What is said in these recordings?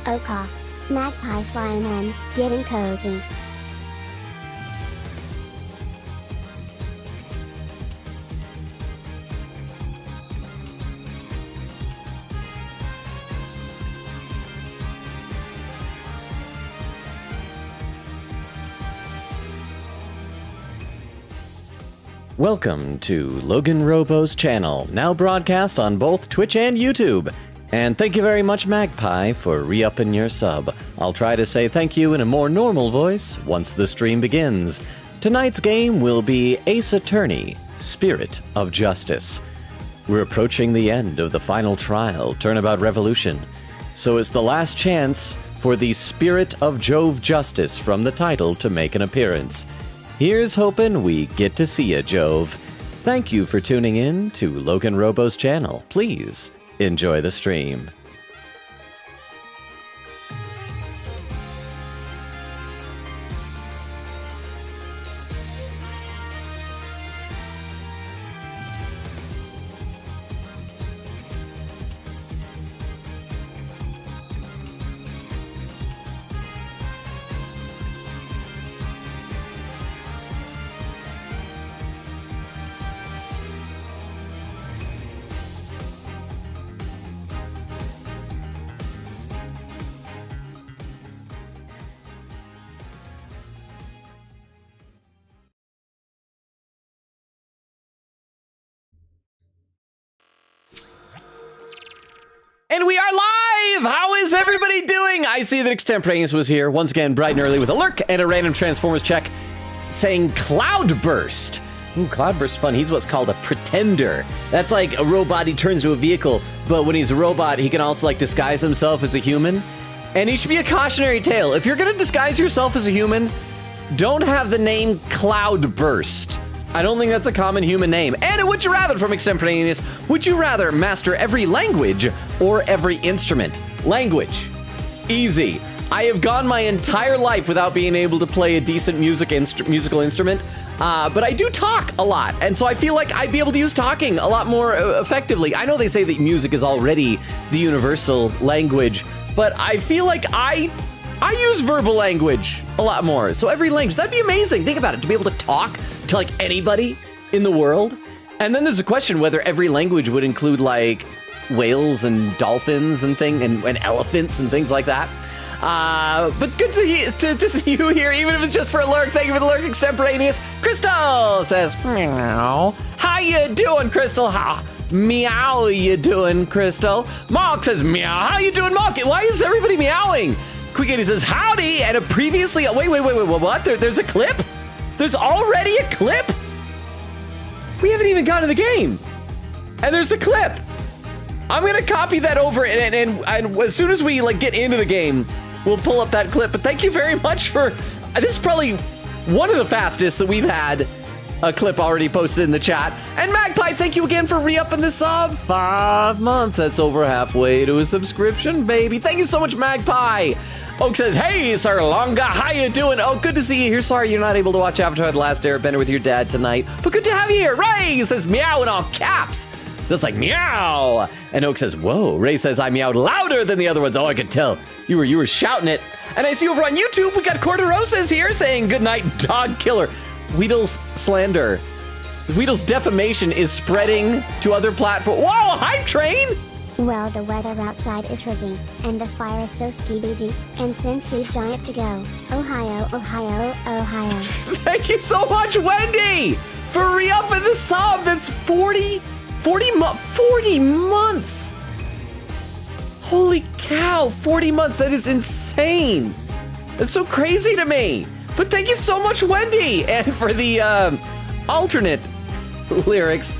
Oka. Magpie flying in, getting cozy. Welcome to LoganRobo's channel, now broadcast on both Twitch and YouTube. And thank you very much, Magpie, for re-upping your sub. I'll try to say thank you in a more normal voice once the stream begins. Tonight's game will be Ace Attorney, Spirit of Justice. We're approaching the end of the final trial, Turnabout Revolution. So it's the last chance for the Spirit of Jove Justice from the title to make an appearance. Here's hoping we get to see you, Jove. Thank you for tuning in to LoganRobo's channel. Please enjoy the stream. And we are live! How is everybody doing? I see that Extemporaneous was here once again bright and early with a lurk and a random Transformers check saying Cloudburst. Ooh, Cloudburst fun. He's what's called a pretender. That's like a robot, he turns to a vehicle, but when he's a robot, he can also like disguise himself as a human. And he should be a cautionary tale. If you're gonna disguise yourself as a human, don't have the name Cloudburst. I don't think that's a common human name. And would you rather, from Extemporaneous, would you rather master every language or every instrument? Language. Easy. I have gone my entire life without being able to play a decent musical instrument, but I do talk a lot, and so I feel like I'd be able to use talking a lot more effectively. I know they say that music is already the universal language, but I feel like I use verbal language a lot more. So every language, that'd be amazing. Think about it, to be able to talk to like anybody in the world. And then there's a question whether every language would include like whales and dolphins and and elephants and things like that. But good to see you here, even if it's just for a lurk. Thank you for the lurk, Extemporaneous. Crystal says, meow. How you doing, Crystal? Meow, you doing, Crystal? Mark says, meow. How you doing, Mark? Why is everybody meowing? Quickity says, howdy, and a previously, wait, what? There's a clip? There's already a clip? We haven't even gotten to the game. And there's a clip. I'm gonna copy that over and as soon as we like get into the game, we'll pull up that clip. But thank you very much for, this is probably one of the fastest that we've had a clip already posted in the chat. And Magpie, thank you again for re-upping the sub. 5 months, that's over halfway to a subscription, baby. Thank you so much, Magpie. Oak says, hey, Sir Longa, how you doing? Oh, good to see you here. Sorry you're not able to watch Avatar The Last Airbender with your dad tonight, but good to have you here. Ray says, meow in all caps. So it's like, meow. And Oak says, whoa. Ray says, I meowed louder than the other ones. Oh, I could tell. You were shouting it. And I see over on YouTube, we got Corderosas here saying, good night, dog killer. Weedle's slander. Weedle's defamation is spreading to other platforms. Whoa, hype train! Well, the weather outside is rosy, and the fire is so skibidi, and since we've giant to go, Ohio, Ohio, Ohio. Thank you so much, Wendy, for re-upping the sub. That's 40 months. Holy cow, 40 months, that is insane. That's so crazy to me. But thank you so much, Wendy, and for the alternate lyrics.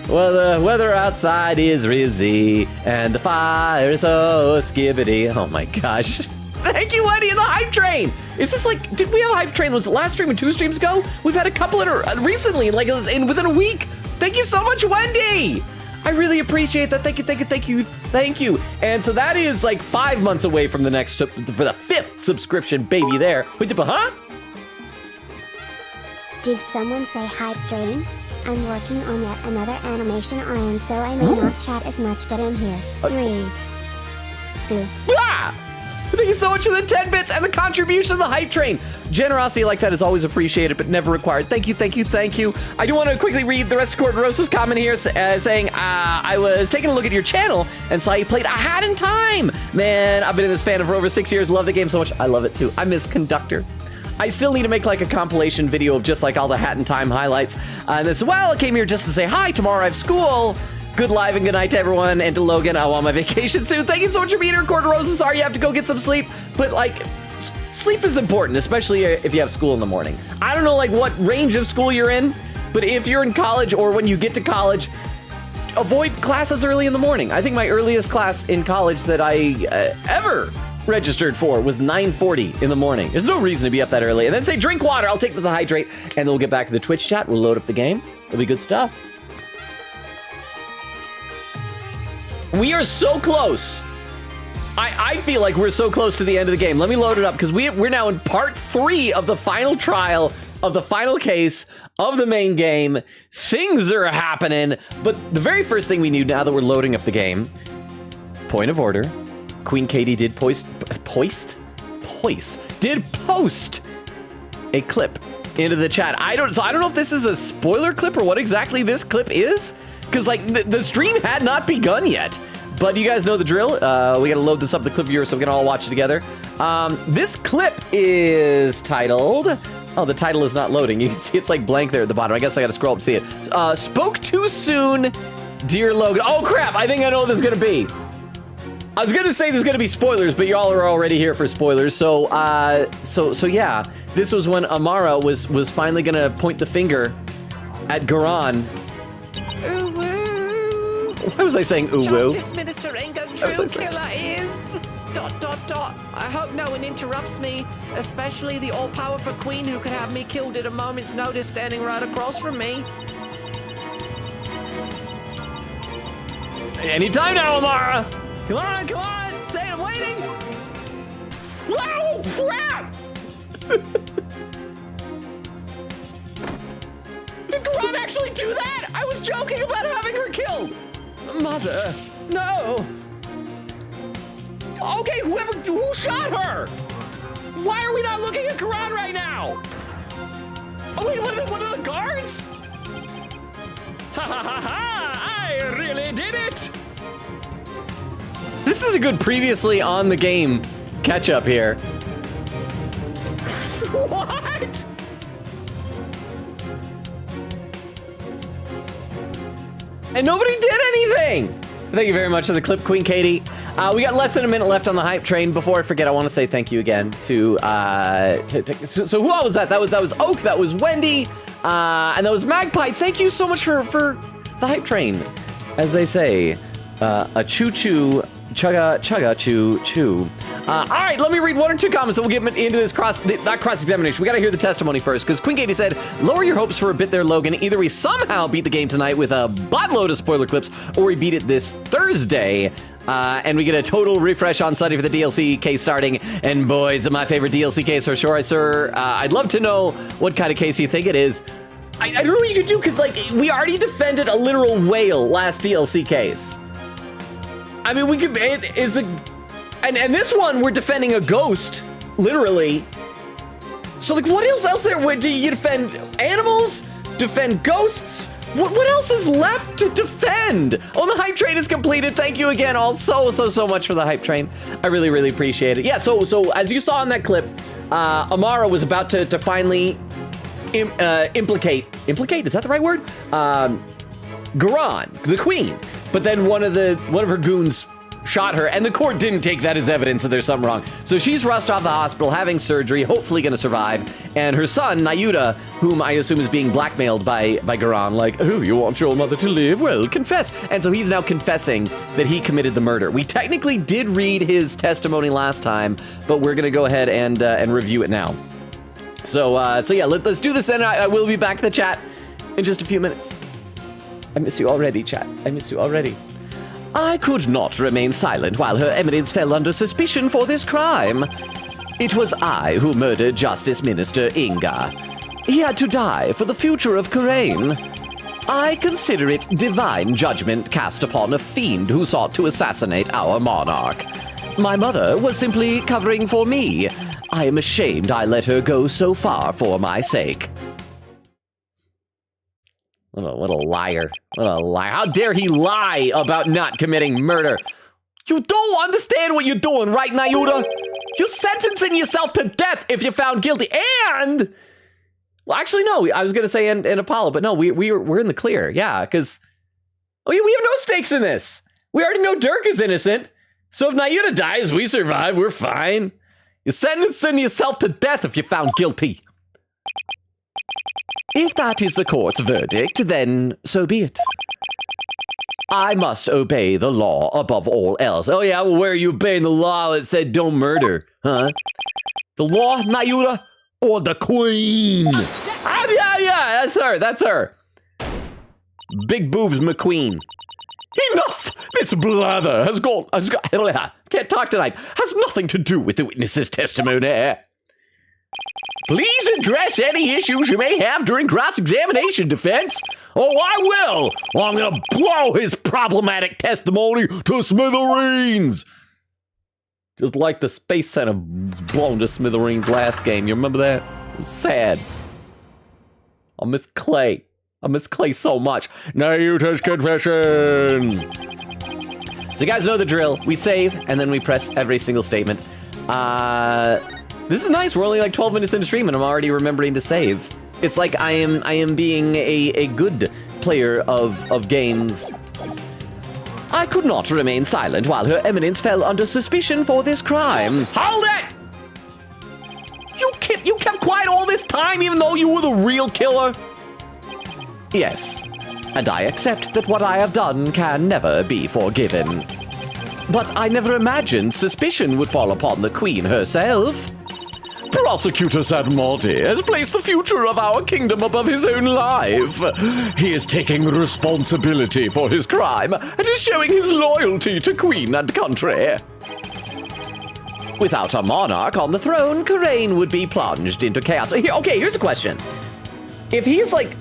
Well, the weather outside is rizzy, and the fire is so skibbity. Oh my gosh. Thank you, Wendy, and the hype train. Is this like, did we have a hype train? Was it last stream and 2 streams ago? We've had a couple recently, like within a week. Thank you so much, Wendy. I really appreciate that. Thank you. And so that is like 5 months away from the next, for the 5th subscription, baby there. Huh? Did someone say hype train? I'm working on yet another animation iron, so I may not chat as much, but I'm here. 3, 2. Ah! Thank you so much for the 10 bits and the contribution to the hype train. Generosity like that is always appreciated, but never required. Thank you, thank you, thank you. I do want to quickly read the rest of Corderosa's comment here saying, I was taking a look at your channel and saw you played A Hat in Time. Man, I've been this fan for over 6 years. Love the game so much. I love it too. I miss Conductor. I still need to make like a compilation video of just like all the Hat in Time highlights. And this, well, I came here just to say hi. Tomorrow I have school. Good live and good night to everyone, and to Logan. I want my vacation soon. Thank you so much for being here, Corderosa. Sorry you have to go get some sleep, but like, sleep is important, especially if you have school in the morning. I don't know like what range of school you're in, but if you're in college or when you get to college, avoid classes early in the morning. I think my earliest class in college that I ever registered for was 9:40 in the morning. There's no reason to be up that early. And then say, drink water. I'll take this to hydrate, and then we'll get back to the Twitch chat. We'll load up the game. It'll be good stuff. We are so close. I feel like we're so close to the end of the game. Let me load it up because we're now in part 3 of the final trial of the final case of the main game. Things are happening, but the very first thing we need now that we're loading up the game, point of order, Queen Katie did post a clip into the chat. I don't know if this is a spoiler clip or what exactly this clip is, because like the stream had not begun yet. But you guys know the drill. We got to load this up the clip viewer so we can all watch it together. This clip is titled. Oh, the title is not loading. You can see it's like blank there at the bottom. I guess I got to scroll up to see it. Spoke too soon, dear Logan. Oh crap! I think I know what this is gonna be. I was gonna say there's gonna be spoilers, but y'all are already here for spoilers. So yeah, this was when Amara was finally gonna point the finger at Garan. Ooh woo! Why was I saying ooh woo? Justice Minister Inga's true killer is... ... I hope no one interrupts me, especially the all-powerful queen who could have me killed at a moment's notice standing right across from me. Anytime now, Amara! Come on! Say it, I'm waiting! Whoa! Crap! Did Garan actually do that? I was joking about having her killed! Mother, no! Okay, who shot her? Why are we not looking at Garan right now? Oh wait, one of the guards? Ha ha ha ha! I really did it! This is a good previously on the game catch up here. What? And nobody did anything! Thank you very much for the clip, Queen Katie. We got less than a minute left on the hype train. Before I forget, I want to say thank you again to so who all was that? That was Oak, that was Wendy, and that was Magpie. Thank you so much for the hype train. As they say, a choo-choo, chugga, choo-choo. All right, let me read one or two comments and we'll get into this cross-examination. We got to hear the testimony first, because Queen Katie said, lower your hopes for a bit there, Logan. Either we somehow beat the game tonight with a buttload of spoiler clips, or we beat it this Thursday, and we get a total refresh on Sunday for the DLC case starting. And boy, it's my favorite DLC case for sure, sir. I'd love to know what kind of case you think it is. I don't know what you could do, because like we already defended a literal whale last DLC case. I mean, we could, and this one, we're defending a ghost, literally. So, like, what else there? Do you defend animals? Defend ghosts? What else is left to defend? Oh, the hype train is completed. Thank you again all so much for the hype train. I really appreciate it. Yeah, so as you saw in that clip, Amara was about to finally implicate, is that the right word? Garan, the queen. But then one of her goons shot her, and the court didn't take that as evidence that there's something wrong. So she's rushed off the hospital, having surgery, hopefully gonna survive. And her son, Nayuda, whom I assume is being blackmailed by Garan, like, oh, you want your mother to live? Well, confess. And so he's now confessing that he committed the murder. We technically did read his testimony last time, but we're gonna go ahead and review it now. So yeah, let's do this then. I will be back in the chat in just a few minutes. I miss you already, chat. I miss you already. I could not remain silent while Her Eminence fell under suspicion for this crime. It was I who murdered Justice Minister Inga. He had to die for the future of Karain. I consider it divine judgment cast upon a fiend who sought to assassinate our monarch. My mother was simply covering for me. I am ashamed I let her go so far for my sake. What a liar. What a liar. How dare he lie about not committing murder? You don't understand what you're doing, right, Nayuta? You're sentencing yourself to death if you're found guilty. And, well, actually, no. I was going to say and Apollo, but no, we're in the clear. Yeah, because we have no stakes in this. We already know Dirk is innocent. So if Nayuta dies, we survive. We're fine. You're sentencing yourself to death if you're found guilty. If that is the court's verdict, then so be it. I must obey the law above all else. Oh yeah, well, where are you obeying the law that said don't murder, huh? The law, Nayuta, or the queen? Yeah, that's her. Big boobs McQueen. Enough! This blather has got, can't talk tonight, has nothing to do with the witness's testimony. Please address any issues you may have during cross-examination, defense. Oh, I will. Well, I'm going to blow his problematic testimony to smithereens. Just like the Space Center was blown to smithereens last game. You remember that? It was sad. I miss Clay. I miss Clay so much. Nayuta's confession. So you guys know the drill. We save, and then we press every single statement. This is nice. We're only like 12 minutes into stream, and I'm already remembering to save. It's like I am being a good player of games. I could not remain silent while Her Eminence fell under suspicion for this crime. Hold it! You kept quiet all this time, even though you were the real killer? Yes, and I accept that what I have done can never be forgiven. But I never imagined suspicion would fall upon the Queen herself. Prosecutor Sadmaldi has placed the future of our kingdom above his own life. He is taking responsibility for his crime and is showing his loyalty to Queen and country. Without a monarch on the throne, Karain would be plunged into chaos. Okay, here's a question. If he's like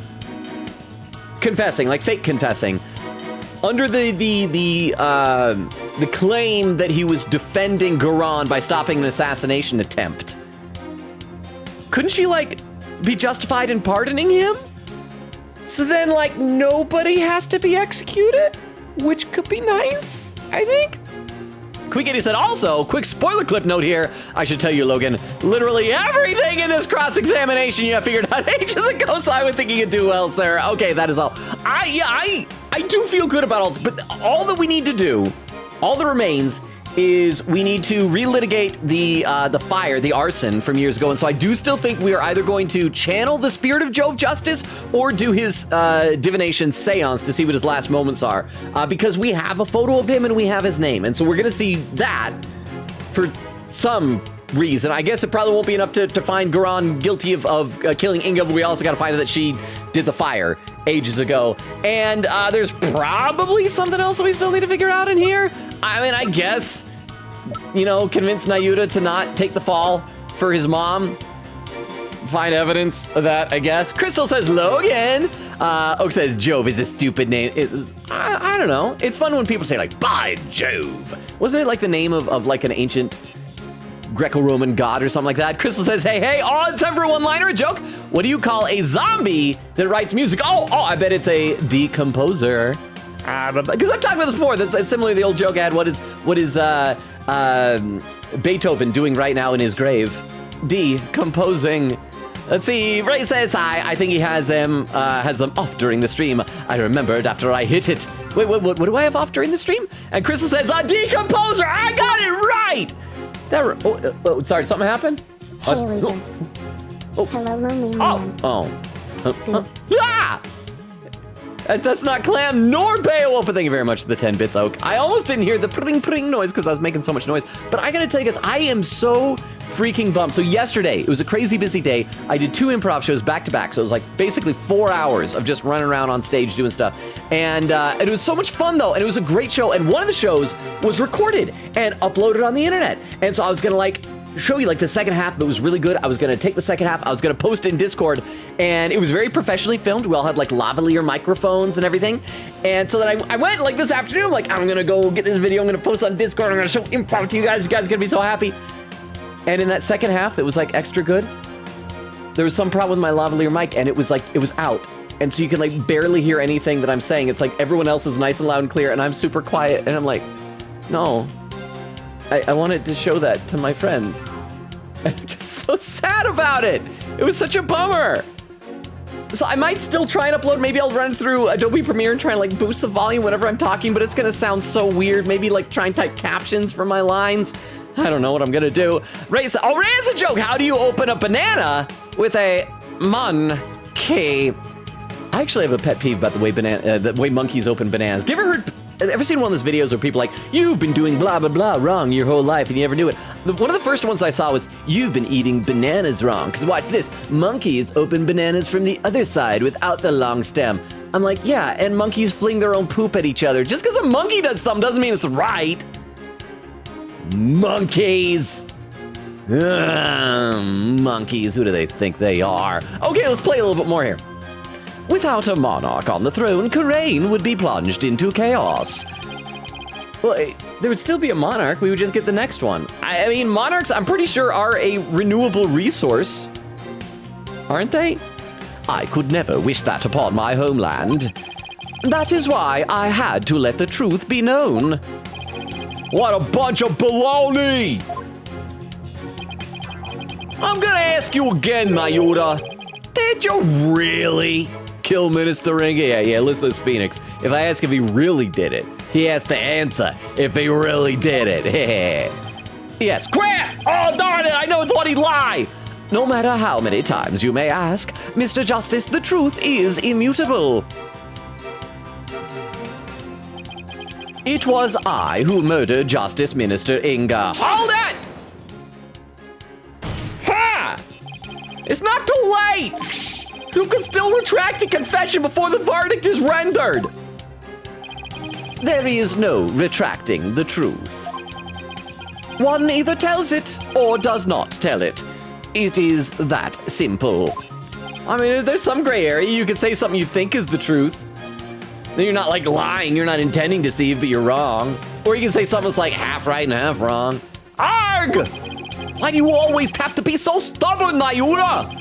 confessing, like fake confessing, under the claim that he was defending Garan by stopping an assassination attempt, couldn't she, like, be justified in pardoning him? So then, like, nobody has to be executed? Which could be nice, I think. Quickity said, also, quick spoiler clip note here. I should tell you, Logan, literally everything in this cross-examination you have figured out ages ago, so I would think you could do well, sir. Okay, that is all. I do feel good about all this, but all that we need to do, all that remains, is we need to relitigate the fire, the arson from years ago. And so I do still think we are either going to channel the spirit of Jove Justice or do his divination seance to see what his last moments are. Because we have a photo of him and we have his name. And so we're going to see that for some reason. I guess it probably won't be enough to find Garan guilty of killing Inga, but we also got to find out that she did the fire ages ago. And there's probably something else that we still need to figure out in here. I mean, I guess, you know, convince Nayuta to not take the fall for his mom. Find evidence of that, I guess. Crystal says Logan. Oak says Jove is a stupid name. I don't know. It's fun when people say, like, by Jove. Wasn't it like the name of like an ancient Greco-Roman god or something like that? Crystal says, hey, oh, it's time for a one-liner, a joke. What do you call a zombie that writes music? Oh, I bet it's a decomposer. Because I've talked about this before. That's similar to the old joke I had. What is Beethoven doing right now in his grave? Decomposing. Let's see. Ray says hi. I think he has them off during the stream. I remembered after I hit it. Wait, what do I have off during the stream? And Crystal says a decomposer. I got it right. Sorry, something happened? Hey, loser. Hello, lonely man. That's not Clam nor Beowulf. Thank you very much for the 10 bits, Oak. I almost didn't hear the pring noise because I was making so much noise. But I gotta tell you guys, I am so freaking bummed. So yesterday, it was a crazy busy day. I did 2 improv shows back to back. So it was like basically 4 hours of just running around on stage doing stuff. And it was so much fun though. And it was a great show. And one of the shows was recorded and uploaded on the internet. And so I was gonna like show you like the second half that was really good. I was gonna take the second half, I was gonna post it in Discord, and it was very professionally filmed. We all had like lavalier microphones and everything. And so then I went like this afternoon, like I'm gonna go get this video, I'm gonna post on Discord, I'm gonna show improv to you guys are gonna be so happy. And in that second half that was like extra good, there was some problem with my lavalier mic and it was out. And so you can like barely hear anything that I'm saying. It's like everyone else is nice and loud and clear and I'm super quiet and I'm like, no, I wanted to show that to my friends. And I'm just so sad about it. It was such a bummer. So I might still try and upload. Maybe I'll run through Adobe Premiere and try and like boost the volume whenever I'm talking, but it's gonna sound so weird. Maybe like try and type captions for my lines. I don't know what I'm gonna do. Ray's a joke. How do you open a banana with a monkey? I actually have a pet peeve about the way monkeys open bananas. Ever seen one of those videos where people are like, you've been doing blah, blah, blah wrong your whole life and you never knew it? One of the first ones I saw was, you've been eating bananas wrong. Because watch this, monkeys open bananas from the other side without the long stem. I'm like, yeah, and monkeys fling their own poop at each other. Just because a monkey does something doesn't mean it's right. Monkeys. Monkeys, who do they think they are? Okay, let's play a little bit more here. Without a monarch on the throne, Karain would be plunged into chaos. Well, there would still be a monarch. We would just get the next one. I mean, monarchs, I'm pretty sure, are a renewable resource. Aren't they? I could never wish that upon my homeland. That is why I had to let the truth be known. What a bunch of baloney! I'm gonna ask you again, Mayura. Did you really kill Minister Inga? Yeah, listen to this Phoenix. If I ask if he really did it, he has to answer if he really did it. Yes, crap! Oh, darn it, I never thought he'd lie! No matter how many times you may ask, Mr. Justice, the truth is immutable. It was I who murdered Justice Minister Inga. Hold it! Ha! It's not too late! You can still retract the confession before the verdict is rendered. There is no retracting the truth. One either tells it or does not tell it. It is that simple. I mean, there's some gray area. You could say something you think is the truth. Then you're not like lying, you're not intending to deceive, but you're wrong. Or you can say something that's like half right and half wrong. Arg! Why do you always have to be so stubborn, Mayura?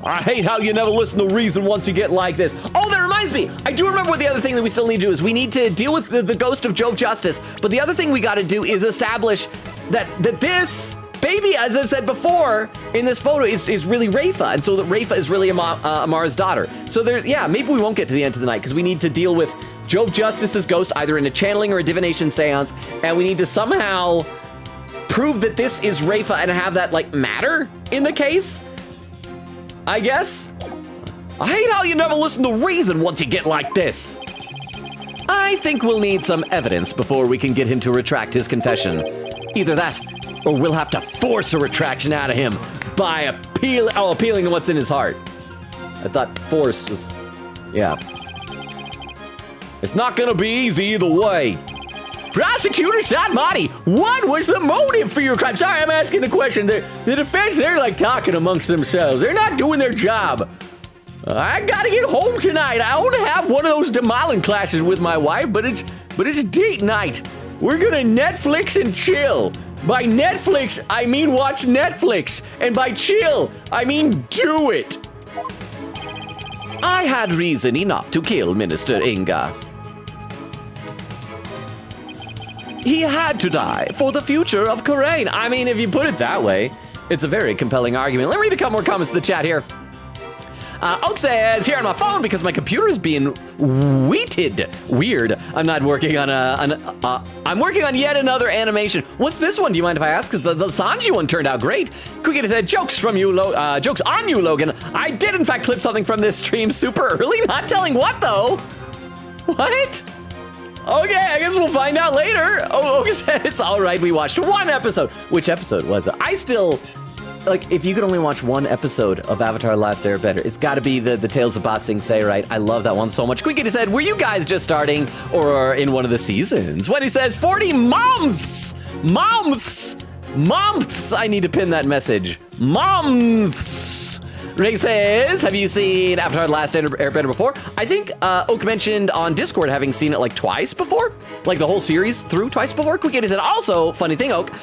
I hate how you never listen to reason once you get like this. Oh, that reminds me. I do remember what the other thing that we still need to do is we need to deal with the ghost of Jove Justice. But the other thing we got to do is establish that this baby, as I've said before, in this photo is really Rafa. And so that Rafa is really Amara's daughter. So maybe we won't get to the end of the night because we need to deal with Jove Justice's ghost either in a channeling or a divination seance. And we need to somehow prove that this is Rafa and have that like matter in the case. I guess. I hate how you never listen to reason once you get like this. I think we'll need some evidence before we can get him to retract his confession. Either that, or we'll have to force a retraction out of him by appealing to what's in his heart. I thought force was, yeah. It's not gonna be easy either way. Prosecutor Satmati, what was the motive for your crime? Sorry, I'm asking the question. The defense, they're like talking amongst themselves. They're not doing their job. I gotta get home tonight. I want to have one of those demodeling classes with my wife, but it's date night. We're gonna Netflix and chill. By Netflix, I mean watch Netflix. And by chill, I mean do it. I had reason enough to kill Minister Inga. He had to die for the future of Karain. I mean, if you put it that way, it's a very compelling argument. Let me read a couple more comments in the chat here. Oak says, here on my phone because my computer's being weird. I'm not working on I'm working on yet another animation. What's this one? Do you mind if I ask? Because the Sanji one turned out great. Quick said, jokes on you, Logan. I did in fact clip something from this stream super early. Not telling what though. What? Okay, I guess we'll find out later. Oak said it's all right. We watched one episode. Which episode was it? I still... Like, if you could only watch one episode of Avatar: Last Airbender, it's got to be the Tales of Ba Sing Se, right? I love that one so much. Quickity said, were you guys just starting or in one of the seasons? When he says 40 months! Months! I need to pin that message. Months! Ray says, have you seen Avatar: The Last Airbender before? I think Oak mentioned on Discord having seen it like twice before. Like the whole series through twice before. Quick said, also, funny thing, Oak,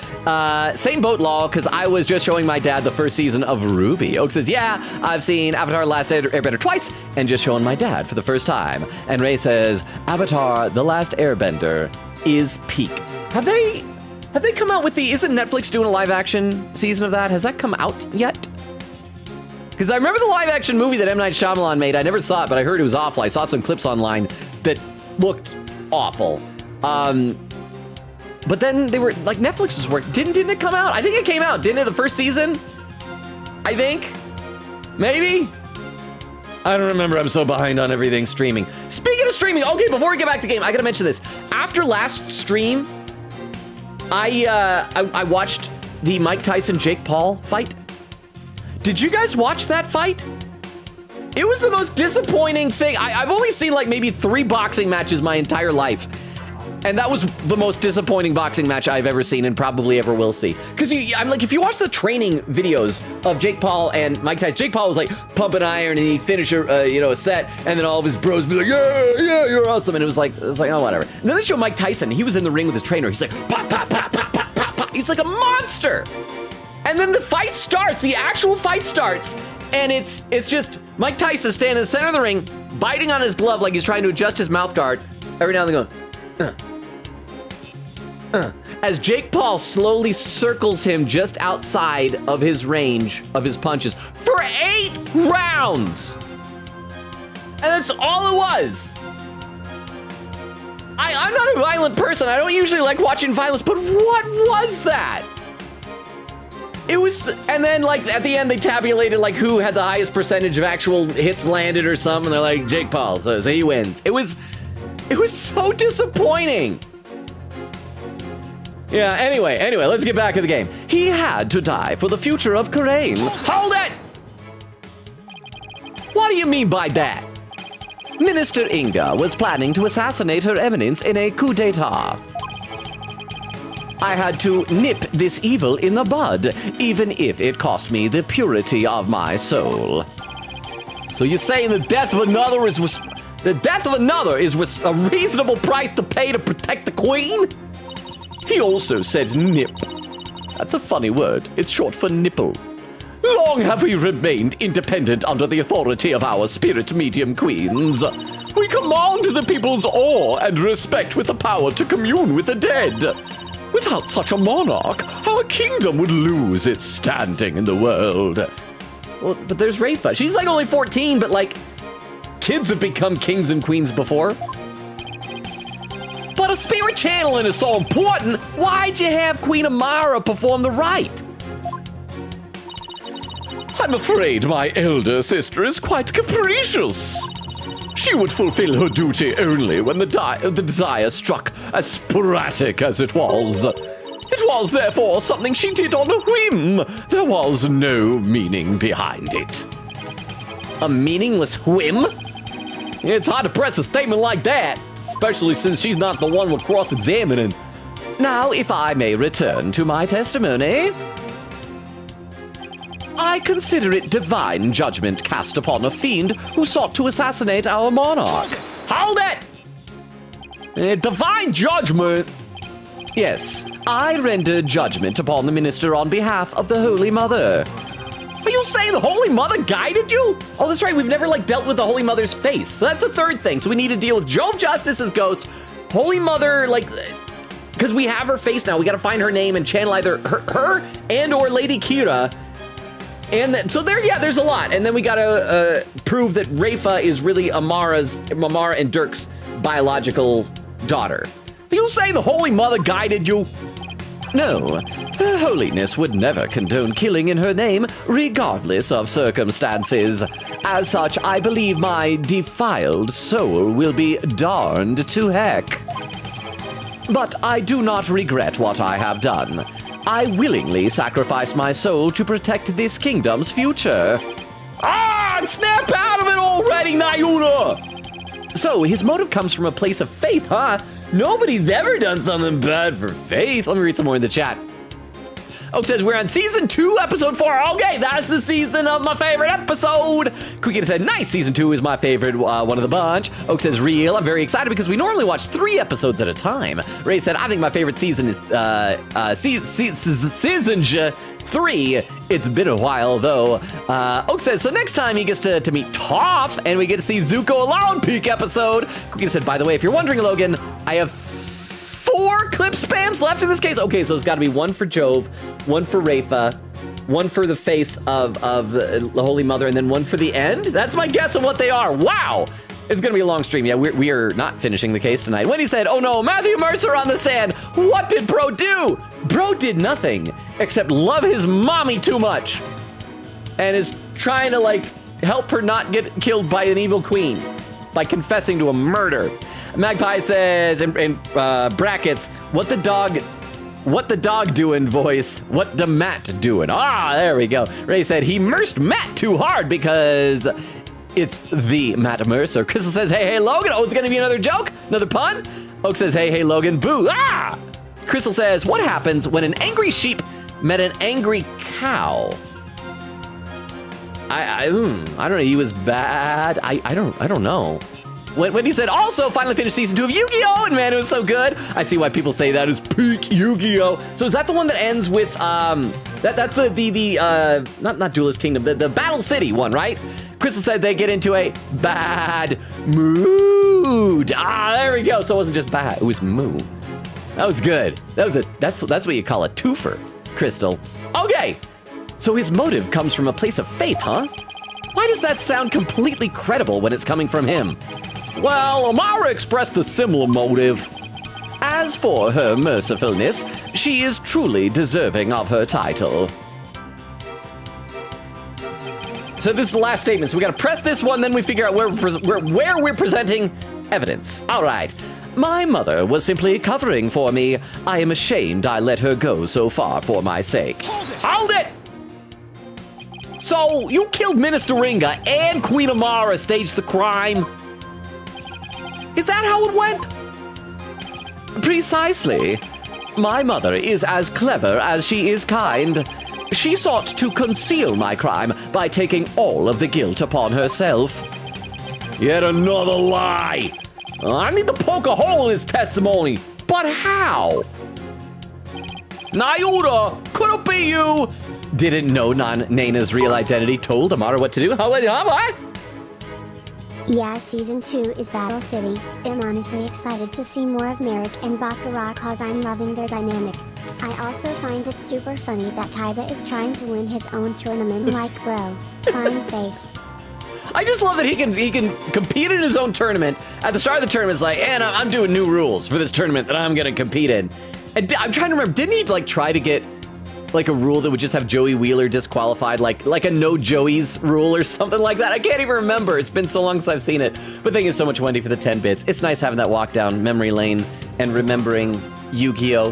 same boat law, because I was just showing my dad the first season of Ruby. Oak says, yeah, I've seen Avatar: The Last Airbender twice and just showing my dad for the first time. And Ray says, Avatar: The Last Airbender is peak. Have they come out with isn't Netflix doing a live action season of that? Has that come out yet? Because I remember the live action movie that M. Night Shyamalan made. I never saw it, but I heard it was awful. I saw some clips online that looked awful. But then they were, like, Netflix was working. Didn't it come out? I think it came out, didn't it, the first season? I think? Maybe? I don't remember. I'm so behind on everything streaming. Speaking of streaming, okay, before we get back to the game, I gotta mention this. After last stream, I watched the Mike Tyson-Jake Paul fight. Did you guys watch that fight? It was the most disappointing thing. I've only seen like maybe 3 boxing matches my entire life. And that was the most disappointing boxing match I've ever seen and probably ever will see. Because I'm like, if you watch the training videos of Jake Paul and Mike Tyson, Jake Paul was like pumping iron and he'd finish a set, and then all of his bros be like, yeah, you're awesome. And it was like, oh, whatever. And then they show Mike Tyson. He was in the ring with his trainer. He's like, pop, pop, pop, pop, pop, pop, pop. He's like a monster. And then the fight starts, the actual fight starts, and it's just Mike Tyson standing in the center of the ring, biting on his glove like he's trying to adjust his mouth guard. Every now and then going, as Jake Paul slowly circles him just outside of his range of his punches for 8 rounds. And that's all it was. I'm not a violent person. I don't usually like watching violence, but what was that? It was, and then like at the end they tabulated like who had the highest percentage of actual hits landed or something. And they're like, Jake Paul, so he wins. It was so disappointing. Yeah, anyway, let's get back to the game. He had to die for the future of Karain. Hold it! What do you mean by that? Minister Inga was planning to assassinate Her Eminence in a coup d'etat. I had to nip this evil in the bud, even if it cost me the purity of my soul. So you're saying the death of another is a reasonable price to pay to protect the queen? He also said nip. That's a funny word. It's short for nipple. Long have we remained independent under the authority of our spirit medium queens. We command the people's awe and respect with the power to commune with the dead. Without such a monarch, our kingdom would lose its standing in the world. Well, but there's Rafa. She's like only 14, but like, kids have become kings and queens before. But a spirit channeling is so important, why'd you have Queen Amara perform the rite? I'm afraid my elder sister is quite capricious. She would fulfill her duty only when the desire struck, as sporadic as it was. It was, therefore, something she did on a whim. There was no meaning behind it. A meaningless whim? It's hard to press a statement like that, especially since she's not the one we're cross-examining. Now, if I may return to my testimony, I consider it divine judgment cast upon a fiend who sought to assassinate our monarch. Hold it! Divine judgment? Yes, I rendered judgment upon the minister on behalf of the Holy Mother. Are you saying the Holy Mother guided you? Oh, that's right, we've never dealt with the Holy Mother's face. So that's the third thing. So we need to deal with Jove Justice's ghost, Holy Mother, because we have her face now. We gotta find her name and channel either her and or Lady Kira. And so there's a lot. And then we gotta prove that Rafa is really Amara and Dirk's biological daughter. Are you saying the Holy Mother guided you? No, Her Holiness would never condone killing in her name, regardless of circumstances. As such, I believe my defiled soul will be darned to heck. But I do not regret what I have done. I willingly sacrificed my soul to protect this kingdom's future. Snap out of it already, Nayuna! So, his motive comes from a place of faith, huh? Nobody's ever done something bad for faith. Let me read some more in the chat. Oak says we're on season 2, episode 4. Okay, that's the season of my favorite episode. Quickie said, nice, season 2 is my favorite one of the bunch. Oak says, real. I'm very excited because we normally watch 3 episodes at a time. Ray said, I think my favorite season is season 3. It's been a while though. Oak says, so next time he gets to meet Toph and we get to see Zuko alone peak episode. Quickie said, by the way, if you're wondering, Logan, I have 4 clip spams left in this case. Okay, so it's got to be 1 for Jove, 1 for Rafa, 1 for the face of the Holy Mother, and then 1 for the end. That's my guess of what they are. Wow. It's going to be a long stream. Yeah, we are not finishing the case tonight. When he said, oh no, Matthew Mercer on the sand. What did bro do? Bro did nothing except love his mommy too much and is trying to like help her not get killed by an evil queen by confessing to a murder. Magpie says in brackets, what the dog doing voice? What the Matt doing? Ah, there we go. Ray said he mersed Matt too hard because it's the Matt Mercer. Crystal says, hey, Logan. Oh, it's going to be another joke? Another pun? Oak says, hey, Logan. Boo. Ah! Crystal says, what happens when an angry sheep met an angry cow? I don't know. He was bad. I don't know. When he said, also finally finished season 2 of Yu-Gi-Oh! And man, it was so good. I see why people say that is peak Yu-Gi-Oh! So is that the one that ends with, that's the not Duelist Kingdom, the Battle City one, right? Crystal said they get into a bad mood. Ah, there we go. So it wasn't just bad, it was moo. That was good. That's what you call a twofer, Crystal. Okay, so his motive comes from a place of faith, huh? Why does that sound completely credible when it's coming from him? Well, Amara expressed a similar motive. As for her mercifulness, she is truly deserving of her title. So this is the last statement, so we gotta press this one, then we figure out where we're presenting evidence. All right. My mother was simply covering for me. I am ashamed I let her go so far for my sake. Hold it! So, you killed Minister Ringa and Queen Amara staged the crime? Is that how it went? Precisely. My mother is as clever as she is kind. She sought to conceal my crime by taking all of the guilt upon herself. Yet another lie. I need to poke a hole in his testimony. But how? Nyuda, could it be you? Didn't know Naina's real identity told Amara what to do? What? Yeah, season 2 is Battle City. I'm honestly excited to see more of Merrick and Baccarat cause I'm loving their dynamic. I also find it super funny that Kaiba is trying to win his own tournament like bro. Crying face. I just love that he can compete in his own tournament. At the start of the tournament, it's like, and I'm doing new rules for this tournament that I'm gonna compete in. And I'm trying to remember, didn't he like try to get like a rule that would just have Joey Wheeler disqualified, like a no Joey's rule or something like that? I can't even remember. It's been so long since I've seen it. But thank you so much, Wendy, for the 10 bits. It's nice having that walk down memory lane and remembering Yu-Gi-Oh!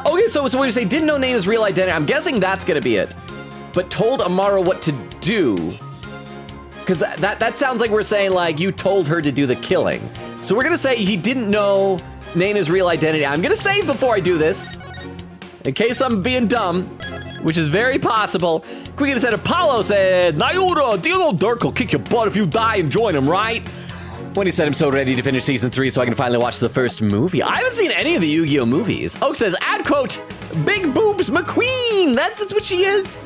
Okay, so what do you say? Didn't know Naina's real identity. I'm guessing that's gonna be it. But told Amara what to do. Because that sounds like we're saying, like, you told her to do the killing. So we're gonna say he didn't know Naina's real identity. I'm gonna save before I do this, in case I'm being dumb, which is very possible. Quickie said, Apollo said, Nyuda, do you know Dirk will kick your butt if you die and join him, right? When he said I'm so ready to finish season 3 so I can finally watch the first movie. I haven't seen any of the Yu-Gi-Oh! Movies. Oak says, add quote, Big Boobs McQueen. That's what she is.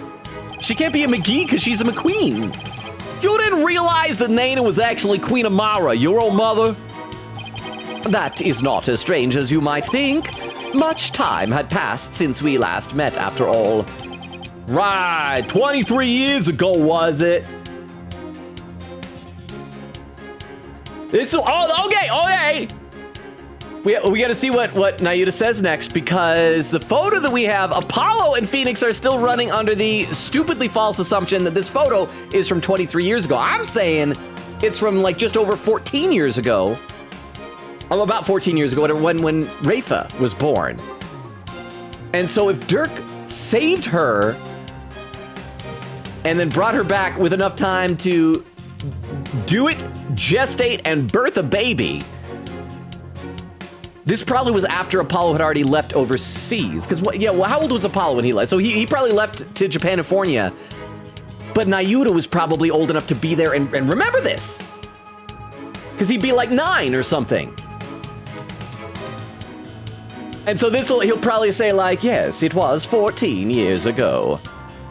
She can't be a McGee because she's a McQueen. You didn't realize that Naina was actually Queen Amara, your own mother? That is not as strange as you might think. Much time had passed since we last met, after all. Right, 23 years ago, was it? Okay. We gotta see what Nyuda says next, because the photo that we have, Apollo and Phoenix are still running under the stupidly false assumption that this photo is from 23 years ago. I'm saying it's from like just over 14 years ago. About 14 years ago, when Rafa was born. And so if Dirk saved her and then brought her back with enough time to do it, gestate, and birth a baby, This probably was after Apollo had already left overseas. Because, how old was Apollo when he left? So he probably left to Japanifornia. But Nayuta was probably old enough to be there and remember this. Because he'd be like 9 or something. And so he'll probably say like, yes, it was 14 years ago.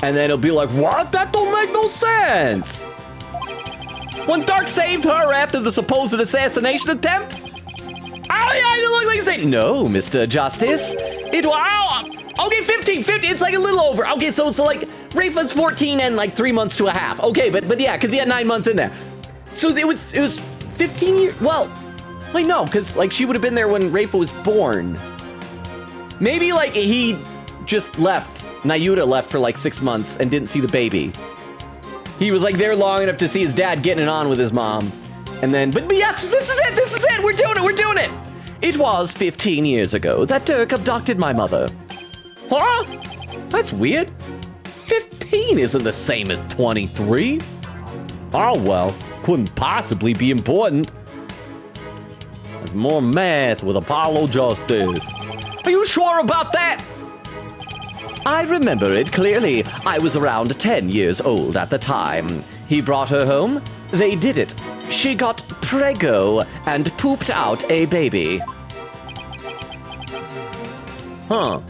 And then he'll be like, what? That don't make no sense. When Dark saved her after the supposed assassination attempt? I look like saying, no, Mr. Justice. It was, okay, 15, it's like a little over. Okay, so like, Rafa's 14 and like 3 months to a half. Okay, but yeah, because he had 9 months in there. So it was 15 years, well, wait, no, because like she would have been there when Rafa was born. Maybe like he just left, Nayuta left for like 6 months and didn't see the baby. He was like there long enough to see his dad getting it on with his mom. And then, but yes, this is it, we're doing it. It was 15 years ago that Dirk abducted my mother. Huh? That's weird. 15 isn't the same as 23. Oh well, couldn't possibly be important. There's more math with Apollo Justice. Are you sure about that? I remember it clearly. I was around 10 years old at the time. He brought her home. They did it. She got preggo and pooped out a baby. Huh.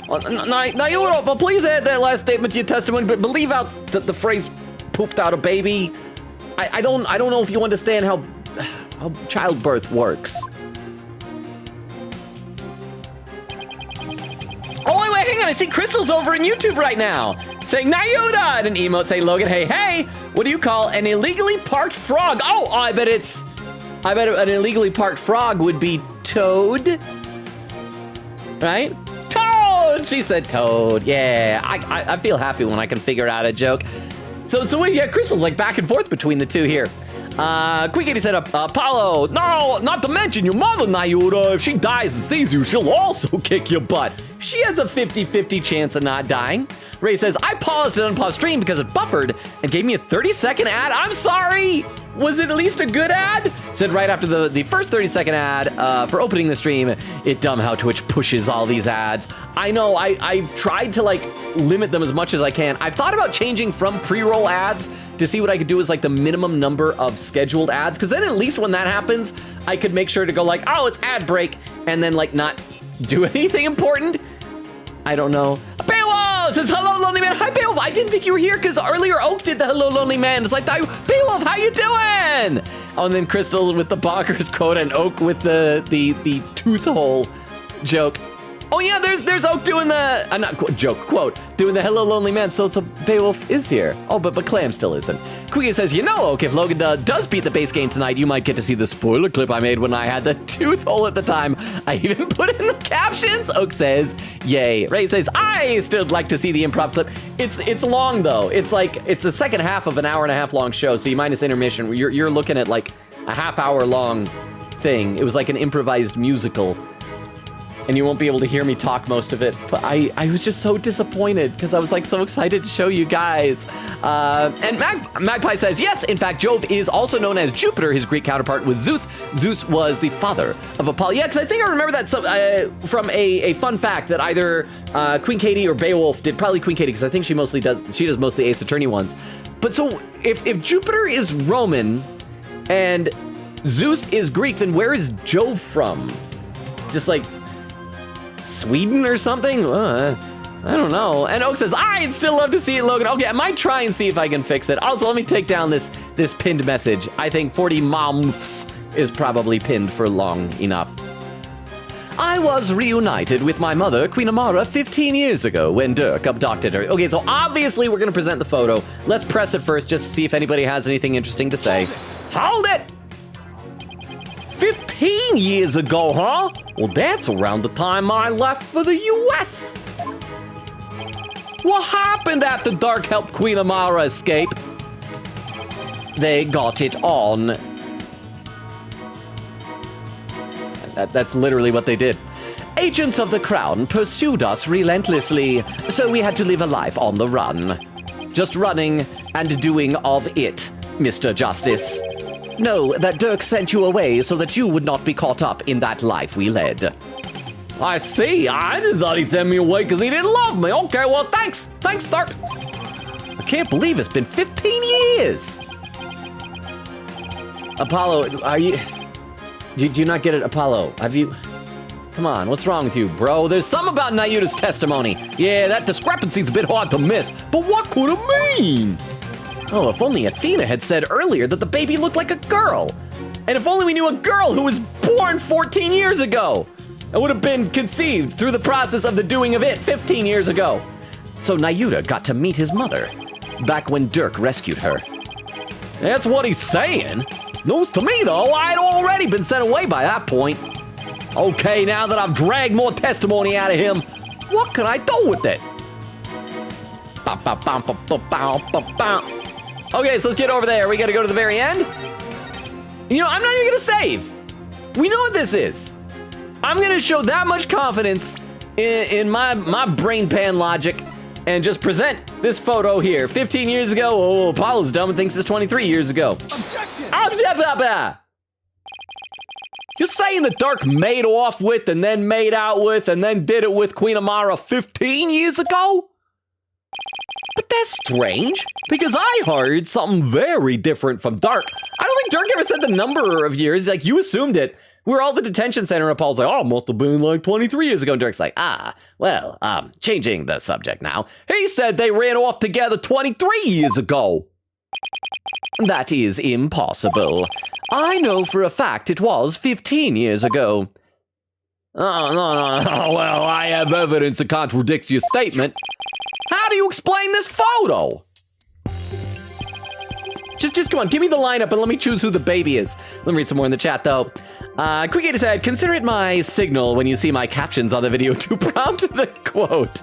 Nayuta, please add that last statement to your testimony, but leave out the phrase pooped out a baby. I don't know if you understand how childbirth works. Oh, wait, hang on. I see Crystal's over in YouTube right now saying Nayuta and an emote saying, Logan, hey, what do you call an illegally parked frog? Oh, I bet an illegally parked frog would be Toad. Right? Toad! She said Toad. Yeah, I feel happy when I can figure out a joke. So yeah, Crystal's like back and forth between the two here. Quick Kitty said, Apollo, no, not to mention your mother, Nayuta. If she dies and sees you, she'll also kick your butt. She has a 50-50 chance of not dying. Ray says, I paused and unpaused stream because it buffered and gave me a 30-second ad. I'm sorry. Was it at least a good ad? Said right after the first 30-second ad for opening the stream, it dumb how Twitch pushes all these ads. I know, I've tried to like limit them as much as I can. I've thought about changing from pre-roll ads to see what I could do as like the minimum number of scheduled ads, because then at least when that happens, I could make sure to go like, oh, it's ad break, and then like not do anything important. I don't know. Beowulf says, hello, Lonely Man. Hi, Beowulf. I didn't think you were here because earlier Oak did the hello, Lonely Man. It's like, Beowulf, how you doing? Oh, and then Crystal with the bonkers quote and Oak with the tooth hole joke. Oh, yeah, there's Oak doing the, quote, doing the hello, Lonely Man. So Beowulf is here. Oh, but Clam still isn't. Quiggy says, you know, Oak, if Logan does beat the base game tonight, you might get to see the spoiler clip I made when I had the tooth hole at the time. I even put it in the captions. Oak says, yay. Ray says, I still like to see the improv clip. It's long, though. It's the second half of an hour and a half long show, so you minus intermission. You're looking at like a half-hour long thing. It was like an improvised musical. And you won't be able to hear me talk most of it. But I was just so disappointed because I was like so excited to show you guys. And Magpie says, yes, in fact, Jove is also known as Jupiter. His Greek counterpart was Zeus. Zeus was the father of Apollo. Yeah, because I think I remember that from a fun fact that either Queen Katie or Beowulf did. Probably Queen Katie, because I think she does mostly Ace Attorney ones. But so if Jupiter is Roman and Zeus is Greek, then where is Jove from? Just like Sweden or something? I don't know. And Oak says, I'd still love to see it, Logan. Okay, I might try and see if I can fix it. Also, let me take down this pinned message. I think 40 months is probably pinned for long enough. I was reunited with my mother, Queen Amara, 15 years ago when Dirk abducted her. Okay, so obviously we're going to present the photo. Let's press it first just to see if anybody has anything interesting to say. Hold it! 15 years ago, huh? Well, that's around the time I left for the US. What happened after Dark helped Queen Amara escape? They got it on. That's literally what they did. Agents of the Crown pursued us relentlessly, so we had to live a life on the run. Just running and doing of it, Mr. Justice. know that Dirk sent you away so that you would not be caught up in that life we led. I see. I just thought he sent me away because he didn't love me. Okay, well, thanks. Thanks, Dirk. I can't believe it's been 15 years. Apollo, are you... Do you not get it, Apollo? Have you... Come on, what's wrong with you, bro? There's something about Nayuta's testimony. Yeah, that discrepancy's a bit hard to miss, but what could it mean? Oh, if only Athena had said earlier that the baby looked like a girl. And if only we knew a girl who was born 14 years ago. It would have been conceived through the process of the doing of it 15 years ago. So Nayuta got to meet his mother, back when Dirk rescued her. That's what he's saying. It's news to me, though. I'd already been sent away by that point. Okay, now that I've dragged more testimony out of him, what can I do with it? Okay, so let's get over there. We gotta go to the very end. You know, I'm not even gonna save. We know what this is. I'm gonna show that much confidence in my brain pan logic and just present this photo here. 15 years ago, oh, Apollo's dumb and thinks it's 23 years ago. Objection! You're saying that Dirk made off with and then made out with and then did it with Queen Amara 15 years ago? But that's strange, because I heard something very different from Dirk. I don't think Dirk ever said the number of years. Like, you assumed it. We were all at the detention center, and Paul's like, oh, must have been like 23 years ago. And Dirk's like, changing the subject now. He said they ran off together 23 years ago. That is impossible. I know for a fact it was 15 years ago. Oh, no. Well, I have evidence that contradicts your statement. How do you explain this photo? Just come on, give me the lineup and let me choose who the baby is. Let me read some more in the chat, though. Quick said, consider it my signal when you see my captions on the video to prompt the quote.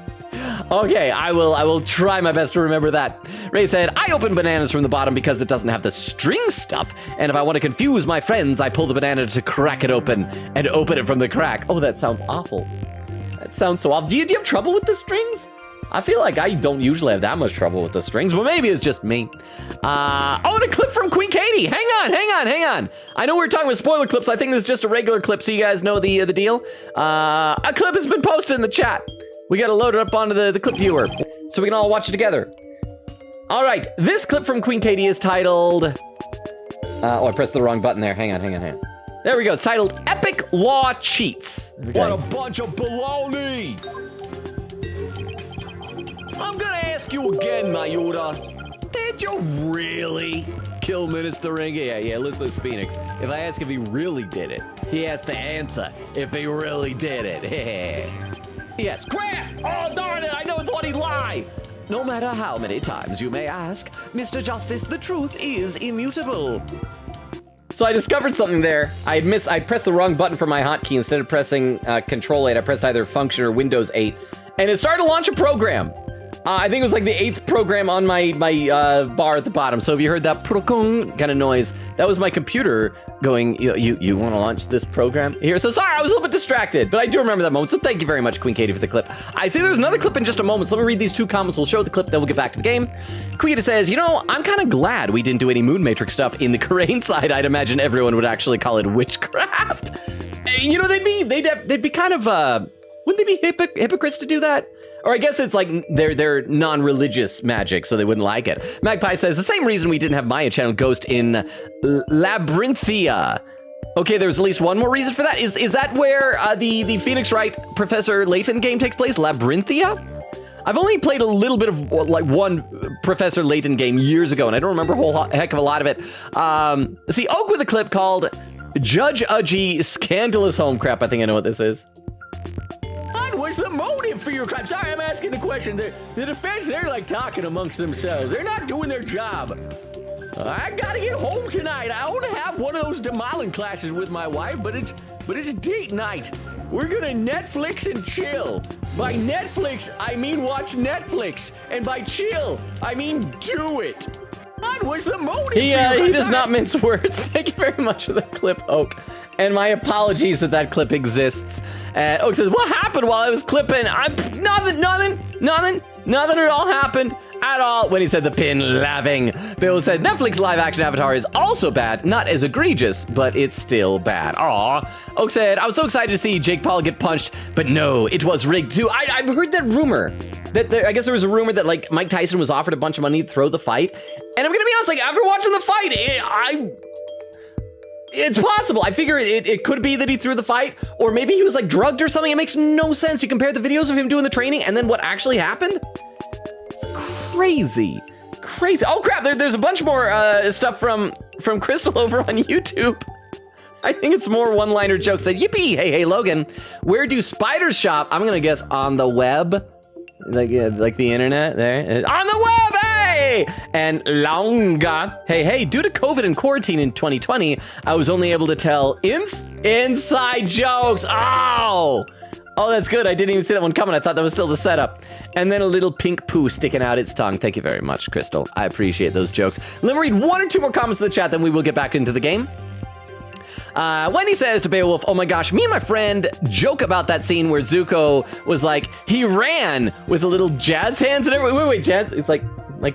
Okay, I will try my best to remember that. Ray said, I open bananas from the bottom because it doesn't have the string stuff, and if I want to confuse my friends, I pull the banana to crack it open and open it from the crack. Oh, that sounds awful. That sounds so awful. Do you have trouble with the strings? I feel like I don't usually have that much trouble with the strings, but maybe it's just me. And a clip from Queen Katie. Hang on. I know we're talking about spoiler clips. I think this is just a regular clip, so you guys know the deal. A clip has been posted in the chat. We got to load it up onto the clip viewer so we can all watch it together. All right, this clip from Queen Katie is titled... I pressed the wrong button there. Hang on. There we go. It's titled Epic Law Cheats. Okay. What a bunch of baloney! I'm gonna ask you again, Nayuta. Did you really kill Minister Ringa? Yeah, listen to this, Phoenix. If I ask if he really did it, he has to answer if he really did it. Yes, crap! Oh, darn it, I never thought he'd lie! No matter how many times you may ask, Mr. Justice, the truth is immutable. So I discovered something there. I pressed the wrong button for my hotkey. Instead of pressing Control 8, I pressed either Function or Windows 8. And it started to launch a program. I think it was like the 8th program on my bar at the bottom. So if you heard that kind of noise, that was my computer going, you want to launch this program here? So sorry, I was a little bit distracted, but I do remember that moment. So thank you very much, Queen Katie, for the clip. I see there's another clip in just a moment. So let me read these two comments. We'll show the clip, then we'll get back to the game. Queen Katie says, I'm kind of glad we didn't do any Moon Matrix stuff in the Korean side. I'd imagine everyone would actually call it witchcraft. They'd be kind of, wouldn't they be hypocrites to do that? Or I guess it's like they're non-religious magic, so they wouldn't like it. Magpie says, the same reason we didn't have Maya channel Ghost in Labyrinthia. Okay, there's at least one more reason for that. Is that where the Phoenix Wright Professor Layton game takes place, Labyrinthia? I've only played a little bit of one Professor Layton game years ago, and I don't remember a whole heck of a lot of it. See, Oak with a clip called Judge Udgy Scandalous Home Crap. I think I know what this is. What's the motive for your crime? Sorry, I'm asking the question. The defense, they're like talking amongst themselves. They're not doing their job. I gotta get home tonight. I want to have one of those demoling classes with my wife, but it's date night. We're gonna Netflix and chill. By Netflix, I mean watch Netflix, and by chill, I mean do it. What was the motive? He does not mince words. Thank you very much for the clip, Oak. And my apologies that clip exists. Oak says, what happened while I was clipping? Nothing. Nothing at all happened at all when he said the pin laughing. Bill said Netflix live action Avatar is also bad, not as egregious, but it's still bad. Aw. Oak said, I was so excited to see Jake Paul get punched, but no, it was rigged too. I've heard that rumor. I guess there was a rumor that like Mike Tyson was offered a bunch of money to throw the fight. And I'm gonna be honest, like after watching the fight, it's possible. I figure it could be that he threw the fight, or maybe he was like drugged or something. It makes no sense. You compare the videos of him doing the training and then what actually happened. It's crazy. Oh crap! There's a bunch more stuff from Crystal over on YouTube. I think it's more one-liner jokes. Said, yippee! Hey Logan, where do spiders shop? I'm gonna guess on the web, like the internet. There on the web. Hey! And Longa. Hey, due to COVID and quarantine in 2020, I was only able to tell inside jokes. Oh, that's good. I didn't even see that one coming. I thought that was still the setup. And then a little pink poo sticking out its tongue. Thank you very much, Crystal. I appreciate those jokes. Let me read one or two more comments in the chat, then we will get back into the game. Wendy says to Beowulf, oh my gosh, me and my friend joke about that scene where Zuko was like, he ran with a little jazz hands and everything. Wait, jazz? It's like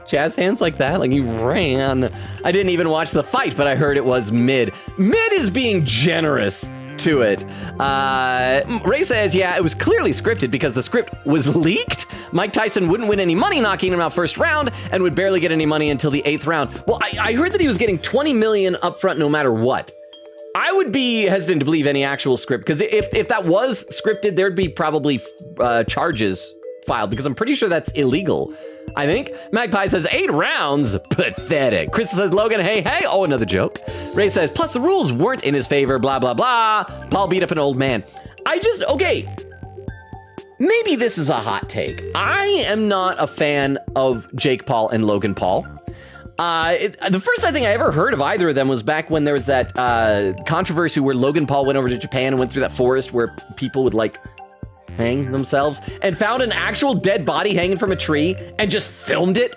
jazz hands like that? Like he ran. I didn't even watch the fight, but I heard it was mid. Mid is being generous to it. Ray says, yeah, it was clearly scripted because the script was leaked. Mike Tyson wouldn't win any money knocking him out first round and would barely get any money until the 8th round. Well, I heard that he was getting 20 million up front no matter what. I would be hesitant to believe any actual script, because if that was scripted, there'd be probably charges filed, because I'm pretty sure that's illegal. I think. Magpie says 8 rounds. Pathetic. Chris says, Logan, hey. Oh, another joke. Ray says, plus the rules weren't in his favor, blah, blah, blah. Paul beat up an old man. Okay. Maybe this is a hot take. I am not a fan of Jake Paul and Logan Paul. The first I think I ever heard of either of them was back when there was that controversy where Logan Paul went over to Japan and went through that forest where people would like hang themselves and found an actual dead body hanging from a tree and just filmed it.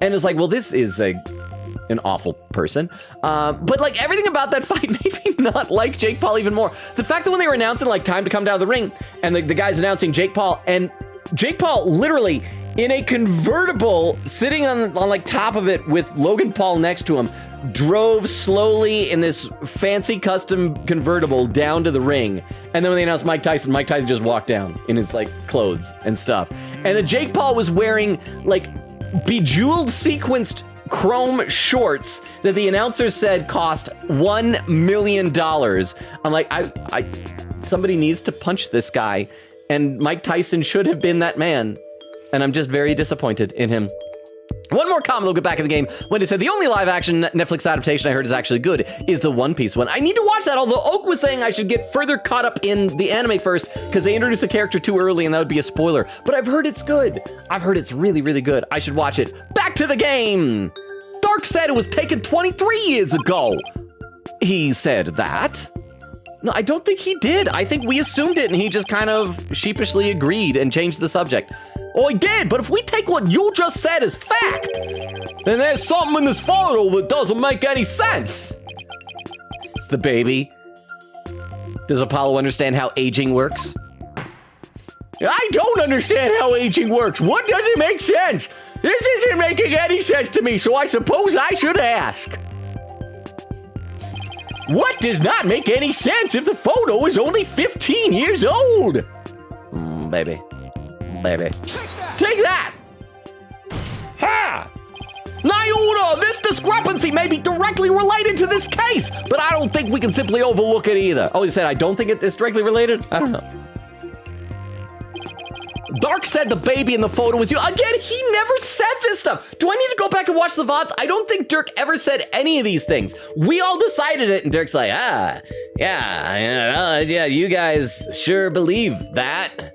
And it's like, well, this is an awful person. But like everything about that fight made me not like Jake Paul even more. The fact that when they were announcing like time to come down the ring and the guy's announcing Jake Paul, and Jake Paul literally in a convertible sitting on like top of it with Logan Paul next to him, drove slowly in this fancy custom convertible down to the ring. And then when they announced Mike Tyson just walked down in his like clothes and stuff. And then Jake Paul was wearing like bejeweled sequenced chrome shorts that the announcer said cost $1 million. I'm like, somebody needs to punch this guy. And Mike Tyson should have been that man. And I'm just very disappointed in him. One more comment, we'll get back in the game. Wendy said, the only live action Netflix adaptation I heard is actually good is the One Piece one. I need to watch that, although Oak was saying I should get further caught up in the anime first because they introduced a character too early and that would be a spoiler. But I've heard it's good. I've heard it's really, really good. I should watch it. Back to the game. Dark said it was taken 23 years ago. He said that. No, I don't think he did. I think we assumed it and he just kind of sheepishly agreed and changed the subject. Oh, he did, but if we take what you just said as fact, then there's something in this photo that doesn't make any sense. It's the baby. Does Apollo understand how aging works? I don't understand how aging works. What doesn't make sense? This isn't making any sense to me, so I suppose I should ask. What does not make any sense if the photo is only 15 years old? Baby. Take that! Ha! Nyuda, this discrepancy may be directly related to this case, but I don't think we can simply overlook it either. Oh, he said, I don't think it's directly related? I don't know. Dark said the baby in the photo was you. Again, he never said this stuff. Do I need to go back and watch the VODs? I don't think Dirk ever said any of these things. We all decided it, and Dirk's like, yeah, you guys sure believe that.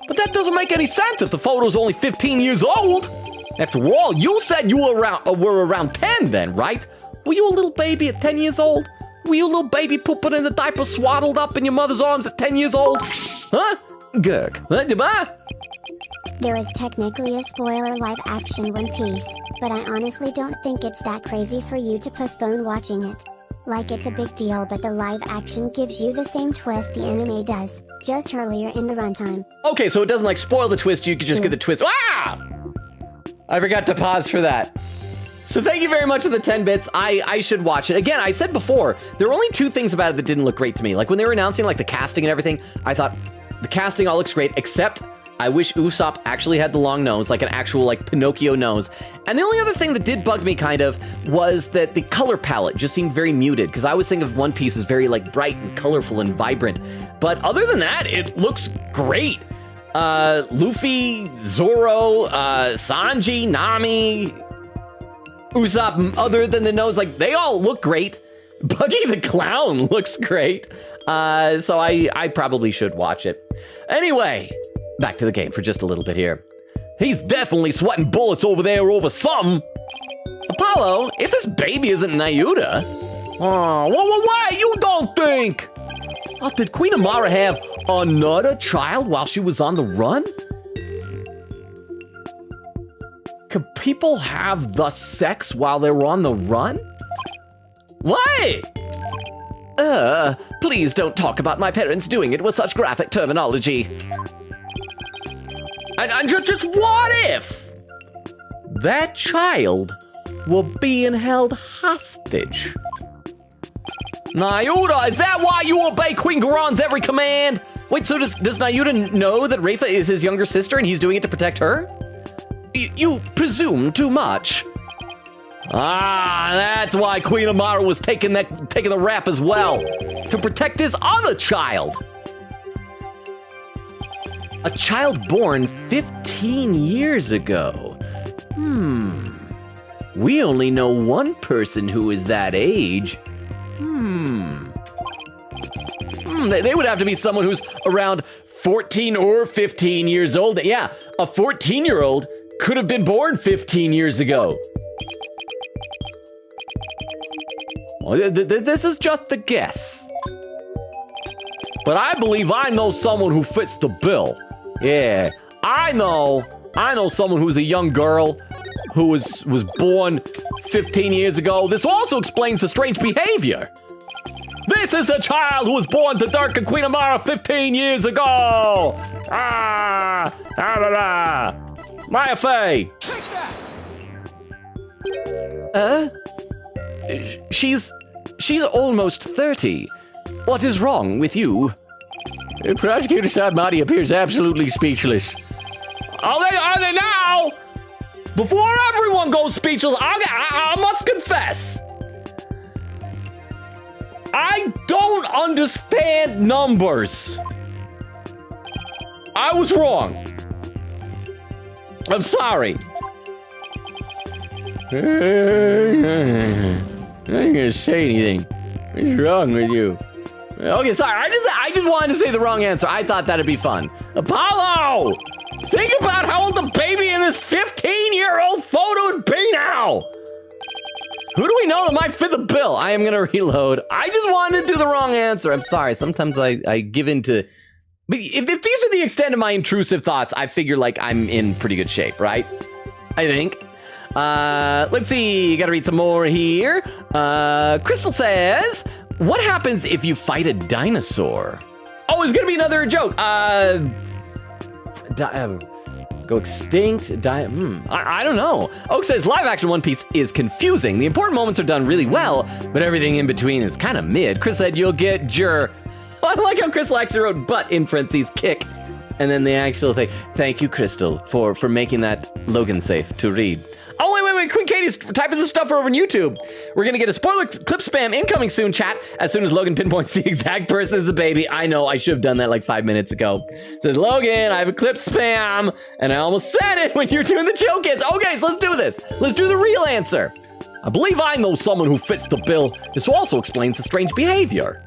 But that doesn't make any sense if the photo's only 15 years old. After all, you said you were around 10 then, right? Were you a little baby at 10 years old? Were you a little baby pooping in the diaper swaddled up in your mother's arms at 10 years old? Huh? Gurk. There is technically a spoiler live action One Piece, but I honestly don't think it's that crazy for you to postpone watching it. Like it's a big deal, but the live action gives you the same twist the anime does, just earlier in the runtime. Okay, so it doesn't like spoil the twist, you could just get the twist. Ah! I forgot to pause for that. So thank you very much for the 10 bits. I should watch it. Again, I said before, there were only 2 things about it that didn't look great to me. Like when they were announcing like the casting and everything, I thought the casting all looks great, except I wish Usopp actually had the long nose, like an actual like Pinocchio nose. And the only other thing that did bug me kind of was that the color palette just seemed very muted, because I always think of One Piece as very like bright and colorful and vibrant. But other than that, it looks great. Luffy, Zoro, Sanji, Nami, Usopp, other than the nose, like they all look great. Buggy the Clown looks great. So I probably should watch it. Anyway, back to the game for just a little bit here. He's definitely sweating bullets over there over something. Apollo, if this baby isn't Nayuta. Oh, why? You don't think? Oh, did Queen Amara have another child while she was on the run? Could people have the sex while they were on the run? What? Please don't talk about my parents doing it with such graphic terminology. And just what if that child were being held hostage? Nayuta, is that why you obey Queen Garon's every command? Wait, so does Nayuta know that Rayfa is his younger sister and he's doing it to protect her? You presume too much. Ah, that's why Queen Amara was taking the rap as well, to protect this other child. A child born 15 years ago. We only know one person who is that age. They would have to be someone who's around 14 or 15 years old. Yeah, a 14-year-old could have been born 15 years ago. Well, this is just a guess. But I believe I know someone who fits the bill. Yeah, I know someone who's a young girl who was born 15 years ago. This also explains the strange behavior. This is the child who was born to Dark and Queen Amara 15 years ago. Maya Fey. Take that! She's almost 30. What is wrong with you? Prosecutor Sadmati appears absolutely speechless. Are they now? Before everyone goes speechless, I must confess. I don't understand numbers. I was wrong. I'm sorry. I ain't gonna say anything. What's wrong with you? Okay, sorry. I just wanted to say the wrong answer. I thought that'd be fun. Apollo! Think about how old the baby in this 15-year-old photo would be now! Who do we know that might fit the bill? I am gonna reload. I just wanted to do the wrong answer. I'm sorry. Sometimes I give in to... But if these are the extent of my intrusive thoughts, I figure like I'm in pretty good shape, right? I think. Let's see. Gotta read some more here. Crystal says, what happens if you fight a dinosaur? Oh, it's gonna be another joke. Go extinct, I don't know. Oak says, live action One Piece is confusing. The important moments are done really well, but everything in between is kind of mid. Chris said, you'll get jur. I like how Crystal actually wrote butt in parentheses, kick, and then the actual thing. Thank you, Crystal, for making that Logan safe to read. Oh, wait. Queen Katie's typing some stuff over on YouTube. We're gonna get a spoiler clip spam incoming soon, chat, as soon as Logan pinpoints the exact person as the baby. I know, I should have done that like 5 minutes ago. Says, Logan, I have a clip spam, and I almost said it when you're doing the chill kids. Okay, so let's do this. Let's do the real answer. I believe I know someone who fits the bill. This also explains the strange behavior.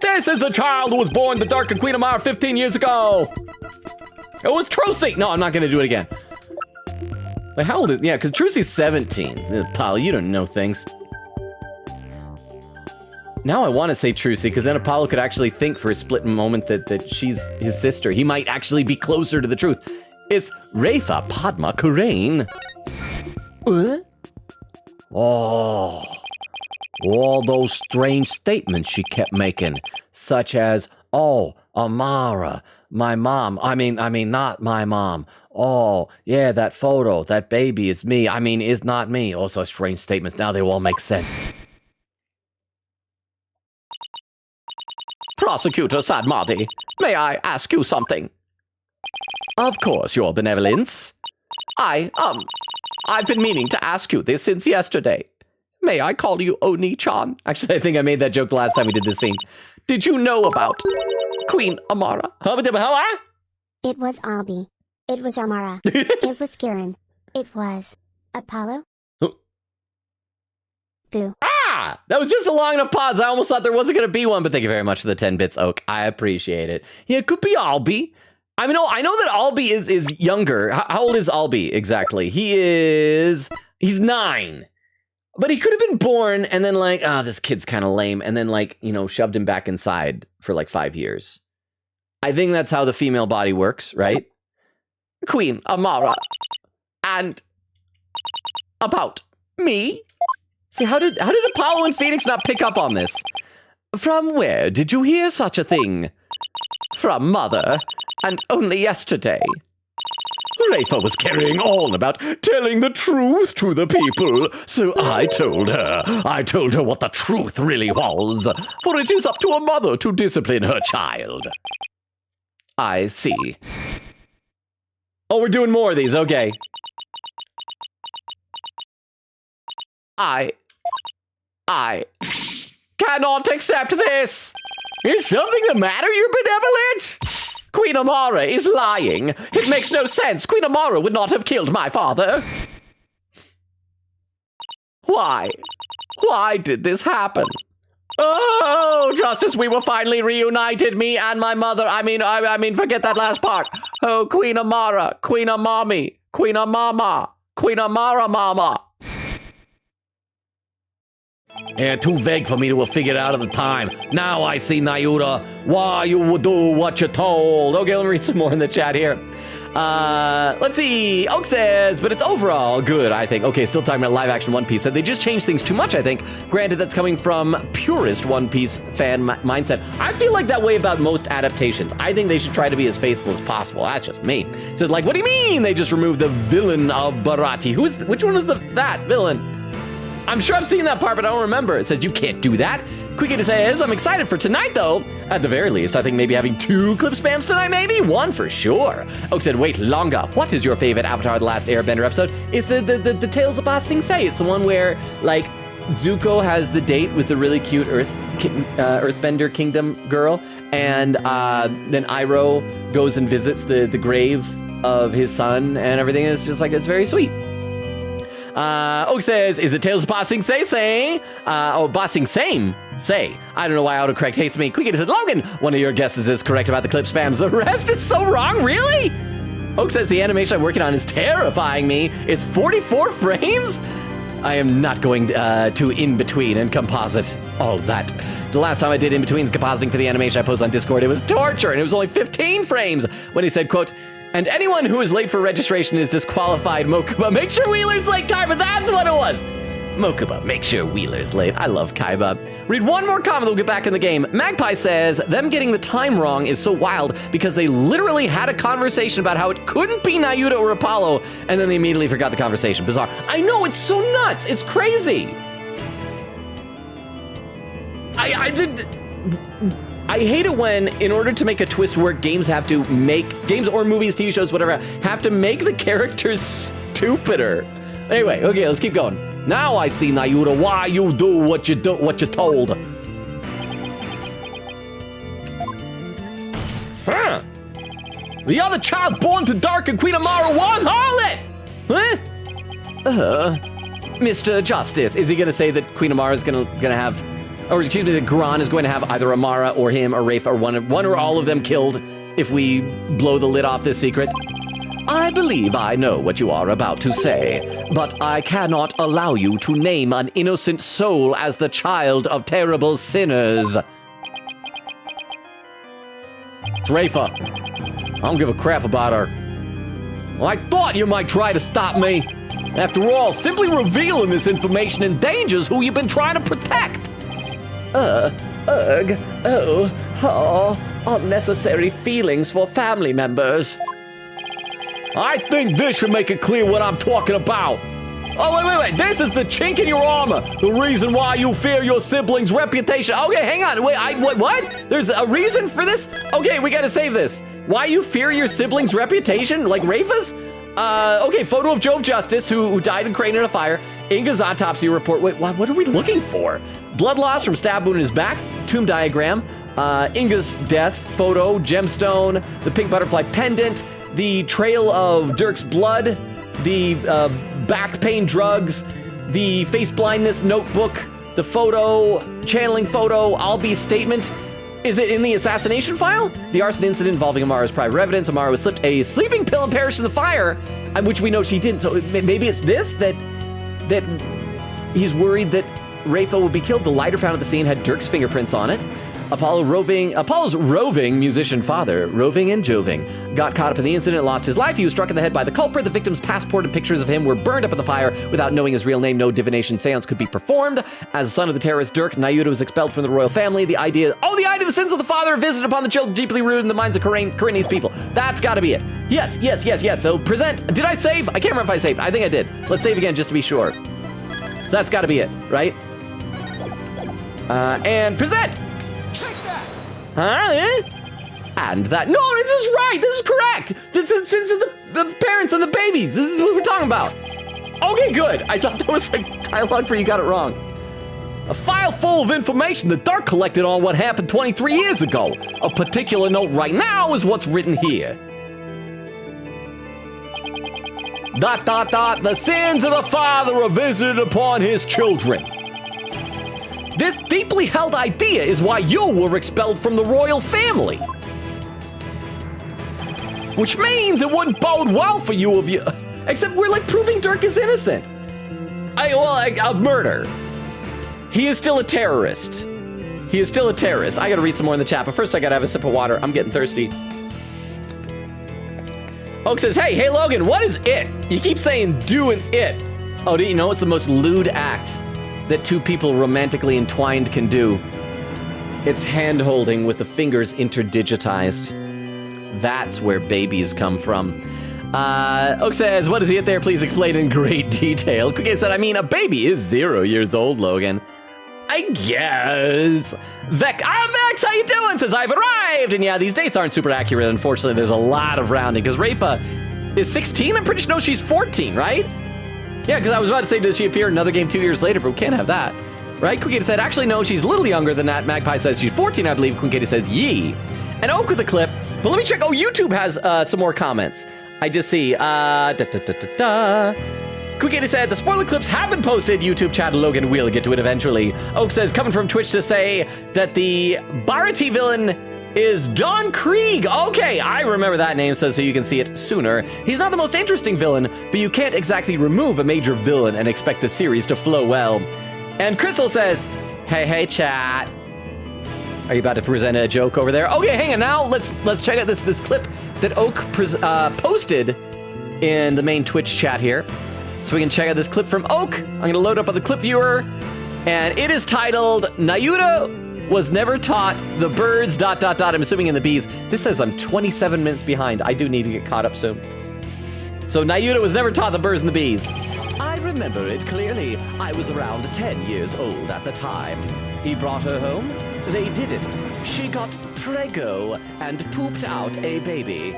This is the child who was born the Dark and Queen Amara 15 years ago. It was Trucy. No, I'm not gonna do it again. Wait, how old is... Yeah, because Trucy's 17. Apollo, you don't know things. Now I want to say Trucy, because then Apollo could actually think for a split moment that she's his sister. He might actually be closer to the truth. It's Rayfa Padma Karain. Oh. All those strange statements she kept making, such as, oh, Amara, my mom. I mean, not my mom. Oh, yeah, that photo, that baby is me. I mean, is not me. Also, strange statements. Now they all make sense. Prosecutor Sadmati, may I ask you something? Of course, Your Benevolence. I've been meaning to ask you this since yesterday. May I call you Oni-chan? Actually, I think I made that joke the last time we did this scene. Did you know about Queen Amara? It was Albi. It was Amara. It was Kiran. It was Apollo. Boo. Ah! That was just a long enough pause. I almost thought there wasn't going to be one, but thank you very much for the 10 bits, Oak. I appreciate it. Yeah, it could be Albi. I mean, I know that Albi is younger. How old is Albi exactly? He's 9. But he could have been born and then like, this kid's kind of lame. And then like, shoved him back inside for like 5 years. I think that's how the female body works, right? Queen Amara. And about me. See, how did Apollo and Phoenix not pick up on this? From where did you hear such a thing? From Mother, and only yesterday. Rafa was carrying on about telling the truth to the people, so I told her what the truth really was, for it is up to a mother to discipline her child. I see. Oh, we're doing more of these, okay. I cannot accept this. Is something the matter, Your Benevolence? Queen Amara is lying. It makes no sense. Queen Amara would not have killed my father. Why? Why did this happen? Oh, just as we were finally reunited, me and my mother. I mean, forget that last part. Oh, Queen Amara, Queen Amami, Queen Amama, Queen Amara Mama. Yeah, too vague for me to have figured out at the time. Now I see, Nayuta, why you would do what you're told. Okay, let me read some more in the chat here. Let's see. Oak says, but it's overall good, I think. Okay, still talking about live action One Piece. Said they just changed things too much, I think. Granted, that's coming from purist One Piece fan mindset. I feel like that way about most adaptations. I think they should try to be as faithful as possible. That's just me. Said, like, what do you mean they just removed the villain of Bharati? Which one was that villain? I'm sure I've seen that part, but I don't remember. It says you can't do that. Quickity says, I'm excited for tonight, though. At the very least, I think maybe having 2 clip spams tonight, maybe? 1 for sure. Oak said, wait, longer. What is your favorite Avatar The Last Airbender episode? It's the Tales of Ba Sing Se. It's the one where, like, Zuko has the date with the really cute Earthbender Kingdom girl, and then Iroh goes and visits the grave of his son, and everything is just like, it's very sweet. Oak says, is it Tales of Ba Sing Se? Ba Sing Same Say. I don't know why autocorrect hates me. Quickity said, Logan, one of your guesses is correct about the clip spams. The rest is so wrong, really? Oak says, the animation I'm working on is terrifying me. It's 44 frames? I am not going to in-between and composite all that. The last time I did in-betweens compositing for the animation I posted on Discord, it was torture, and it was only 15 frames when he said, quote, and anyone who is late for registration is disqualified. Mokuba, make sure Wheeler's late, Kaiba. That's what it was. Mokuba, make sure Wheeler's late. I love Kaiba. Read one more comment, we'll get back in the game. Magpie says, them getting the time wrong is so wild because they literally had a conversation about how it couldn't be Nayuta or Apollo, and then they immediately forgot the conversation. Bizarre. I know, it's so nuts. It's crazy. I hate it when, in order to make a twist work, games or movies, TV shows, whatever, have to make the characters stupider. Anyway, okay, let's keep going. Now I see, Nayuta, why you do what you're told. Huh? The other child born to dark and Queen Amara was harlot! Huh? Mr. Justice, is he gonna say that Queen Amara is gonna have, or excuse me, that Gran is going to have either Amara or him or Rafe or one or all of them killed if we blow the lid off this secret? I believe I know what you are about to say, but I cannot allow you to name an innocent soul as the child of terrible sinners. It's Rafa. I don't give a crap about her. Well, I thought you might try to stop me. After all, simply revealing this information endangers who you've been trying to protect. Unnecessary feelings for family members. I think this should make it clear what I'm talking about. Oh, wait. This is the chink in your armor. The reason why you fear your siblings' reputation. Okay, hang on. Wait, what? There's a reason for this? Okay, we gotta save this. Why you fear your siblings' reputation? Like Rafa's? Okay, photo of Jove Justice, who died in Crane in a fire. Inga's autopsy report. Wait, what are we looking for? Blood loss from stab wound in his back. Tomb diagram. Inga's death photo. Gemstone. The pink butterfly pendant. The trail of Dirk's blood. The back pain drugs, the face blindness notebook, the photo, channeling photo, Albi's statement. Is it in the assassination file? The arson incident involving Amara's private evidence. Amara was slipped a sleeping pill and perished in the fire, which we know she didn't. So maybe it's this that he's worried that Rafa will be killed. The lighter found at the scene had Dirk's fingerprints on it. Apollo's roving musician father, roving and joving, got caught up in the incident, lost his life. He was struck in the head by the culprit. The victim's passport and pictures of him were burned up in the fire. Without knowing his real name, no divination seance could be performed. As the son of the terrorist Dirk, Nayuda was expelled from the royal family. The idea of the sins of the father are visited upon the children, deeply rooted in the minds of Koreanese people. That's gotta be it. Yes. So present, did I save? I can't remember if I saved. I think I did. Let's save again just to be sure. So that's gotta be it, right? And present. Huh? And that, no, this is right, this is correct. This is sins of the parents and the babies. This is what we're talking about. Okay, good. I thought that was like dialogue for you got it wrong. A file full of information that Dark collected on what happened 23 years ago. A particular note right now is what's written here. ... The sins of the father are visited upon his children. This deeply held idea is why you were expelled from the royal family. Which means it wouldn't bode well for you of you. Except we're like proving Dirk is innocent. Of murder. He is still a terrorist. I gotta read some more in the chat, but first I gotta have a sip of water. I'm getting thirsty. Oak says, hey Logan, what is it? You keep saying doing it. Oh, do you know it's the most lewd act that two people romantically entwined can do? It's hand-holding with the fingers interdigitized. That's where babies come from. Oak says, what is he at there? Please explain in great detail. Cookie said, a baby is 0 years old, Logan. I guess. Vex, how you doing? Says, I've arrived. And yeah, these dates aren't super accurate. Unfortunately, there's a lot of rounding because Rafa is 16. I'm pretty sure, no, she's 14, right? Yeah, because I was about to say, does she appear in another game 2 years later, but we can't have that. Right? Quinkator said, actually, no, she's a little younger than that. Magpie says she's 14, I believe. Quinkator says, yee. And Oak with a clip. But let me check. Oh, YouTube has some more comments. I just see, Quinkator said, the spoiler clips have been posted. YouTube chat, Logan will get to it eventually. Oak says, coming from Twitch to say that the Barati villain is Don Krieg. Okay, I remember that name, so you can see it sooner. He's not the most interesting villain, but you can't exactly remove a major villain and expect the series to flow well. And Crystal says, hey, chat. Are you about to present a joke over there? Okay, hang on now. Let's check out this clip that Oak posted in the main Twitch chat here. So we can check out this clip from Oak. I'm gonna load up on the clip viewer, and it is titled, Nayuda was never taught the birds, ... I'm assuming in the bees. This says I'm 27 minutes behind. I do need to get caught up soon. So Nayuda was never taught the birds and the bees. I remember it clearly. I was around 10 years old at the time. He brought her home. They did it. She got preggo and pooped out a baby.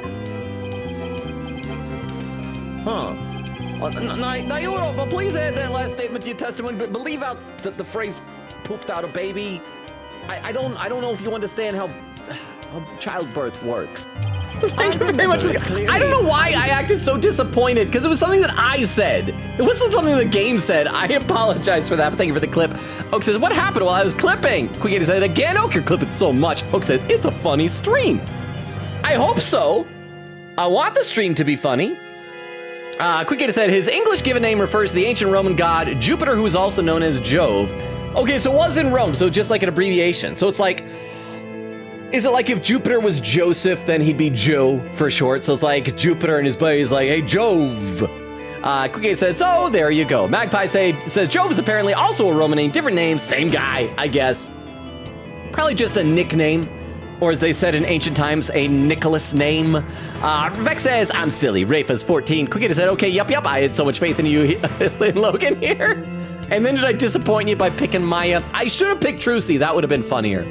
Huh. Nayuda, please add that last statement to your testimony, but believe out the phrase pooped out a baby. I don't know if you understand how childbirth works. Thank you very much. I don't know why I acted so disappointed, because it was something that I said. It wasn't something the game said. I apologize for that, but thank you for the clip. Oak says, what happened while I was clipping? Quickie said, again, Oak, you're clipping so much. Oak says, it's a funny stream. I hope so. I want the stream to be funny. Quickie said, his English given name refers to the ancient Roman god Jupiter, who is also known as Jove. Okay, so it was in Rome, so just like an abbreviation. So it's like, is it like if Jupiter was Joseph, then he'd be Joe for short? So it's like Jupiter and his buddy is like, hey, Jove. Quick said, so there you go. Magpie says Jove is apparently also a Roman name, different name, same guy, I guess. Probably just a nickname, or as they said in ancient times, a Nicholas name. Vex says, I'm silly. Rafa's 14. Quick said, okay, yup. I had so much faith in you, Logan here. And then did I disappoint you by picking Maya? I should have picked Trucy. That would have been funnier.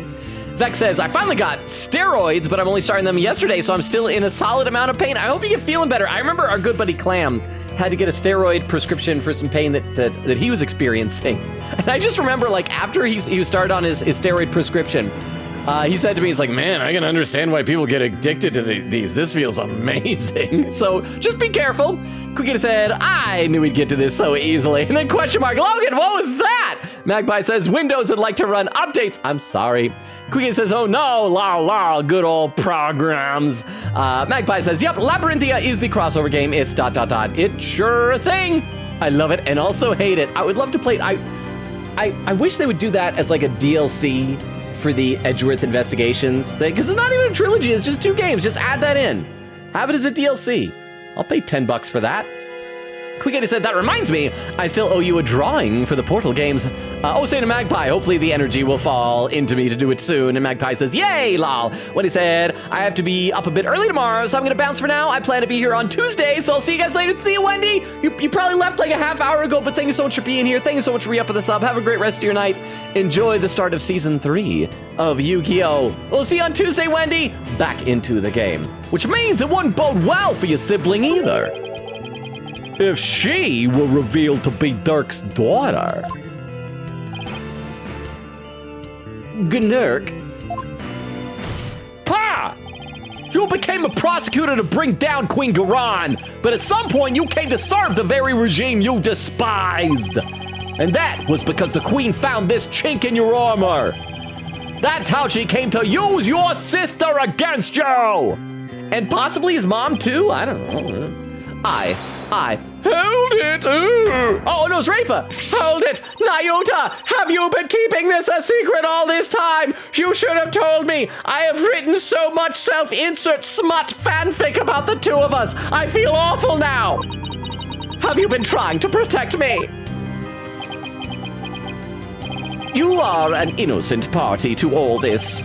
Vex says, I finally got steroids, but I'm only starting them yesterday, so I'm still in a solid amount of pain. I hope you get feeling better. I remember our good buddy Clam had to get a steroid prescription for some pain that he was experiencing. And I just remember, like, after he started on his steroid prescription, he said to me, he's like, man, I can understand why people get addicted to these. This feels amazing. So just be careful. Quick said, I knew we'd get to this so easily. And then question mark, Logan, what was that? Magpie says, Windows would like to run updates. I'm sorry. Quick says, oh no, la, good old programs. Magpie says, yep, Labyrinthia is the crossover game. It's ... It's sure a thing. I love it and also hate it. I would love to play it. I wish they would do that as like a DLC for the Edgeworth Investigations thing, because it's not even a trilogy, it's just 2 games. Just add that in. Have it as a DLC. I'll pay $10 for that. Quick said, that reminds me, I still owe you a drawing for the Portal games. Say to Magpie, hopefully the energy will fall into me to do it soon. And Magpie says, yay, lol. What he said, I have to be up a bit early tomorrow, so I'm gonna bounce for now. I plan to be here on Tuesday, so I'll see you guys later. See you, Wendy. You probably left like a half hour ago, but thank you so much for being here. Thank you so much for re-upping the sub. Have a great rest of your night. Enjoy the start of season 3 of Yu-Gi-Oh! We'll see you on Tuesday, Wendy. Back into the game. Which means it wouldn't bode well for your sibling either, if she were revealed to be Dirk's daughter. Gnurk. Pa! You became a prosecutor to bring down Queen Garan, but at some point you came to serve the very regime you despised. And that was because the Queen found this chink in your armor. That's how she came to use your sister against you! And possibly his mom too? I don't know. I Hold it! Oh, no, it's Rafa! Hold it! Nyuta! Have you been keeping this a secret all this time? You should have told me! I have written so much self-insert smut fanfic about the two of us! I feel awful now! Have you been trying to protect me? You are an innocent party to all this.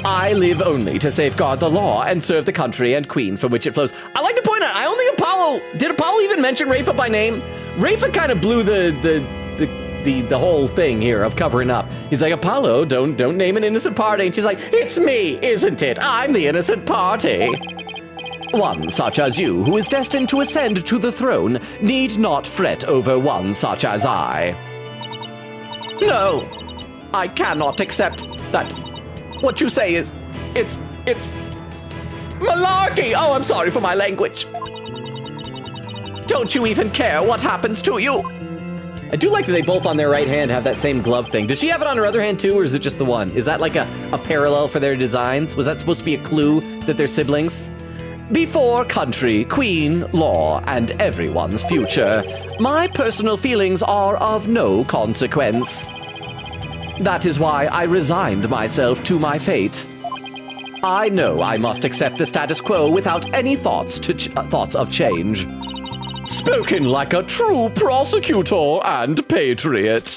I live only to safeguard the law and serve the country and queen from which it flows. I like to point out, I don't think did Apollo even mention Rafa by name? Rafa kind of blew the whole thing here of covering up. He's like, Apollo, don't name an innocent party. And she's like, it's me, isn't it? I'm the innocent party. One such as you, who is destined to ascend to the throne, need not fret over one such as I. No, I cannot accept that. What you say is, it's malarkey. Oh, I'm sorry for my language. Don't you even care what happens to you? I do like that they both on their right hand have that same glove thing. Does she have it on her other hand too, or is it just the one? Is that like a parallel for their designs? Was that supposed to be a clue that they're siblings? Before country, queen, law, and everyone's future, my personal feelings are of no consequence. That is why I resigned myself to my fate. I know I must accept the status quo without any thoughts of change. Spoken like a true prosecutor and patriot.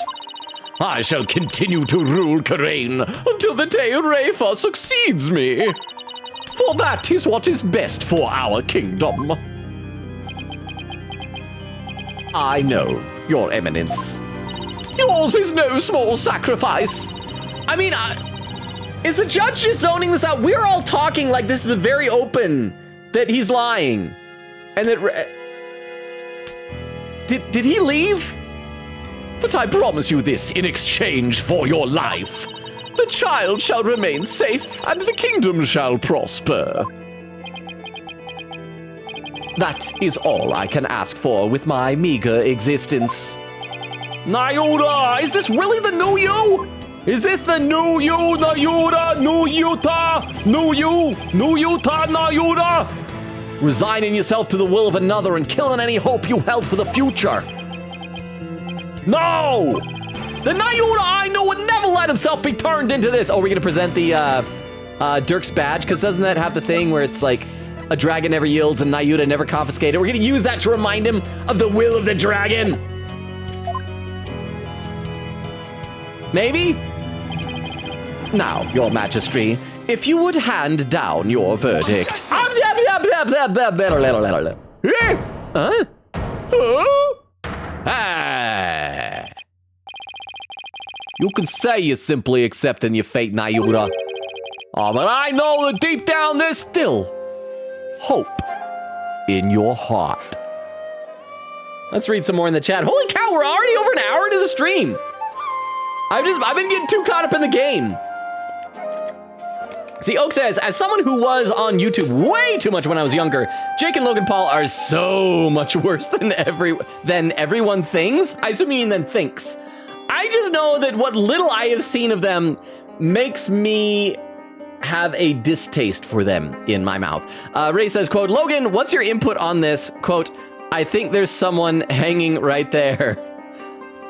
I shall continue to rule Karain until the day Rafa succeeds me. For that is what is best for our kingdom. I know, Your Eminence. Yours is no small sacrifice. I mean, is the judge just zoning this out? We're all talking like this is a very open, that he's lying. And that, did he leave? But I promise you this in exchange for your life. The child shall remain safe and the kingdom shall prosper. That is all I can ask for with my meager existence. Nyuta, is this really the new you? Is this the new you, Nyuta, new Yuta, new you, new Yuta, Nyuta? Resigning yourself to the will of another and killing any hope you held for the future. No! The Nyuta I know would never let himself be turned into this. Oh, we're gonna present the Dirk's badge, because doesn't that have the thing where it's like A dragon never yields and Nayuta never confiscated. We're gonna use that to remind him of the will of the dragon. Maybe? Now, your majesty, if you would hand down your verdict. Huh? Ah. You can say you're simply accepting your fate, Nayuta. Oh, but I know that deep down there's still hope in your heart. Let's read some more in the chat. Holy cow, we're already over an hour into the stream. I've been getting too caught up in the game. See, Oak says, as someone who was on YouTube way too much when I was younger, Jake and Logan Paul are so much worse than everyone thinks. I assume you mean than thinks. I just know that what little I have seen of them makes me have a distaste for them in my mouth. Ray says, quote, Logan, what's your input on this? Quote, I think there's someone hanging right there.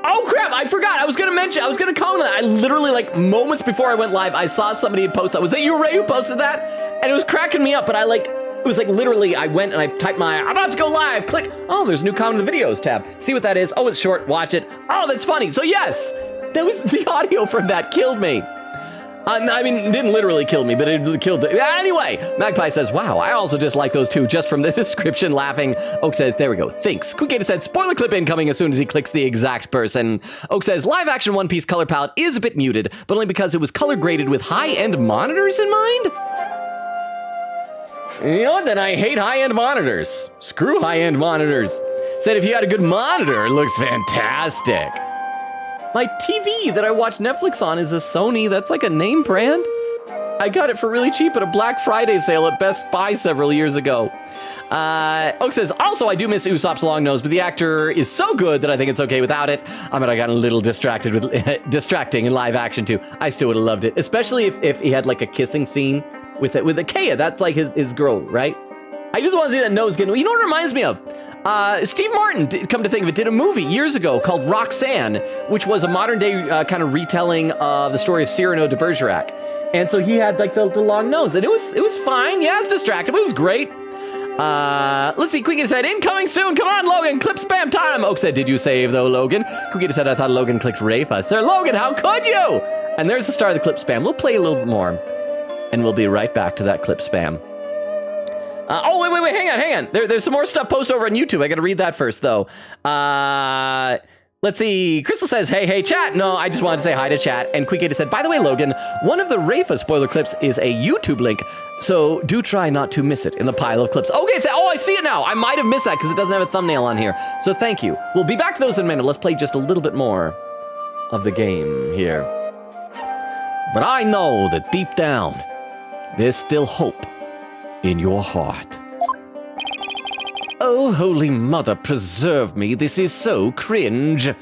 Oh crap, I forgot. I was gonna comment on that. I literally, like, moments before I went live, I saw somebody had posted that. Was that you, Ray, who posted that? And it was cracking me up, but it was like literally, I went and I typed I'm about to go live, click. Oh, there's a new comment in the videos tab. See what that is. Oh, it's short, watch it. Oh, that's funny. So yes, that was the audio from that killed me. I mean, it didn't literally kill me, but it killed it. Anyway, Magpie says, wow, I also dislike those two just from the description laughing. Oak says, there we go, thanks. Quick said, spoiler clip incoming as soon as he clicks the exact person. Oak says, live action One Piece color palette is a bit muted, but only because it was color graded with high-end monitors in mind? You know what, then I hate high-end monitors. Screw high-end monitors. Said if you had a good monitor, it looks fantastic. My TV that I watch Netflix on is a Sony. That's like a name brand. I got it for really cheap at a Black Friday sale at Best Buy several years ago. Oak says, also, I do miss Usopp's long nose, but the actor is so good that I think it's okay without it. I mean, I got a little distracted with distracting in live action too. I still would have loved it, especially if he had like a kissing scene with Akeia. That's like his girl, right? I just want to see that nose getting. You know what it reminds me of? Steve Martin, come to think of it, did a movie years ago called Roxanne, which was a modern day kind of retelling of the story of Cyrano de Bergerac. And so he had like the long nose, and it was fine. Yeah, it's distracting, but it was great. Let's see, Quickie said, incoming soon. Come on, Logan, clip spam time. Oak said, did you save though, Logan? Quickie said, I thought Logan clicked Rafa. Sir Logan, how could you? And there's the start of the clip spam. We'll play a little bit more, and we'll be right back to that clip spam. Oh, wait, hang on. There's some more stuff posted over on YouTube. I gotta read that first, though. Let's see. Crystal says, hey, chat. No, I just wanted to say hi to chat. And Quick said, by the way, Logan, one of the Rafa spoiler clips is a YouTube link, so do try not to miss it in the pile of clips. Okay, I see it now. I might have missed that because it doesn't have a thumbnail on here. So thank you. We'll be back to those in a minute. Let's play just a little bit more of the game here. But I know that deep down, there's still hope in your heart. Oh, Holy Mother, preserve me. This is so cringe.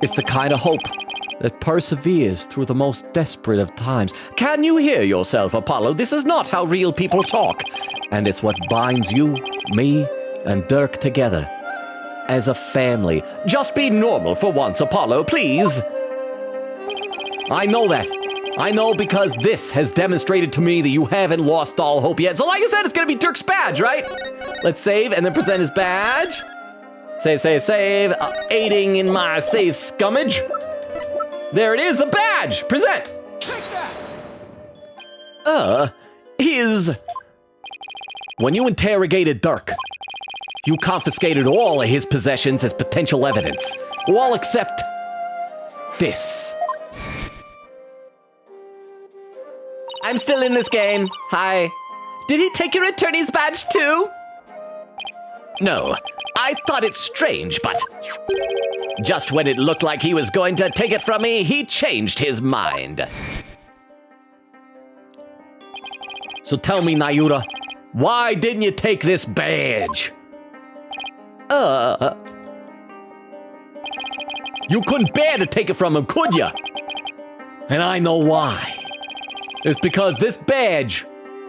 It's the kind of hope that perseveres through the most desperate of times. Can you hear yourself, Apollo? This is not how real people talk. And it's what binds you, me, and Dirk together as a family. Just be normal for once, Apollo, please. I know that. I know because this has demonstrated to me that you haven't lost all hope yet. So like I said, it's gonna be Dirk's badge, right? Let's save and then present his badge. Save. Aiding in my save scummage. There it is, the badge. Present. Take that. When you interrogated Dirk, you confiscated all of his possessions as potential evidence. All except this. I'm still in this game. Hi. Did he take your attorney's badge too? No. I thought it strange, but just when it looked like he was going to take it from me, he changed his mind. So tell me, Nayuta, why didn't you take this badge? You couldn't bear to take it from him, could you? And I know why. It's because this badge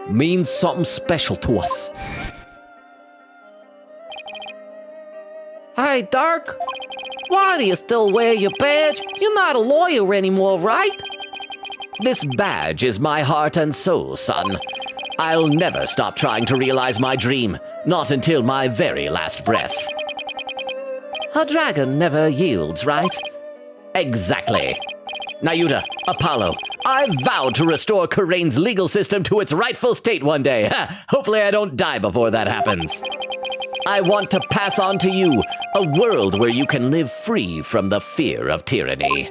means something special to us. Hey, Dirk. Why do you still wear your badge? You're not a lawyer anymore, right? This badge is my heart and soul, son. I'll never stop trying to realize my dream, not until my very last breath. A dragon never yields, right? Exactly. Nayuda, Apollo, I vowed to restore Karain's legal system to its rightful state one day. Hopefully I don't die before that happens. I want to pass on to you a world where you can live free from the fear of tyranny.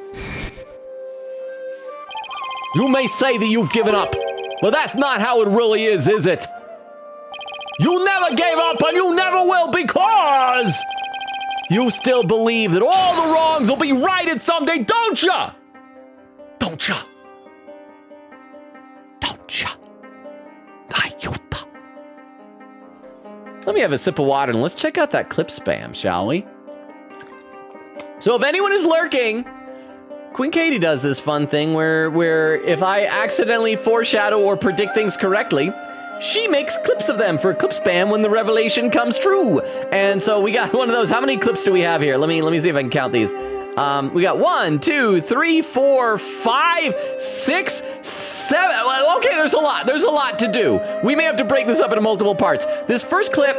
You may say that you've given up, but that's not how it really is it? You never gave up and you never will because you still believe that all the wrongs will be righted someday, don't ya? Don't ya? Don't ya? Nayuta. Let me have a sip of water and let's check out that clip spam, shall we? So if anyone is lurking, Queen Katie does this fun thing where if I accidentally foreshadow or predict things correctly, she makes clips of them for clip spam when the revelation comes true. And so we got one of those. How many clips do we have here? Let me see if I can count these. We got 1, 2, 3, 4, 5, 6, 7. Okay, there's a lot. There's a lot to do. We may have to break this up into multiple parts. This first clip,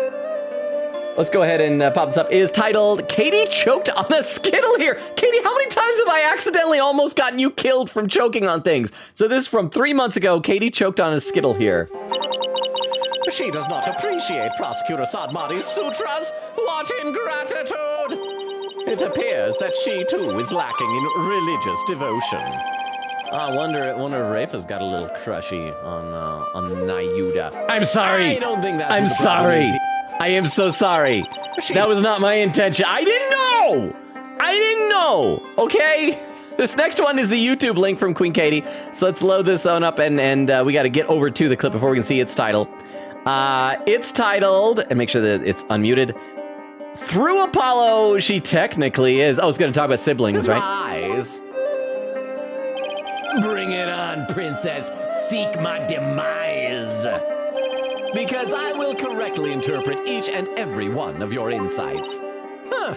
let's go ahead and pop this up, is titled, Katie choked on a Skittle here. Katie, how many times have I accidentally almost gotten you killed from choking on things? So this is from 3 months ago. Katie choked on a Skittle here. She does not appreciate Prosecutor Sadmari's sutras. What ingratitude! It appears that she too is lacking in religious devotion. I wonder if Rafa's got a little crushy on Nayuda. I'm sorry. I don't think that's. I'm sorry. I am so sorry. That was not my intention. I didn't know. I didn't know. Okay. This next one is the YouTube link from Queen Katie. So let's load this one up and we got to get over to the clip before we can see its title. It's titled, and make sure that it's unmuted, Through Apollo, she technically is. Oh, it's going to talk about siblings, right? Eyes. Bring it on, princess. Seek my demise. Because I will correctly interpret each and every one of your insights. Huh.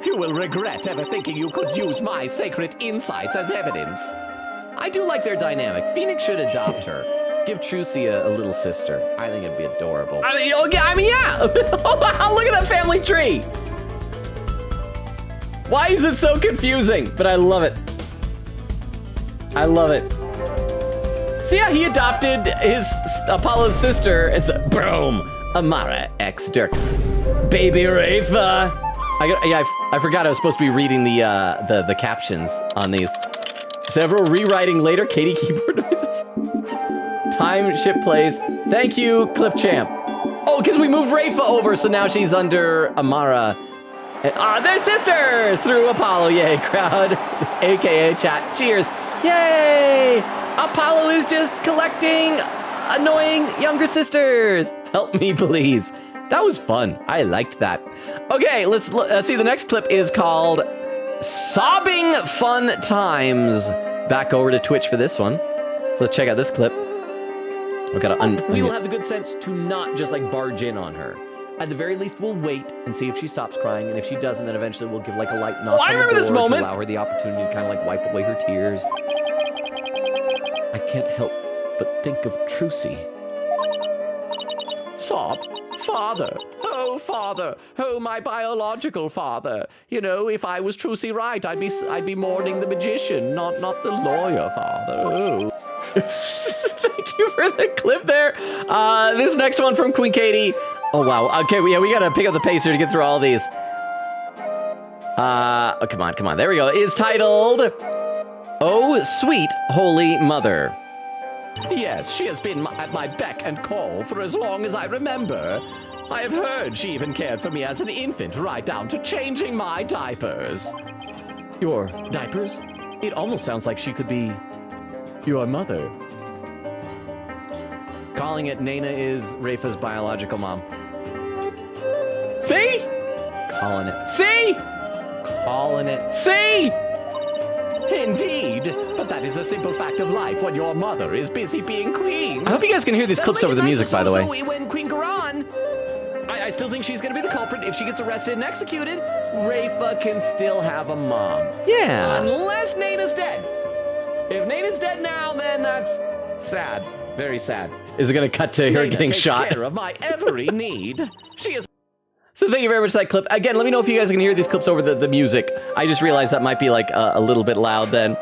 You will regret ever thinking you could use my sacred insights as evidence. I do like their dynamic. Phoenix should adopt her. Give Trucy a little sister. I think it'd be adorable. I mean, yeah. Look at that family tree. Why is it so confusing? But I love it. I love it. So yeah, he adopted his Apollo's sister. It's boom, Amara X Dirk, baby Rafa. I forgot I was supposed to be reading the captions on these. Several rewriting later. Katie keyboard noises. Time ship plays. Thank you, Clip Champ. Oh, because we moved Rafa over, so now she's under Amara. They're sisters through Apollo. Yay, crowd. AKA chat. Cheers. Yay! Apollo is just collecting annoying younger sisters. Help me, please. That was fun. I liked that. Okay, let's see. The next clip is called Sobbing Fun Times. Back over to Twitch for this one. So let's check out this clip. We will have the good sense to not just like barge in on her. At the very least, we'll wait and see if she stops crying, and if she doesn't, then eventually we'll give like a light knock on the door this moment to allow her the opportunity to kind of like wipe away her tears. I can't help but think of Trucy. Sob, father, oh my biological father. You know, if I was Trucy right, I'd be mourning the magician, not the lawyer father. Oh. Thank you for the clip there. This next one from Queen Katie. Oh, wow. Okay, we gotta pick up the pace here to get through all these. Oh, come on. There we go. It's titled, Oh, Sweet Holy Mother. Yes, she has been at my beck and call for as long as I remember. I have heard she even cared for me as an infant, right down to changing my diapers. Your diapers? It almost sounds like she could be your mother. Calling it Nana is Rafa's biological mom. See? Calling it. See? Calling it. See? Indeed, but that is a simple fact of life when your mother is busy being queen. I hope you guys can hear these clips over the music, by the way. When Queen Garan, I still think she's gonna be the culprit. If she gets arrested and executed, Rafa can still have a mom. Yeah. Unless Nana's dead. If Nana's dead now, then that's sad. Very sad. Is it gonna cut to her Nana getting takes shot? care of my every need. She is. So thank you very much for that clip. Again, let me know if you guys can hear these clips over the music. I just realized that might be like a little bit loud then.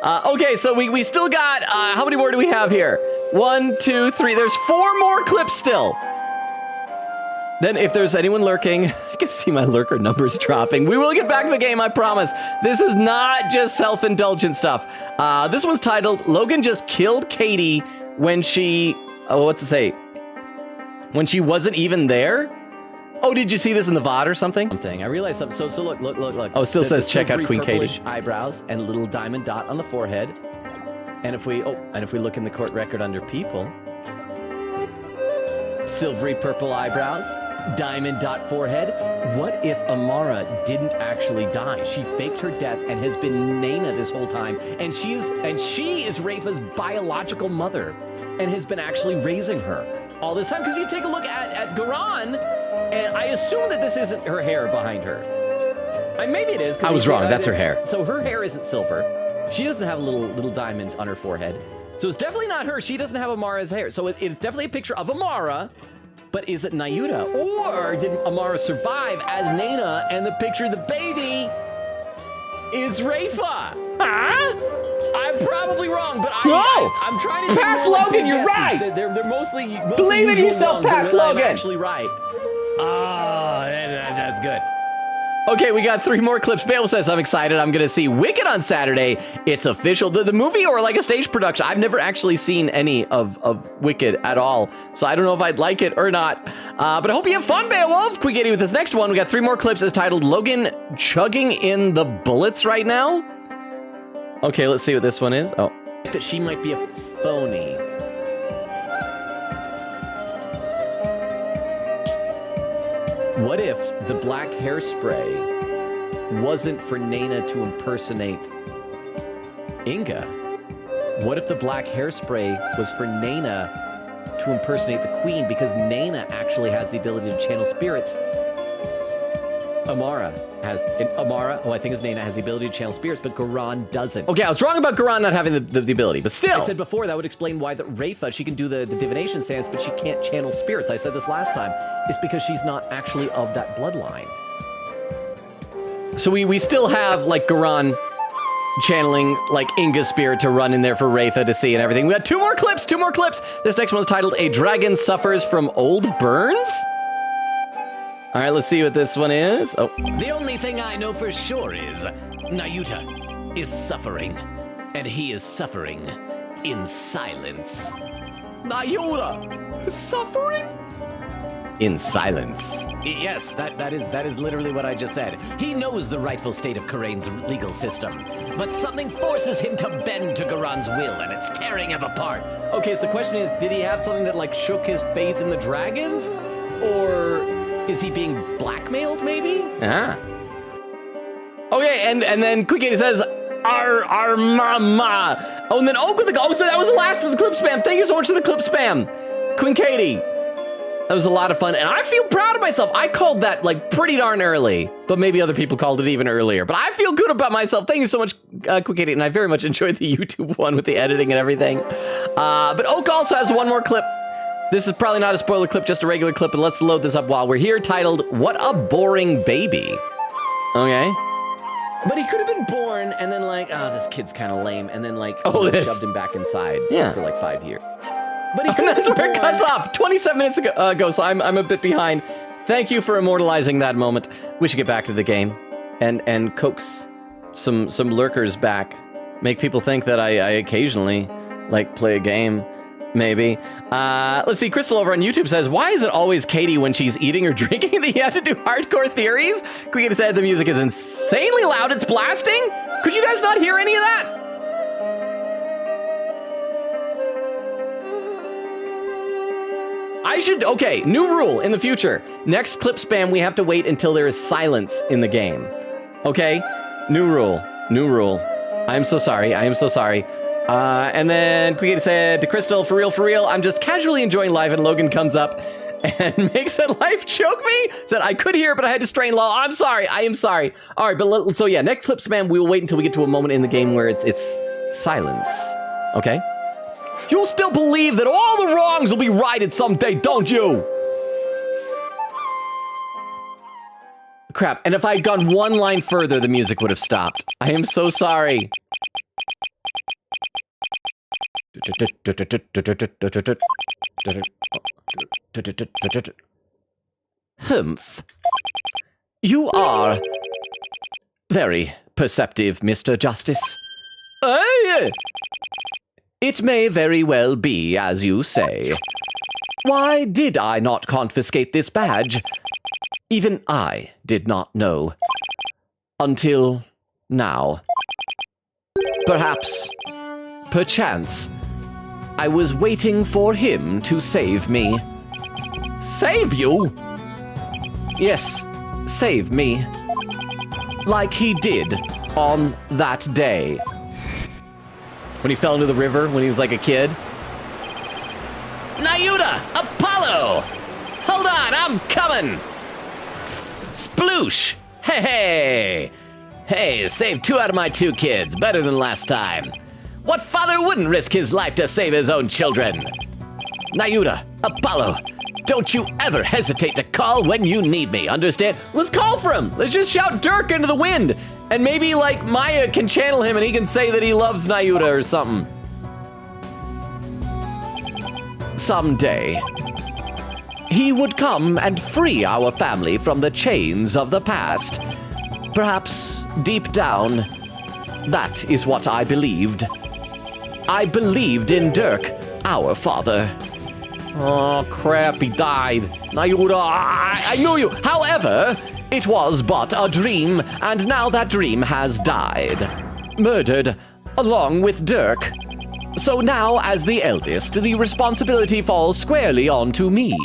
Okay, so we still got, how many more do we have here? 1, 2, 3, there's 4 more clips still. Then if there's anyone lurking, I can see my lurker numbers dropping. We will get back to the game, I promise. This is not just self-indulgent stuff. This one's titled, Logan just killed Katie when she, what's it say? When she wasn't even there? Oh, did you see this in the VOD or something? I realized something. So look. Oh, it still says check out Queen Katie. Eyebrows and a little diamond dot on the forehead. And if we look in the court record under people, silvery purple eyebrows, diamond dot forehead. What if Amara didn't actually die? She faked her death and has been Nana this whole time, and she is Rafa's biological mother, and has been actually raising her all this time. Because you take a look at Garan, and I assume that this isn't her hair behind her. Maybe it is. I was wrong. That's her hair. So her hair isn't silver. She doesn't have a little diamond on her forehead. So it's definitely not her. She doesn't have Amara's hair. So it's definitely a picture of Amara. But is it Nayuta? Or did Amara survive as Nana, and the picture of the baby is Rafa? Huh? I'm probably wrong, but I'm trying to Pass Logan, you're right. They're mostly believe in yourself, wrong, Pass but I'm Logan. actually right. That's good. Okay, we got 3 more clips. Bale says, I'm excited. I'm going to see Wicked on Saturday. It's official. The movie or like a stage production. I've never actually seen any of Wicked at all. So I don't know if I'd like it or not. But I hope you have fun, Beowulf. Can we get you with this next one? We got 3 more clips. It's titled Logan chugging in the bullets right now. Okay, let's see what this one is. Oh. That she might be a phony. What if the black hairspray wasn't for Nana to impersonate Inga? What if the black hairspray was for Nana to impersonate the queen, because Nana actually has the ability to channel spirits? Amara, I think his Nana, has the ability to channel spirits, but Garan doesn't. Okay, I was wrong about Garan not having the ability, but still. I said before that would explain why Rafa, she can do the divination stance, but she can't channel spirits. I said this last time. It's because she's not actually of that bloodline. So we still have like Garan channeling like Inga's spirit to run in there for Rafa to see and everything. We got 2 more clips. This next one's titled A Dragon Suffers from Old Burns. All right, let's see what this one is. Oh. The only thing I know for sure is Nayuta is suffering, and he is suffering in silence. Nayuta is suffering? In silence. Yes, that is literally what I just said. He knows the rightful state of Karain's legal system, but something forces him to bend to Garan's will, and it's tearing him apart. Okay, so the question is, did he have something that like shook his faith in the dragons? Or is he being blackmailed, maybe? Ah. Okay, and then Quick Katie says, our mama. Oh, and then Oak with the, so that was the last of the clip spam. Thank you so much for the clip spam, Queen Katie. That was a lot of fun, and I feel proud of myself. I called that like pretty darn early, but maybe other people called it even earlier. But I feel good about myself. Thank you so much, Quick Katie, and I very much enjoyed the YouTube one with the editing and everything. But Oak also has 1 more clip. This is probably not a spoiler clip, just a regular clip, but let's load this up while we're here, titled, What a Boring Baby. Okay. But he could have been born and then like, this kid's kind of lame, and then like, shoved him back inside for like 5 years. But and that's where it cuts off, 27 minutes ago, so I'm a bit behind. Thank you for immortalizing that moment. We should get back to the game and coax some lurkers back. Make people think that I occasionally like play a game. Maybe. Let's see, Crystal over on YouTube says, why is it always Katie when she's eating or drinking that you have to do hardcore theories? Quick said the music is insanely loud, it's blasting? Could you guys not hear any of that? Okay, new rule in the future. Next clip spam, we have to wait until there is silence in the game. Okay, new rule. I am so sorry. And then Quick said to Crystal, for real, I'm just casually enjoying life, and Logan comes up and makes it life choke me. Said I could hear, but I had to strain law. I am sorry. All right, but so yeah, next clip spam, we will wait until we get to a moment in the game where it's silence. Okay? You still believe that all the wrongs will be righted someday, don't you? Crap, and if I'd gone one line further, the music would have stopped. I am so sorry. Humph. You are very perceptive, Mr. Justice. It may very well be as you say. Why did I not confiscate this badge? Even I did not know. Until now. Perchance, I was waiting for him to save me. Save you? Yes, save me. Like he did on that day. When he fell into the river when he was like a kid? Nyuta! Apollo! Hold on, I'm coming! Sploosh! Hey! Hey, saved 2 out of my 2 kids. Better than last time. What father wouldn't risk his life to save his own children? Nyuta, Apollo, don't you ever hesitate to call when you need me, understand? Let's call for him. Let's just shout Dirk into the wind. And maybe, like, Maya can channel him and he can say that he loves Nyuta or something. Someday, he would come and free our family from the chains of the past. Perhaps, deep down, that is what I believed. I believed in Dirk, our father. Oh, crap, he died. Nyuta, I knew you. However, it was but a dream, and now that dream has died. Murdered, along with Dirk. So now, as the eldest, the responsibility falls squarely onto me.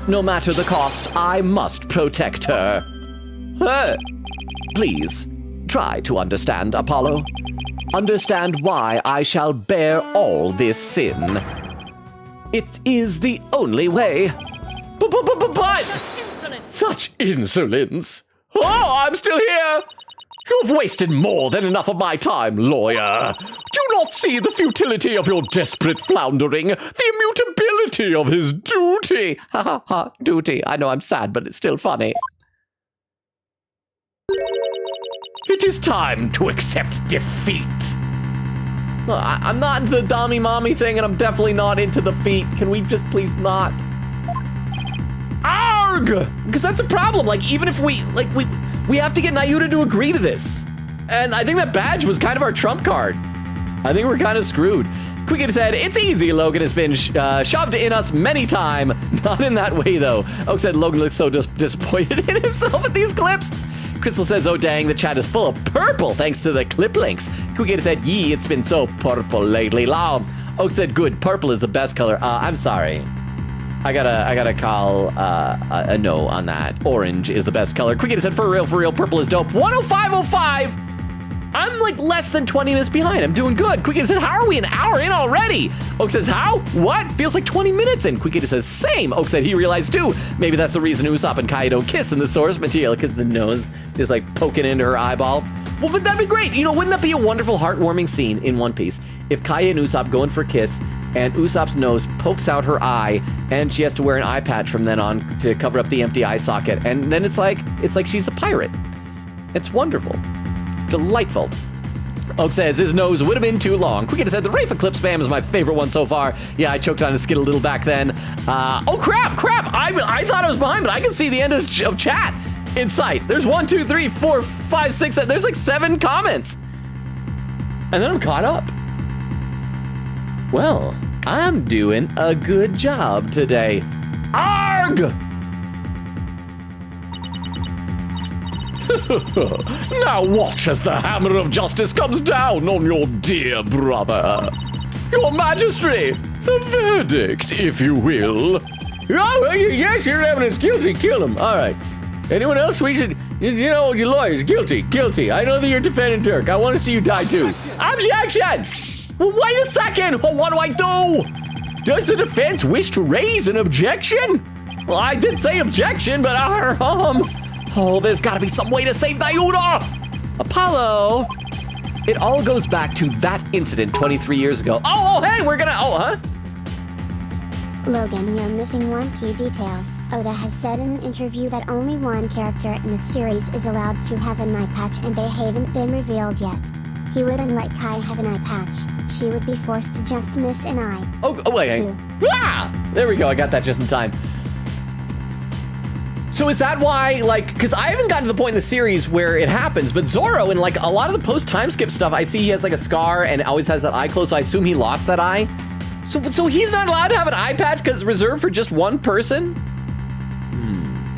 No matter the cost, I must protect her. Please, try to understand, Apollo. Understand why I shall bear all this sin. It is the only way. But such insolence. Oh, I'm still here. You've wasted more than enough of my time, lawyer. Do you not see the futility of your desperate floundering? The immutability of his duty. Ha ha ha, duty. I know I'm sad, but it's still funny. It is time to accept defeat. I'm not into the Dommy Mommy thing, and I'm definitely not into the feet. Can we just please not? Arg! Because that's the problem. Like, even if we have to get Nyuta to agree to this. And I think that badge was kind of our trump card. I think we're kind of screwed. Quicket said, it's easy, Logan has been shoved in us many times. Not in that way, though. Oak said Logan looks so disappointed in himself at these clips. Crystal says, oh dang, the chat is full of purple thanks to the clip links. Quicket said, yee, it's been so purple lately. Long. Oak said, good, purple is the best color. I'm sorry. I gotta call a no on that. Orange is the best color. Quicket said, for real, purple is dope. 105.05. I'm like less than 20 minutes behind. I'm doing good. Quicket said, how are we an hour in already? Oak says, how? What? Feels like 20 minutes in. Quicket says, same. Oak said he realized too. Maybe that's the reason Usopp and Kai don't kiss in the source material, because the nose is like poking into her eyeball. Well, but that'd be great. You know, wouldn't that be a wonderful, heartwarming scene in One Piece if Kai and Usopp go in for a kiss and Usopp's nose pokes out her eye and she has to wear an eye patch from then on to cover up the empty eye socket. And then it's like she's a pirate. It's wonderful. Delightful. Oak says his nose would have been too long. Quicket said the Rafa clip spam is my favorite one so far. Yeah, I choked on his skid a little back then. Oh crap! I thought I was behind, but I can see the end of chat in sight. There's 1, 2, 3, 4, 5, 6. There's like 7 comments, and then I'm caught up. Well, I'm doing a good job today. Arg! Now watch as the hammer of justice comes down on your dear brother. Your Majesty, the verdict, if you will. Oh, yes, your evidence guilty, kill him. All right. Anyone else? We should, you know, your lawyers, guilty. I know that you're defending Dirk. I want to see you die too. Objection! Well, wait a second. Well, what do I do? Does the defense wish to raise an objection? Well, I did say objection, but oh, there's got to be some way to save Nyuta! Apollo! It all goes back to that incident 23 years ago. Oh, hey, we're gonna, Logan, you're missing one key detail. Oda has said in an interview that only one character in the series is allowed to have an eye patch and they haven't been revealed yet. He wouldn't let Kai have an eye patch. She would be forced to just miss an eye. Oh wait. Ah! There we go, I got that just in time. So is that why, like, because I haven't gotten to the point in the series where it happens, but Zoro, in like a lot of the post-time skip stuff, I see he has like a scar and always has that eye closed, so I assume he lost that eye. So he's not allowed to have an eye patch because it's reserved for just one person?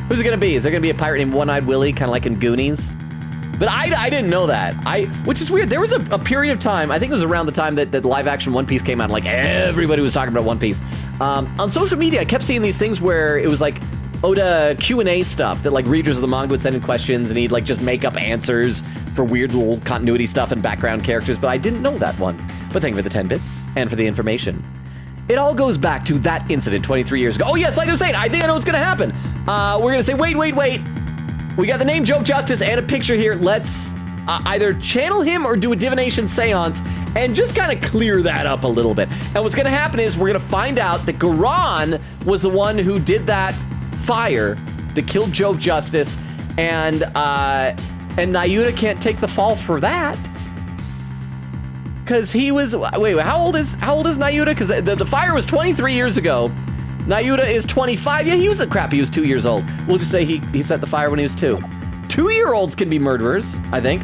Who's it gonna be? Is there gonna be a pirate named One-Eyed Willie, kind of like in Goonies? But I didn't know that. Which is weird. There was a period of time, I think it was around the time that the live action One Piece came out, and like everybody was talking about One Piece. On social media, I kept seeing these things where it was like Oda Q&A stuff that like readers of the manga would send in questions and he'd like just make up answers for weird little continuity stuff and background characters, but I didn't know that one. But thank you for the 10 bits and for the information. It all goes back to that incident 23 years ago. Oh yes, like I was saying, I think I know what's gonna happen. We're gonna say, wait. We got the name Joe Justice and a picture here. Let's either channel him or do a divination seance and just kind of clear that up a little bit. And what's gonna happen is we're gonna find out that Garan was the one who did that fire that killed Joe Justice, and Nayuta can't take the fall for that. Cause he was, wait, how old is Nayuta? Cause the fire was 23 years ago. Nayuta is 25. Yeah, he was 2 years old. We'll just say he set the fire when he was 2. 2-year-olds can be murderers, I think.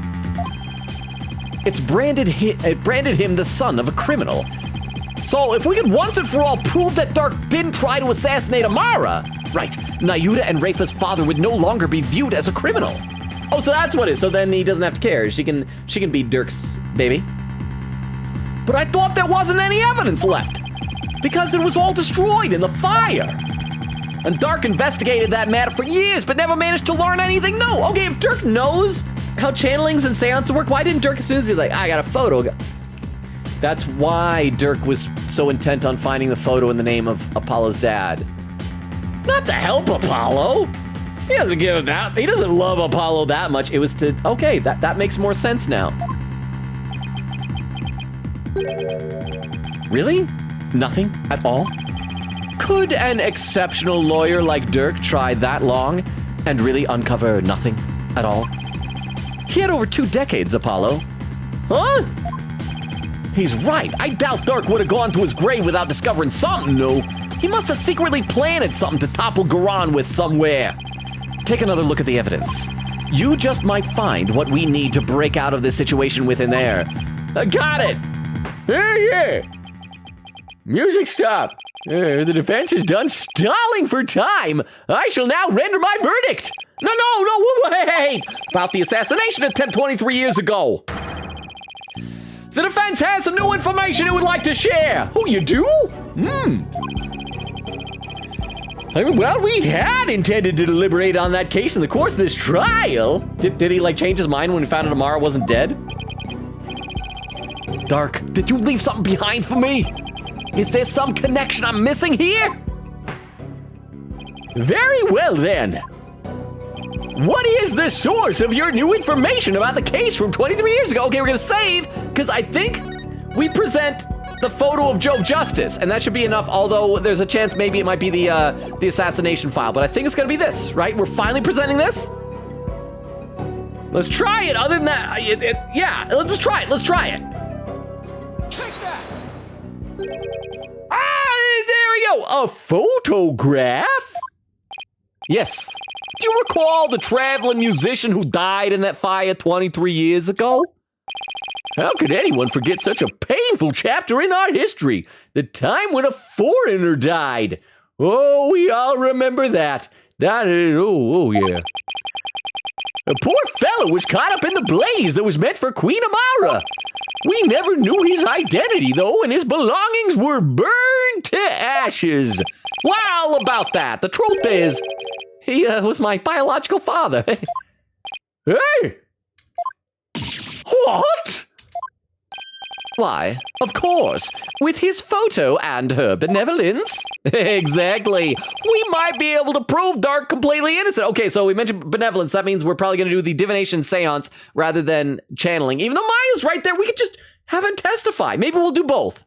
It branded him the son of a criminal. So if we could once and for all prove that Dark didn't try to assassinate Amara, right, Nayuta and Rafa's father would no longer be viewed as a criminal. Oh, so that's what it is. So then he doesn't have to care. She can be Dirk's baby. But I thought there wasn't any evidence left because it was all destroyed in the fire. And Dark investigated that matter for years, but never managed to learn anything new. Okay, if Dirk knows how channelings and seances work, why didn't Dirk, as soon as he's like, I got a photo? That's why Dirk was so intent on finding the photo in the name of Apollo's dad. Not to help Apollo. He doesn't give him that. He doesn't love Apollo that much. It was to, okay, that makes more sense now. Really? Nothing at all? Could an exceptional lawyer like Dirk try that long and really uncover nothing at all? He had over 2 decades, Apollo. Huh? He's right. I doubt Dirk would have gone to his grave without discovering something new. He must have secretly planted something to topple Garan with somewhere. Take another look at the evidence. You just might find what we need to break out of this situation within there. Got it. Yeah. Music stop. The defense is done stalling for time. I shall now render my verdict. No, wait. About the assassination attempt 23 years ago. The defense has some new information it would like to share. Oh, you do? Well, we had intended to deliberate on that case in the course of this trial. Did he like change his mind when he found out Amara wasn't dead? Dark, did you leave something behind for me? Is there some connection I'm missing here? Very well then. What is the source of your new information about the case from 23 years ago? Okay, we're gonna save, because I think we present the photo of Joe Justice, and that should be enough, although there's a chance maybe it might be the assassination file, but I think it's gonna be this, right? We're finally presenting this? Let's try it, other than that, yeah, let's try it. Take that! There we go, a photograph? Yes. Do you recall the traveling musician who died in that fire 23 years ago? How could anyone forget such a painful chapter in our history? The time when a foreigner died. Oh, we all remember that. Oh yeah. The poor fellow was caught up in the blaze that was meant for Queen Amara. We never knew his identity, though, and his belongings were burned to ashes. Well, about that, the truth is, he was my biological father. Hey! What? Why, of course, with his photo and her benevolence. Exactly. We might be able to prove Dark completely innocent. Okay, so we mentioned benevolence. That means we're probably going to do the divination seance rather than channeling. Even though Maya's right there, we could just have him testify. Maybe we'll do both.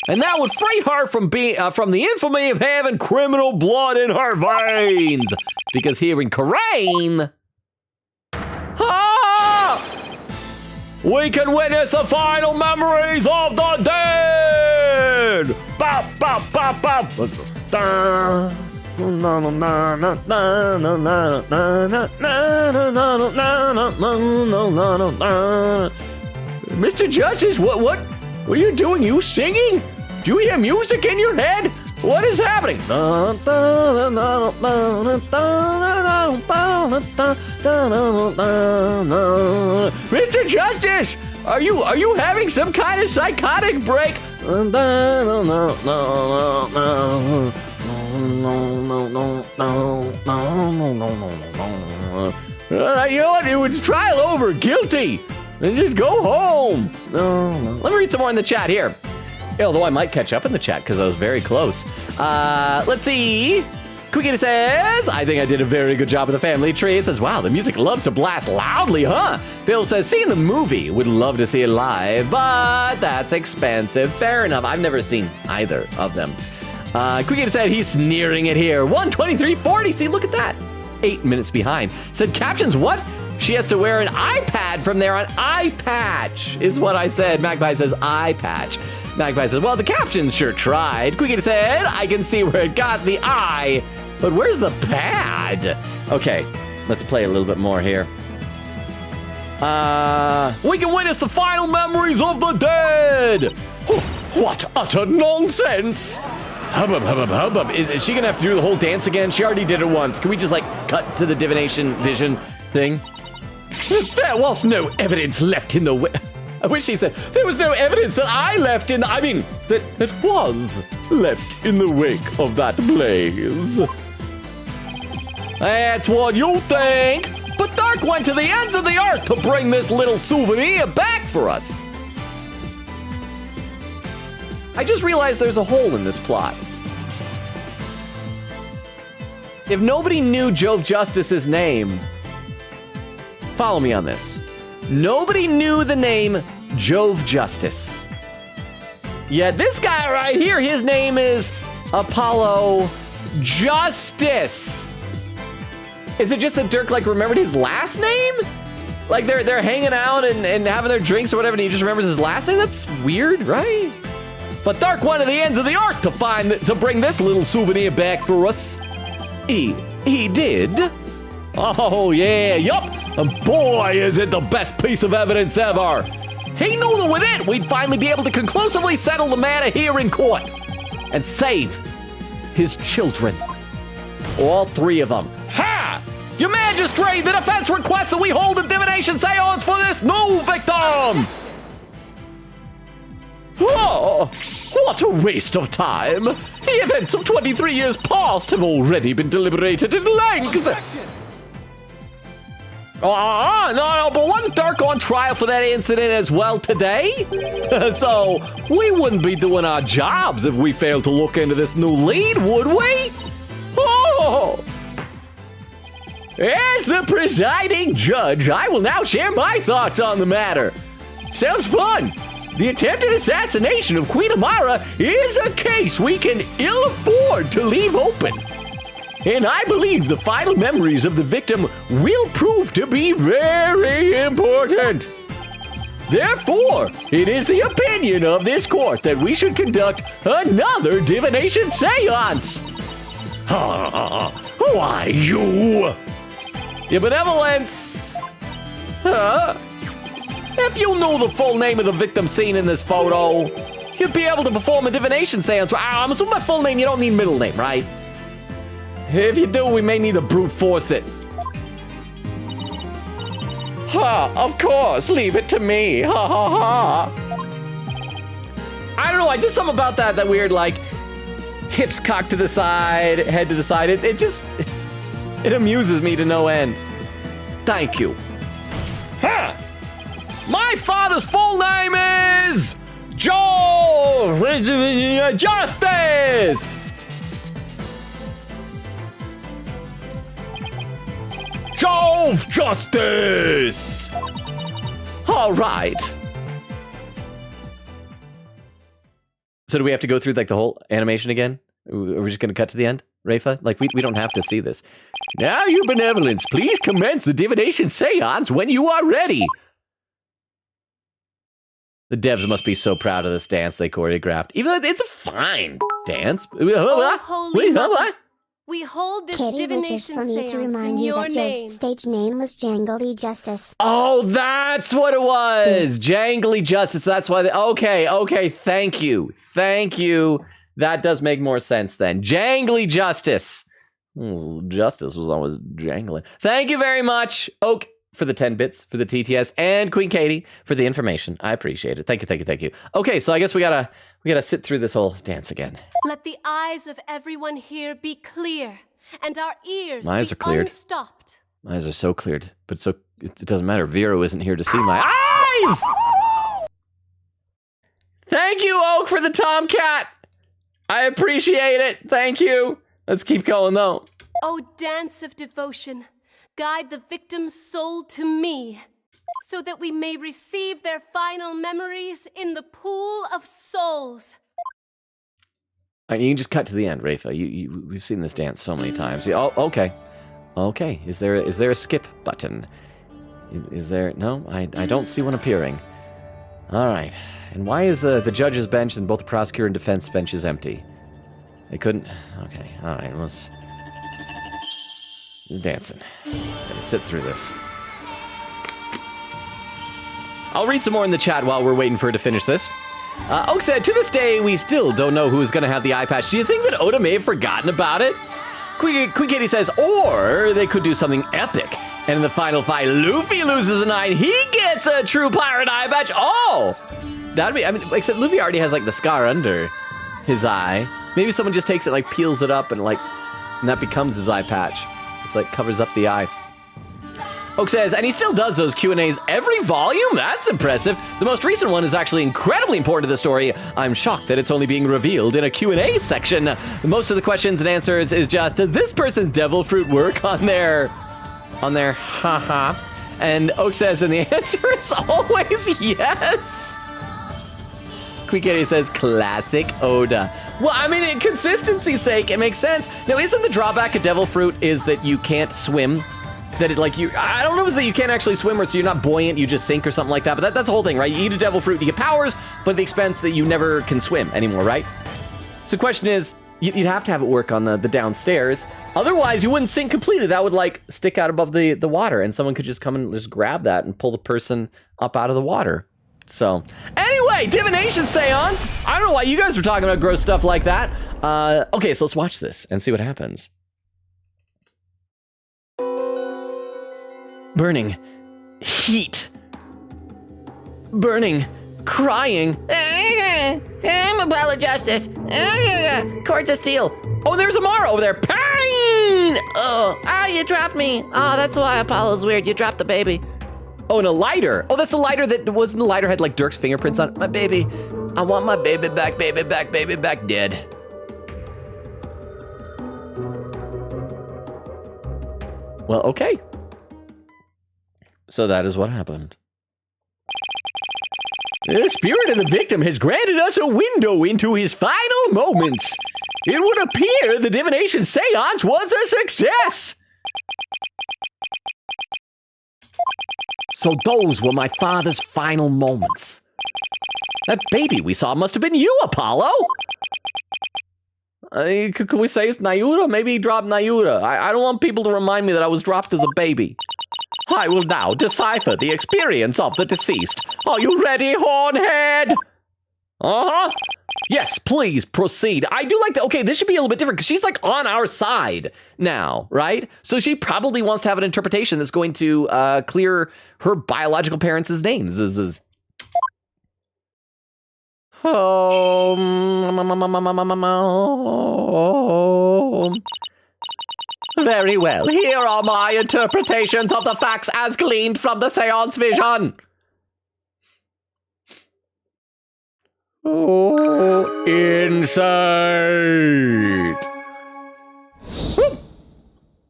And that would free her from the infamy of having criminal blood in her veins. Because here in Karain, we can witness the final memories of the dead. Bop, bop, bop, bop. Mr. Justice, what are you doing? You singing? Do you hear music in your head? What is happening? Mr. Justice, are you having some kind of psychotic break? You know what? It was trial over. Guilty. And just go home. Let me read some more in the chat here. Although I might catch up in the chat because I was very close. Let's see. Quickie says, I think I did a very good job with the family tree. It says, wow, the music loves to blast loudly, huh? Bill says, seeing the movie, would love to see it live, but that's expensive. Fair enough. I've never seen either of them. Quickie said, he's sneering it here. 123.40. See, look at that. 8 minutes behind. Said, captions, what? She has to wear an eye pad from there on. Eye patch is what I said. Magpie says eye patch. Magpie says, well, the captions sure tried. Quickie said, I can see where it got the eye, but where's the pad? Okay, let's play a little bit more here. We can witness the final memories of the dead. What utter nonsense. Hubbub. Is she gonna have to do the whole dance again? She already did it once. Can we just like cut to the divination vision thing? There was no evidence left in the way. I wish he said, there was no evidence that I left in the, that was left in the wake of that blaze. That's what you think. But Dark went to the ends of the earth to bring this little souvenir back for us. I just realized there's a hole in this plot. If nobody knew Jove Justice's name, follow me on this. Nobody knew the name Jove Justice. Yet this guy right here, his name is Apollo Justice. Is it just that Dirk like remembered his last name? Like they're hanging out and having their drinks or whatever and he just remembers his last name? That's weird, right? But Dark went to the ends of the earth to bring this little souvenir back for us. He did. Oh yeah, yup. And boy, is it the best piece of evidence ever. He knew that with it, we'd finally be able to conclusively settle the matter here in court and save his children. All 3 of them. Ha! Your Majesty, the defense requests that we hold a divination seance for this new victim. Oh, what a waste of time. The events of 23 years past have already been deliberated in length. Objection. No, but wasn't Dark on trial for that incident as well today? So, we wouldn't be doing our jobs if we failed to look into this new lead, would we? Oh! As the presiding judge, I will now share my thoughts on the matter. Sounds fun. The attempted assassination of Queen Amara is a case we can ill afford to leave open. And I believe the final memories of the victim will prove to be very important. Therefore, it is the opinion of this court that we should conduct another divination seance. Why, you? Your benevolence. If you knew the full name of the victim seen in this photo, you'd be able to perform a divination seance. I'm assuming by full name, you don't need middle name, right? If you do, we may need to brute force it. Of course, leave it to me. I don't know, I just something about that weird, like, hips cocked to the side, head to the side. It just, it amuses me to no end. Thank you. My My father's full name is Joe Justice. Jove Justice. All right. So do we have to go through like the whole animation again? Are we just going to cut to the end, Rafa? Like we don't have to see this. Now, your benevolence, please commence the divination seance when you are ready. The devs must be so proud of this dance they choreographed. Even though it's a fine dance. Oh, holy mother. We hold this Kitty wishes divination for me to seance remind in you your that Joe's name. stage name was Jangly Justice. Oh, that's what it was. Jangly Justice. That's why. Okay. Thank you. That does make more sense then. Jangly Justice. Justice was always jangling. Thank you very much, Oak, for the 10 bits for the TTS, and Queen Katie for the information. I appreciate it. Thank you. Okay, so I guess we gotta sit through this whole dance again. Let the eyes of everyone here be clear, and our ears My eyes be are cleared. unstopped. My eyes are so cleared, but so it doesn't matter. Vero isn't here to see my eyes. Thank you, Oak, for the Tomcat. I appreciate it. Thank you. Let's keep going though. O dance of devotion, guide the victim's soul to me, so that we may receive their final memories in the pool of souls. You can just cut to the end, Rafa. We've seen this dance so many times. Oh, okay. Is there a skip button? Is there? No, I don't see one appearing. All right. And why is the judge's bench and both the prosecutor and defense benches empty? They couldn't. Okay. All right. Let's dancing. Gotta sit through this. I'll read some more in the chat while we're waiting for her to finish this. Oak said, to this day, we still don't know who's going to have the eye patch. Do you think that Oda may have forgotten about it? Queen Katie says, or they could do something epic. And in the final fight, Luffy loses an eye and he gets a true pirate eye patch. Oh! That'd be, except Luffy already has like the scar under his eye. Maybe someone just takes it, like peels it up and that becomes his eye patch. It's like covers up the eye. Oak says, and he still does those Q&As every volume? That's impressive. The most recent one is actually incredibly important to the story. I'm shocked that it's only being revealed in a Q&A section. Most of the questions and answers is just, does this person's devil fruit work on their haha? And Oak says, and the answer is always yes. Katie says, classic Oda. Well, in consistency's sake, it makes sense. Now, isn't the drawback of devil fruit is that you can't swim? That I don't know if it's that you can't actually swim or so you're not buoyant, you just sink or something like that, but that's the whole thing, right? You eat a devil fruit, you get powers, but at the expense that you never can swim anymore, right? So the question is, you'd have to have it work on the downstairs. Otherwise, you wouldn't sink completely. That would stick out above the water and someone could just come and just grab that and pull the person up out of the water. So, anyway, divination seance. I don't know why you guys were talking about gross stuff like that. Okay, so let's watch this and see what happens. Burning. Heat. Burning. Crying. I'm a pile of justice. Courts of steel. Oh, there's Amara over there. Pain! Oh, you dropped me. Oh, that's why Apollo's weird. You dropped the baby. Oh, and a lighter. Oh, that's the lighter that wasn't the lighter had Dirk's fingerprints on it. My baby. I want my baby back, dead. Well, okay. So that is what happened. The spirit of the victim has granted us a window into his final moments. It would appear the divination seance was a success. So those were my father's final moments. That baby we saw must have been you, Apollo. Could we say it's Nayura? Maybe he dropped Nayura. I don't want people to remind me that I was dropped as a baby. I will now decipher the experience of the deceased. Are you ready, Hornhead? Uh-huh. Yes, please proceed. I do like that. Okay, this should be a little bit different because she's on our side now, right? So she probably wants to have an interpretation that's going to clear her biological parents' names. Very well. Here are my interpretations of the facts as gleaned from the seance vision. Oh, insight.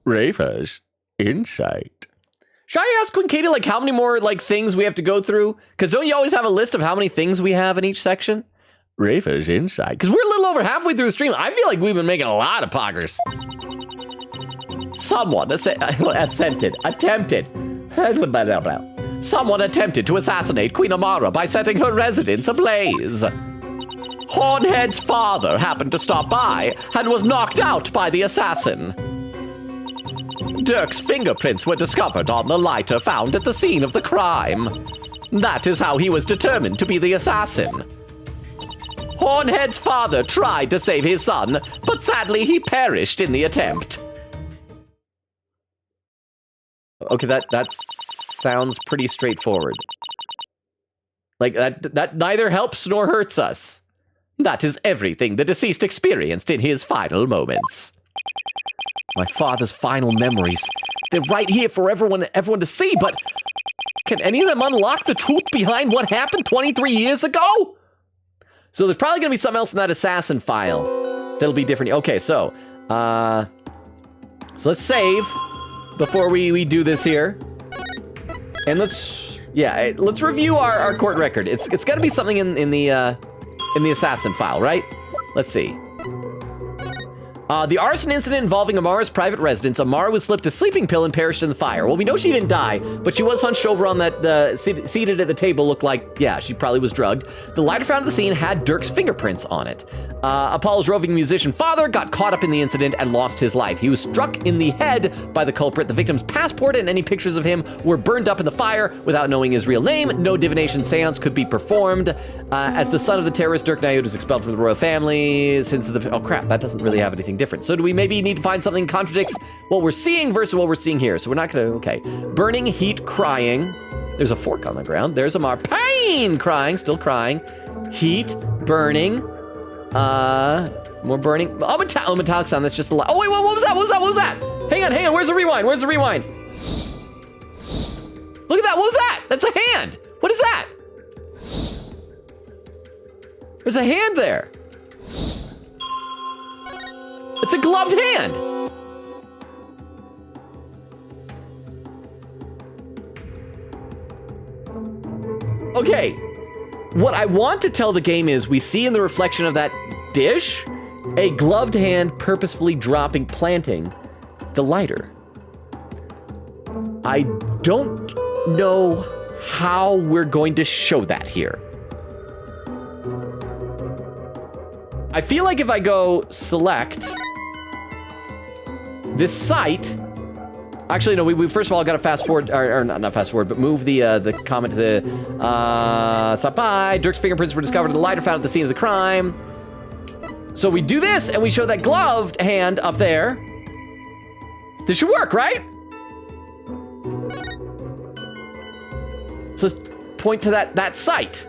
Rafa's insight. Should I ask Queen Katie, like, how many more, like, things we have to go through? Because don't you always have a list of how many things we have in each section? Rafa's insight. Because we're a little over halfway through the stream. I feel like we've been making a lot of poggers. Someone attempted to assassinate Queen Amara by setting her residence ablaze. Hornhead's father happened to stop by and was knocked out by the assassin. Dirk's fingerprints were discovered on the lighter found at the scene of the crime. That is how he was determined to be the assassin. Hornhead's father tried to save his son, but sadly he perished in the attempt. Okay, that sounds pretty straightforward. Like, that neither helps nor hurts us. That is everything the deceased experienced in his final moments. My father's final memories. They're right here for everyone to see, but can any of them unlock the truth behind what happened 23 years ago? So there's probably going to be something else in that assassin file that'll be different. Okay, so let's save before we do this here. And let's review our court record. It's got to be something in the assassin file, right? Let's see. The arson incident involving Amara's private residence. Amara was slipped a sleeping pill and perished in the fire. Well, we know she didn't die, but she was hunched over on that, seated at the table, looked like, yeah, she probably was drugged. The lighter found at the scene had Dirk's fingerprints on it. Apollo's roving musician father got caught up in the incident and lost his life. He was struck in the head by the culprit. The victim's passport and any pictures of him were burned up in the fire without knowing his real name. No divination seance could be performed. As the son of the terrorist, Dirk Nayud was expelled from the royal family since oh crap, that doesn't really have anything different. So do we maybe need to find something that contradicts what we're seeing versus what we're seeing here? So we're not gonna, okay. Burning, heat, crying. There's a fork on the ground. There's Amar. Pain! Crying, still crying. Heat, burning. More burning. Oh, metallic sound, that's just a lot. Oh wait, what was that? What was that? Hang on, where's the rewind? Look at that, what was that? That's a hand. What is that? There's a hand there. It's a gloved hand. Okay, what I want to tell the game is we see in the reflection of that dish a gloved hand purposefully planting the lighter. I don't know how we're going to show that here. I feel like if I go select this site, actually no, we first of all got to fast forward, or not fast forward, but move the comment to the stop by. Dirk's fingerprints were discovered in the lighter found at the scene of the crime. So we do this and we show that gloved hand up there. This should work, right? So let's point to that site.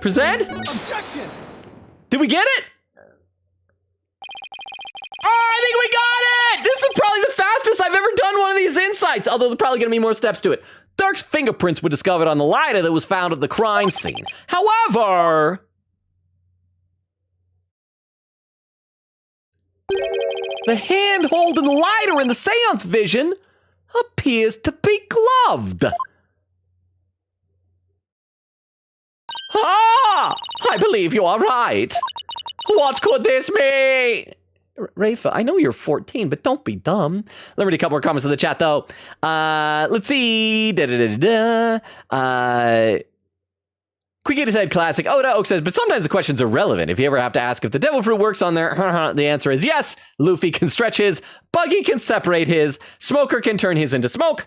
Present? Objection! Did we get it? Oh, I think we got it! This is probably the fastest I've ever done one of these insights, although there's probably gonna be more steps to it. Dirk's fingerprints were discovered on the lighter that was found at the crime scene. However, the hand holding the lighter in the seance vision appears to be gloved. Ah! I believe you are right. What could this mean? Rafa, I know you're 14, but don't be dumb. Let me read a couple more comments in the chat, though. Let's see. Quick said classic. Oda Oak says, but sometimes the questions are relevant. If you ever have to ask if the devil fruit works on there, the answer is yes. Luffy can stretch his. Buggy can separate his. Smoker can turn his into smoke.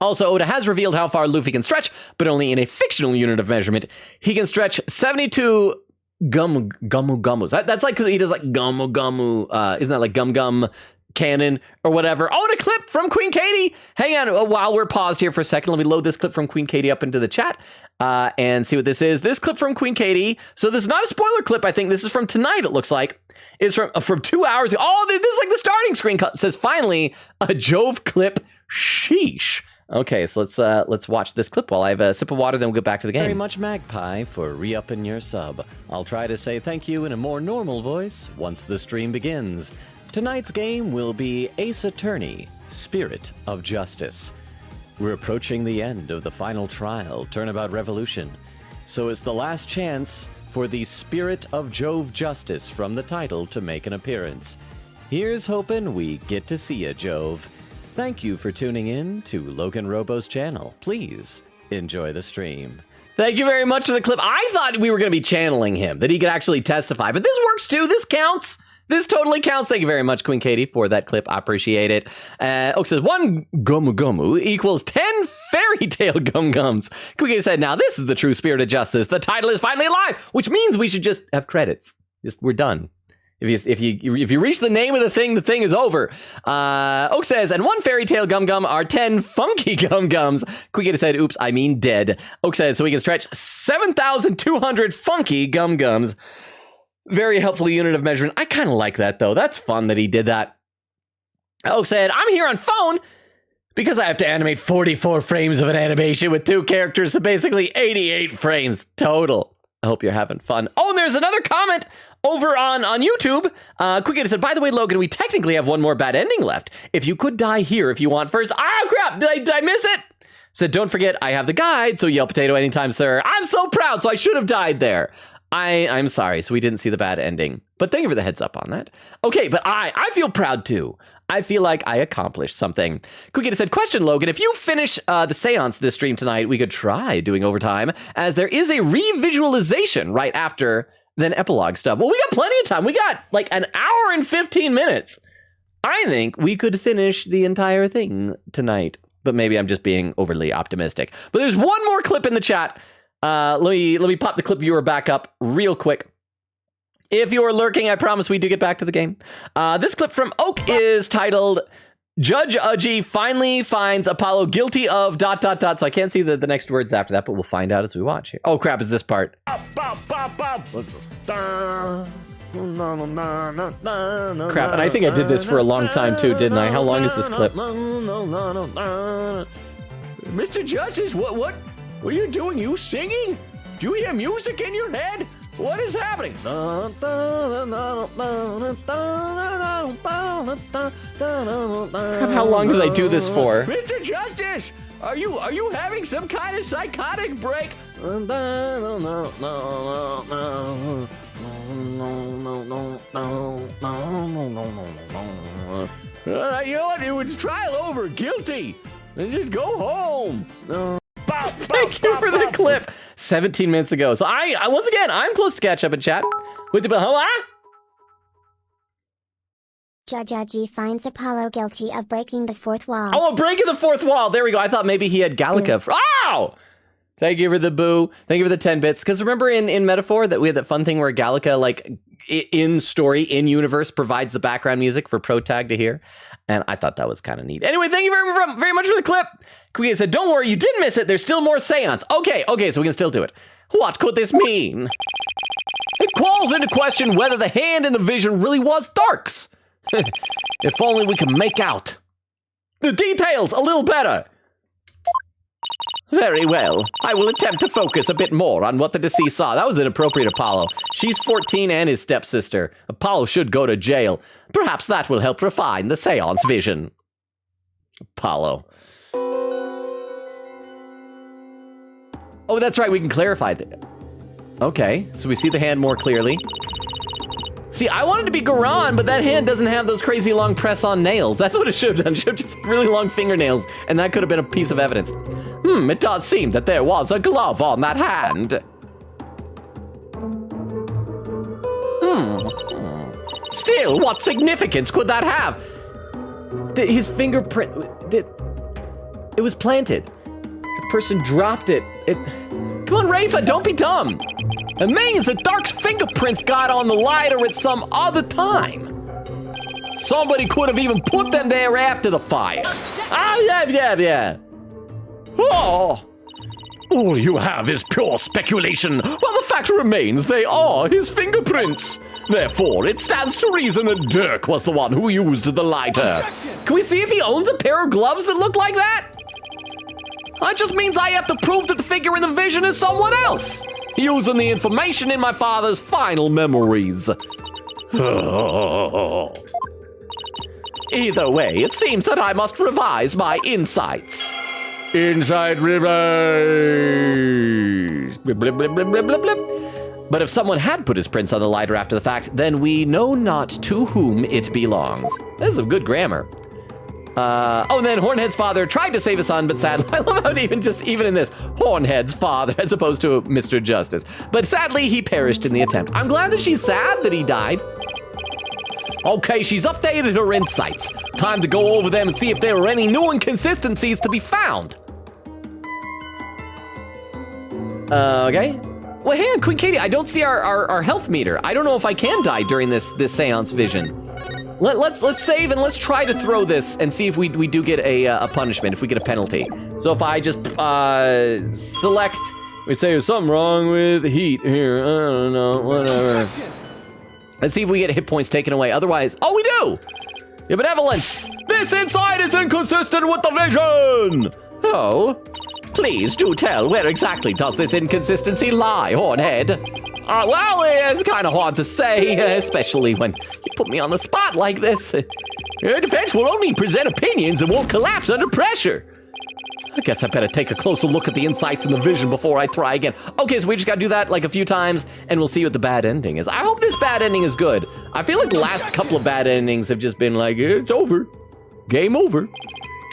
Also, Oda has revealed how far Luffy can stretch, but only in a fictional unit of measurement. He can stretch 72 gumus. That's like, because he does like gumu. Isn't that like gum cannon or whatever? Oh, and a clip from Queen Katie. Hang on, while we're paused here for a second, let me load this clip from Queen Katie up into the chat and see what this is. This clip from Queen Katie. So this is not a spoiler clip. I think this is from tonight. It looks like is from 2 hours ago. Oh, this is like the starting screen cut. It says finally a Jove clip. Sheesh. Okay, so let's watch this clip while I have a sip of water, then we'll get back to the game. Very much, Magpie, for re-upping your sub. I'll try to say thank you in a more normal voice once the stream begins. Tonight's game will be Ace Attorney, Spirit of Justice. We're approaching the end of the final trial, Turnabout Revolution. So it's the last chance for the Spirit of Jove Justice from the title to make an appearance. Here's hoping we get to see ya, Jove. Thank you for tuning in to LoganRobo's channel. Please enjoy the stream. Thank you very much for the clip. I thought we were going to be channeling him, that he could actually testify, but this works too. This counts. This totally counts. Thank you very much, Queen Katie, for that clip. I appreciate it. Oak says, 1 Gumu Gumu equals 10 fairy tale Gum Gums. Queen Katie said, now this is the true Spirit of Justice. The title is finally alive, which means we should just have credits. We're done. If you reach the name of the thing is over. Oak says, and 1 fairy tale Gum Gum are 10 funky Gum Gums. Quick said, oops, I mean dead. Oak says, so we can stretch 7,200 funky Gum Gums. Very helpful unit of measurement. I kind of like that, though. That's fun that he did that. Oak said, I'm here on phone because I have to animate 44 frames of an animation with 2 characters, so basically 88 frames total. I hope you're having fun. Oh, and there's another comment over on YouTube. Quick said, by the way, Logan, we technically have 1 more bad ending left. If you could die here if you want first. Oh, crap. Did I miss it? Said, don't forget, I have the guide, so yell potato anytime, sir. I'm so proud, so I should have died there. I'm sorry, so we didn't see the bad ending. But thank you for the heads up on that. Okay, but I feel proud, too. I feel like I accomplished something. Quick said, question, Logan, if you finish the seance this stream tonight, we could try doing overtime, as there is a revisualization right after then epilogue stuff. Well, we got plenty of time. We got like an hour and 15 minutes. I think we could finish the entire thing tonight, but maybe I'm just being overly optimistic. But there's 1 more clip in the chat. Let me pop the clip viewer back up real quick. If you're lurking, I promise we do get back to the game. This clip from Oak is titled, Judge Udgy finally finds Apollo guilty of ... So I can't see the next words after that, but we'll find out as we watch here. Oh, crap, it's this part. Crap, and I think I did this for a long time, too, didn't I? How long is this clip? Mr. Justice, what are you doing? You singing? Do you hear music in your head? What is happening? Crap, how long did I do this for? Mr. Justice, are you having some kind of psychotic break? You know what? It was trial over. Guilty. And just go home. Thank you for the clip. 17 minutes ago. So I once again, I'm close to catch up in chat. Judge Udgy finds Apollo guilty of breaking the 4th wall. Oh, breaking the 4th wall. There we go. I thought maybe he had Gallica. Oh! Thank you for the boo. Thank you for the 10 bits. Because remember in Metaphor that we had that fun thing where Gallica, like, in story, in universe, provides the background music for Protag to hear. And I thought that was kind of neat. Anyway, thank you very much for the clip. Kuya said, don't worry, you didn't miss it. There's still more seance. Okay, so we can still do it. What could this mean? It calls into question whether the hand in the vision really was Dark's. If only we could make out the details a little better. Very well. I will attempt to focus a bit more on what the deceased saw. That was inappropriate, Apollo. She's 14 and his stepsister. Apollo should go to jail. Perhaps that will help refine the seance vision. Apollo. Oh, that's right. We can clarify that. Okay, so we see the hand more clearly. See, I wanted to be Garan, but that hand doesn't have those crazy long press-on nails. That's what it should have done. It should have just really long fingernails, and that could have been a piece of evidence. It does seem that there was a glove on that hand. Still, what significance could that have? His fingerprint, it was planted. The person dropped it. Come on, Rafa, don't be dumb. Amazed that Dark's fingerprints got on the lighter at some other time. Somebody could have even put them there after the fire. Yeah. Oh, all you have is pure speculation. Well, the fact remains they are his fingerprints. Therefore, it stands to reason that Dirk was the one who used the lighter. Objection. Can we see if he owns a pair of gloves that look like that? That just means I have to prove that the figure in the vision is someone else, using the information in my father's final memories. Either way, it seems that I must revise my insights. Insight revise. Blip, blip, blip, blip, blip, blip, blip. But if someone had put his prints on the lighter after the fact, then we know not to whom it belongs. This is some good grammar. And then Hornhead's father tried to save his son, but sadly, I love how even in this, Hornhead's father as opposed to Mr. Justice. But sadly, he perished in the attempt. I'm glad that she's sad that he died. Okay, she's updated her insights. Time to go over them and see if there are any new inconsistencies to be found. Okay. Well, hey, Queen Katie, I don't see our health meter. I don't know if I can die during this seance vision. Let's save and let's try to throw this and see if we do get a punishment, if we get a penalty. So if I just select, we say there's something wrong with the heat here. I don't know, whatever. Let's see if we get hit points taken away. Otherwise, oh, we do! Your benevolence! This insight is inconsistent with the vision! Oh, please do tell, where exactly does this inconsistency lie, Hornhead? Well, it's kind of hard to say, especially when you put me on the spot like this. Your defense will only present opinions and won't collapse under pressure. I guess I better take a closer look at the insights and the vision before I try again. Okay, so we just gotta do that like a few times, and we'll see what the bad ending is. I hope this bad ending is good. I feel like the last couple of bad endings have just been like, it's over. Game over.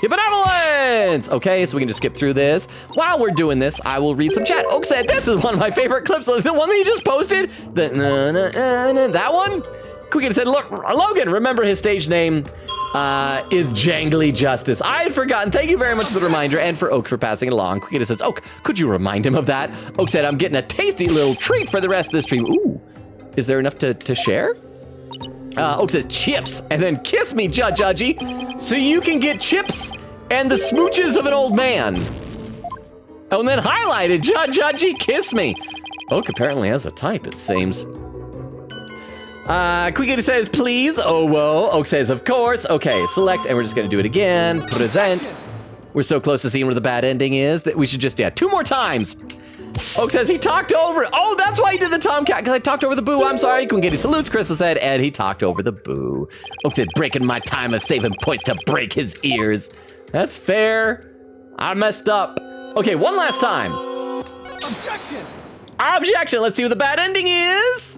Your benevolence! Okay, so we can just skip through this. While we're doing this, I will read some chat. Oak said, this is one of my favorite clips. The one that you just posted. That one? Quicken said, look, Logan, remember his stage name is Jangly Justice. I had forgotten. Thank you very much for the reminder and for Oak for passing it along. Quicken says, Oak, could you remind him of that? Oak said, I'm getting a tasty little treat for the rest of the stream. Ooh, is there enough to share? Oak says, chips, and then kiss me, Judgy, so you can get chips and the smooches of an old man. Oh, and then highlighted, Judgy, kiss me. Oak apparently has a type, it seems. Quickity says, please, oh, whoa. Oak says, of course. Okay, select, and we're just gonna do it again. Present. We're so close to seeing where the bad ending is that we should just, 2 more times. Oak says he talked over. Oh, that's why he did the Tomcat, because I talked over the boo. I'm sorry. Quingeti salutes, Crystal said, and he talked over the boo. Oak said, breaking my time of saving points to break his ears. That's fair. I messed up. Okay, one last time. Objection! Objection. Let's see what the bad ending is.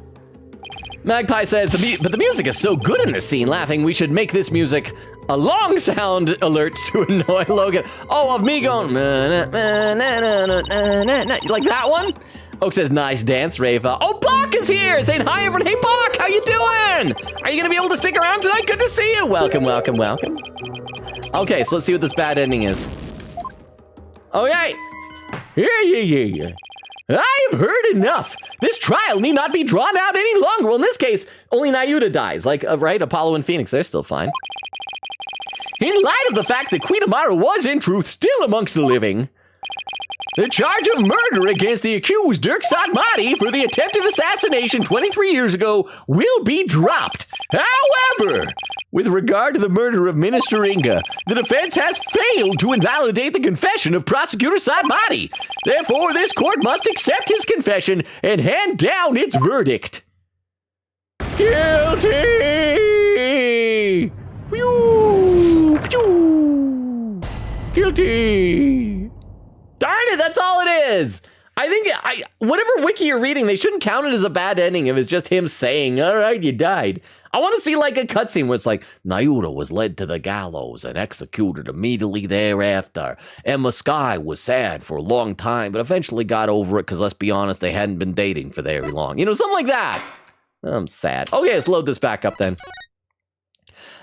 Magpie says, but the music is so good in this scene, laughing, we should make this music a long sound alert to annoy Logan. Oh, of me going, like that one? Oak says, nice dance, Rava. Oh, Bach is here, saying hi, everyone. Hey, Bach, how you doing? Are you gonna be able to stick around tonight? Good to see you. Welcome, welcome, welcome. Okay, so let's see what this bad ending is. Okay. Yeah. I've heard enough. This trial need not be drawn out any longer. Well, in this case, only Nyuta dies. Like, right, Apollo and Phoenix, they're still fine. In light of the fact that Queen Amara was, in truth, still amongst the living, the charge of murder against the accused Dirk Satmati for the attempted assassination 23 years ago will be dropped. However, with regard to the murder of Minister Inga, the defense has failed to invalidate the confession of Prosecutor Satmati. Therefore, this court must accept his confession and hand down its verdict. Guilty! Pew! Pew! Guilty! Darn it, that's all it is. I think whatever wiki you're reading, they shouldn't count it as a bad ending if it's just him saying, all right, you died. I want to see like a cutscene where it's like, Nyuta was led to the gallows and executed immediately thereafter. Emma Skye was sad for a long time, but eventually got over it because, let's be honest, they hadn't been dating for very long. You know, something like that. I'm sad. Okay, let's load this back up then.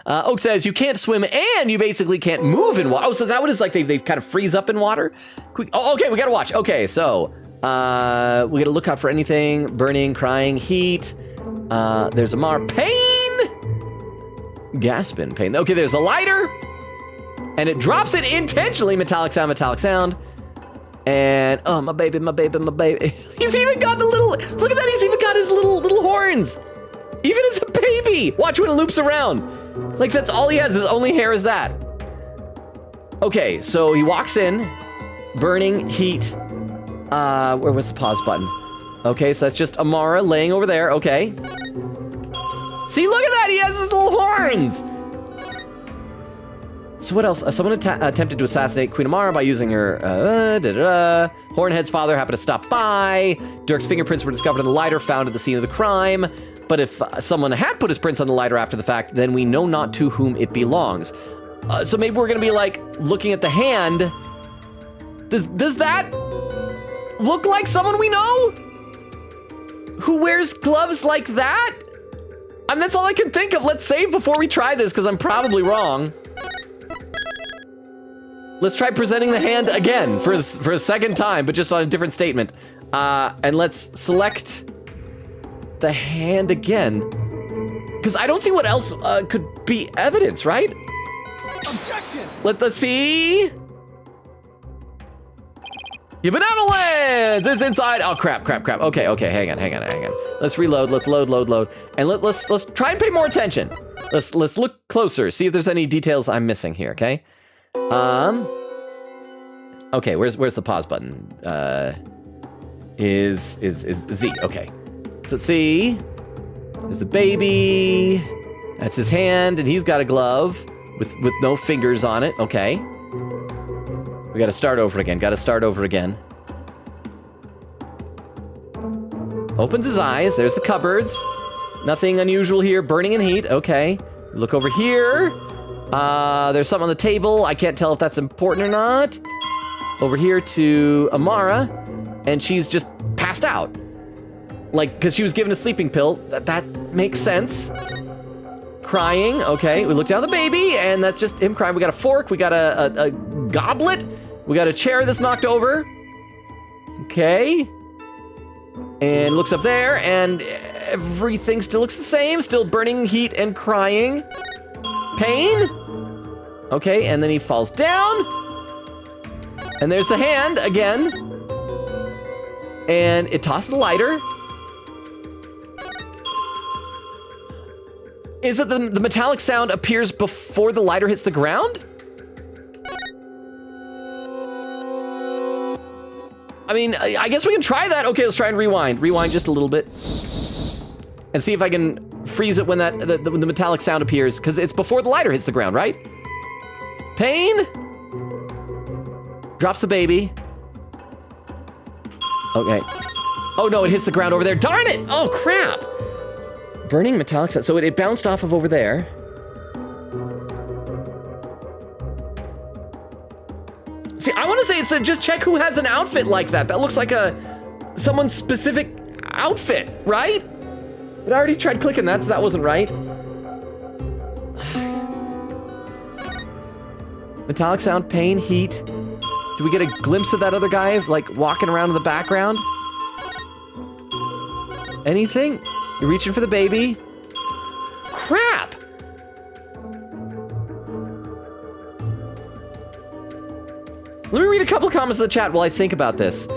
Oak says you can't swim and you basically can't move in water. Oh, so is that what it's like? They kind of freeze up in water? Oh, okay, we gotta watch. Okay, so we gotta look out for anything. Burning, crying, heat. There's Amar. Pain! Gaspin, pain. Okay, there's a lighter. And it drops it intentionally. Metallic sound, metallic sound. And, oh, my baby, my baby, my baby. He's even got the little, look at that, he's even got his little horns. Even as a baby. Watch when it loops around. Like, that's all he has, his only hair is that. Okay, so he walks in. burning heat. Where was the pause button? Okay, so that's just Amara laying over there. Okay. See, look at that! He has his little horns! So what else? Someone attempted to assassinate Queen Amara by using her, Hornhead's father happened to stop by. Dirk's fingerprints were discovered in the lighter found at the scene of the crime. But if someone had put his prints on the lighter after the fact, then we know not to whom it belongs. So maybe we're gonna be like, looking at the hand. Does that look like someone we know? Who wears gloves like that? I mean, that's all I can think of. Let's save before we try this, because I'm probably wrong. Let's try presenting the hand again for a second time, but just on a different statement. And let's select the hand again. Because I don't see what else could be evidence, right? Objection! Let's see. Your benevolence is inside. Oh, crap. Okay, hang on. Let's reload, let's load. And let's try and pay more attention. Let's look closer, see if there's any details I'm missing here, okay? Okay, where's the pause button? Is Z, okay. So let's see. There's the baby. That's his hand, and he's got a glove with no fingers on it, okay. We gotta start over again, Opens his eyes, there's the cupboards. Nothing unusual here, burning in heat, okay. Look over here. There's something on the table. I can't tell if that's important or not. Over here to Amara, and she's just passed out. Like, because she was given a sleeping pill. That makes sense. Crying, okay. We look down the baby, and that's just him crying. We got a fork, we got a goblet, we got a chair that's knocked over. Okay. And looks up there, and everything still looks the same. Still burning heat and crying. Pain. Okay, and then he falls down. And there's the hand again. And it tosses the lighter. Is it the metallic sound appears before the lighter hits the ground? I mean, I guess we can try that. Okay, let's try and rewind. Rewind just a little bit. And see if I can freeze it when the metallic sound appears, because it's before the lighter hits the ground, right? Pain. Drops the baby. Okay. Oh no, it hits the ground over there. Darn it! Oh crap! Burning metallic sound. So it bounced off of over there. See, I want to say it's just check who has an outfit like that. That looks like someone's specific outfit, right? But I already tried clicking that, so that wasn't right. Metallic sound, pain, heat. Do we get a glimpse of that other guy, like, walking around in the background? Anything? You're reaching for the baby. Crap! Let me read a couple of comments in the chat while I think about this.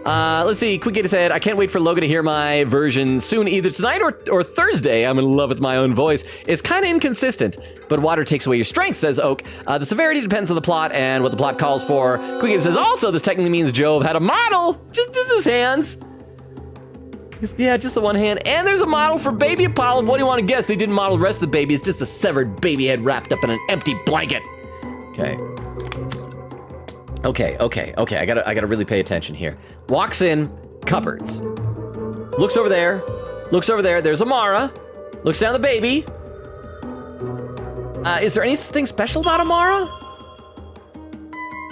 Let's see, Quick Gator said, I can't wait for Logan to hear my version soon, either tonight or Thursday. I'm in love with my own voice. It's kind of inconsistent, but water takes away your strength, says Oak. The severity depends on the plot and what the plot calls for. Quick Gator says, also, this technically means Jove had a model. Just his hands. Yeah, just the one hand. And there's a model for baby Apollo. What do you want to guess? They didn't model the rest of the baby. It's just a severed baby head wrapped up in an empty blanket. Okay. I gotta really pay attention here. Walks in, cupboards. Looks over there. There's Amara. Looks down the baby. Is there anything special about Amara?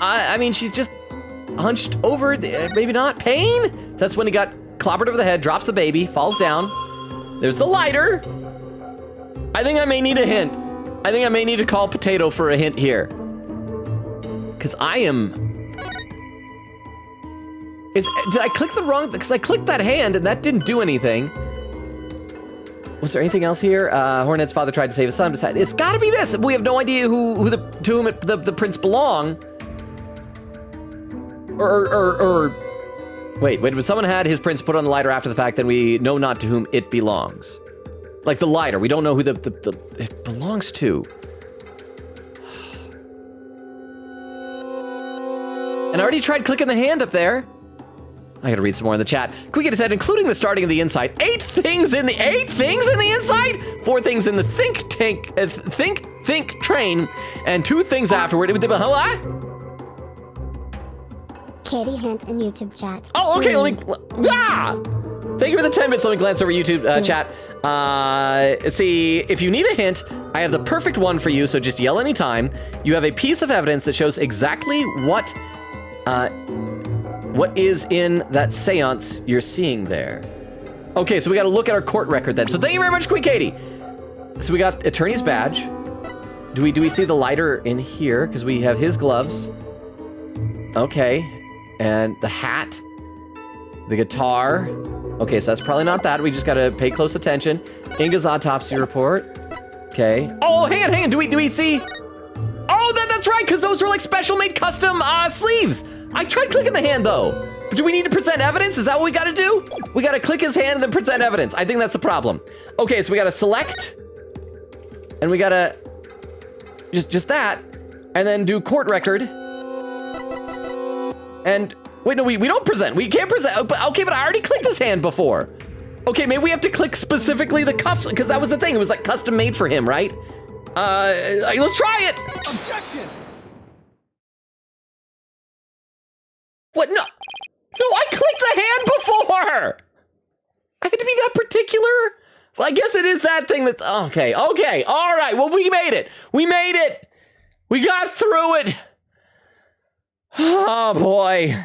I mean, she's just hunched over. Maybe not. Pain? That's when he got clobbered over the head, drops the baby, falls down. There's the lighter. I think I may need a hint. I think I may need to call Potato for a hint here. Because I am... Did I click the wrong... Because I clicked that hand and that didn't do anything. Was there anything else here? Hornet's father tried to save his son. Decided it's gotta be this. We have no idea to whom the prints belong. Wait, when someone had his prints put on the lighter after the fact, then we know not to whom it belongs. Like the lighter, we don't know who it belongs to. And I already tried clicking the hand up there. I gotta read some more in the chat. Quick said, including the starting of the insight. 8 things in the insight? 4 things in the think train, and 2 things afterward. What? Katie hint in YouTube chat. Oh, okay, let me, Thank you for the 10 bits. Let me glance over YouTube chat. See, if you need a hint, I have the perfect one for you, so just yell anytime. You have a piece of evidence that shows exactly what is in that seance you're seeing there. Okay, so we gotta look at our court record then. So thank you very much, Queen Katie. So we got attorney's badge. Do we see the lighter in here? Because we have his gloves. Okay, and the hat, the guitar. Okay, so that's probably not that. We just gotta pay close attention. Inga's autopsy report. Okay. Oh, hang on. Do we see? Oh, that's right, because those are like special made custom sleeves. I tried clicking the hand though. But do we need to present evidence? Is that what we gotta do? We gotta click his hand and then present evidence. I think that's the problem. Okay, so we gotta select, and we gotta just that, and then do court record. And wait, no, we don't present. We can't present. Okay, but I already clicked his hand before. Okay, maybe we have to click specifically the cuffs, because that was the thing. It was like custom made for him, right? Let's try it. Objection! What? No, I clicked the hand before. I had to be that particular. Well, I guess it is that thing that's, okay, all right. Well, we made it. We got through it. Oh, boy.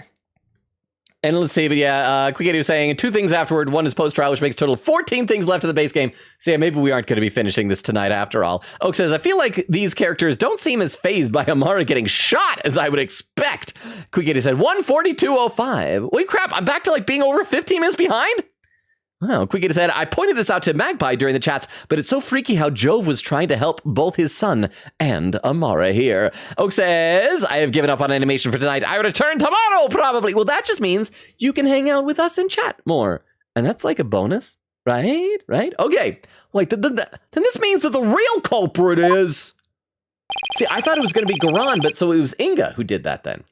And let's see, but yeah, Quick was saying 2 things afterward. 1 is post-trial, which makes a total of 14 things left of the base game. So yeah, maybe we aren't going to be finishing this tonight after all. Oak says, I feel like these characters don't seem as phased by Amara getting shot as I would expect. Quick said, 1:42:05. Wait, crap, I'm back to like being over 15 minutes behind? Wow, Quick said, I pointed this out to Magpie during the chats, but it's so freaky how Jove was trying to help both his son and Amara here. Oak says, I have given up on animation for tonight. I return tomorrow, probably. Well, that just means you can hang out with us and chat more. And that's like a bonus, right? Okay. Wait, then this means that the real culprit is... See, I thought it was going to be Garan, but so it was Inga who did that then.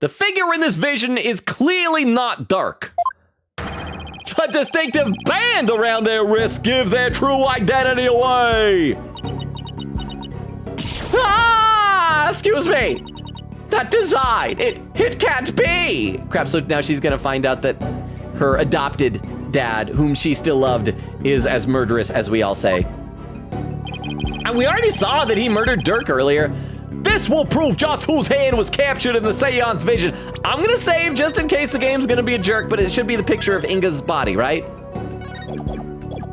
The figure in this vision is clearly not dark. A distinctive band around their wrists gives their true identity away. Excuse me. That design, it can't be. Crap, so now she's gonna find out that her adopted dad, whom she still loved, is as murderous as we all say. And we already saw that he murdered Dirk earlier. This will prove just whose hand was captured in the seance vision. I'm gonna save just in case the game's gonna be a jerk, but it should be the picture of Inga's body, right?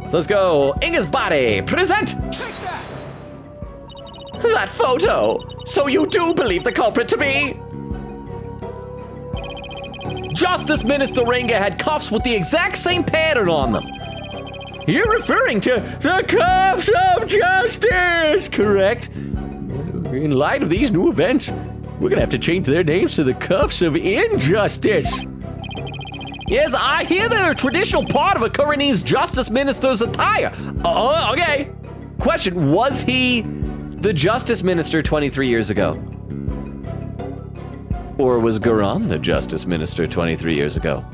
So let's go. Inga's body, present! Take that! That photo! So you do believe the culprit to be? Justice Minister Inga had cuffs with the exact same pattern on them. You're referring to the cuffs of justice, correct? In light of these new events, we're gonna have to change their names to the cuffs of injustice. Yes, I hear they're a traditional part of a Kuranese justice minister's attire. Okay. Question, was he the justice minister 23 years ago? Or was Garan the justice minister 23 years ago?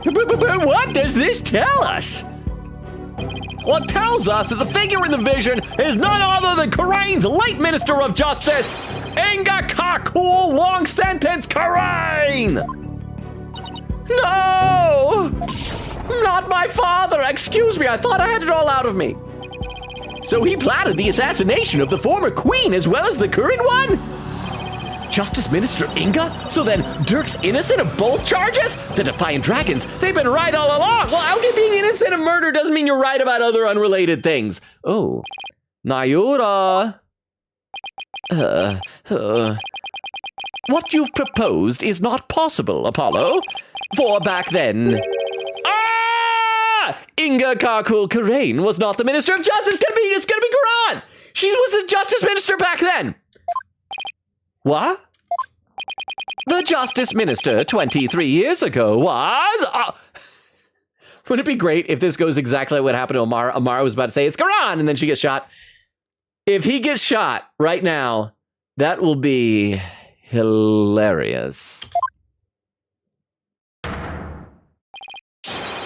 But what does this tell us? Well, it tells us that the figure in the vision is none other than Karain's late Minister of Justice, Inga Kakul Long Sentence Karain! No! Not my father! Excuse me, I thought I had it all out of me. So he plotted the assassination of the former queen as well as the current one? Justice Minister Inga? So then Dirk's innocent of both charges? The Defiant Dragons, they've been right all along. Well, okay, being innocent of murder doesn't mean you're right about other unrelated things. Oh, Nayura. What you've proposed is not possible, Apollo. For back then... Inga Kakul Karain was not the Minister of Justice. It's gonna be Garan. She was the Justice Minister back then. What? The Justice Minister 23 years ago was... Wouldn't it be great if this goes exactly like what happened to Amara? Amara was about to say, it's Garan, and then she gets shot. If he gets shot right now, That will be hilarious.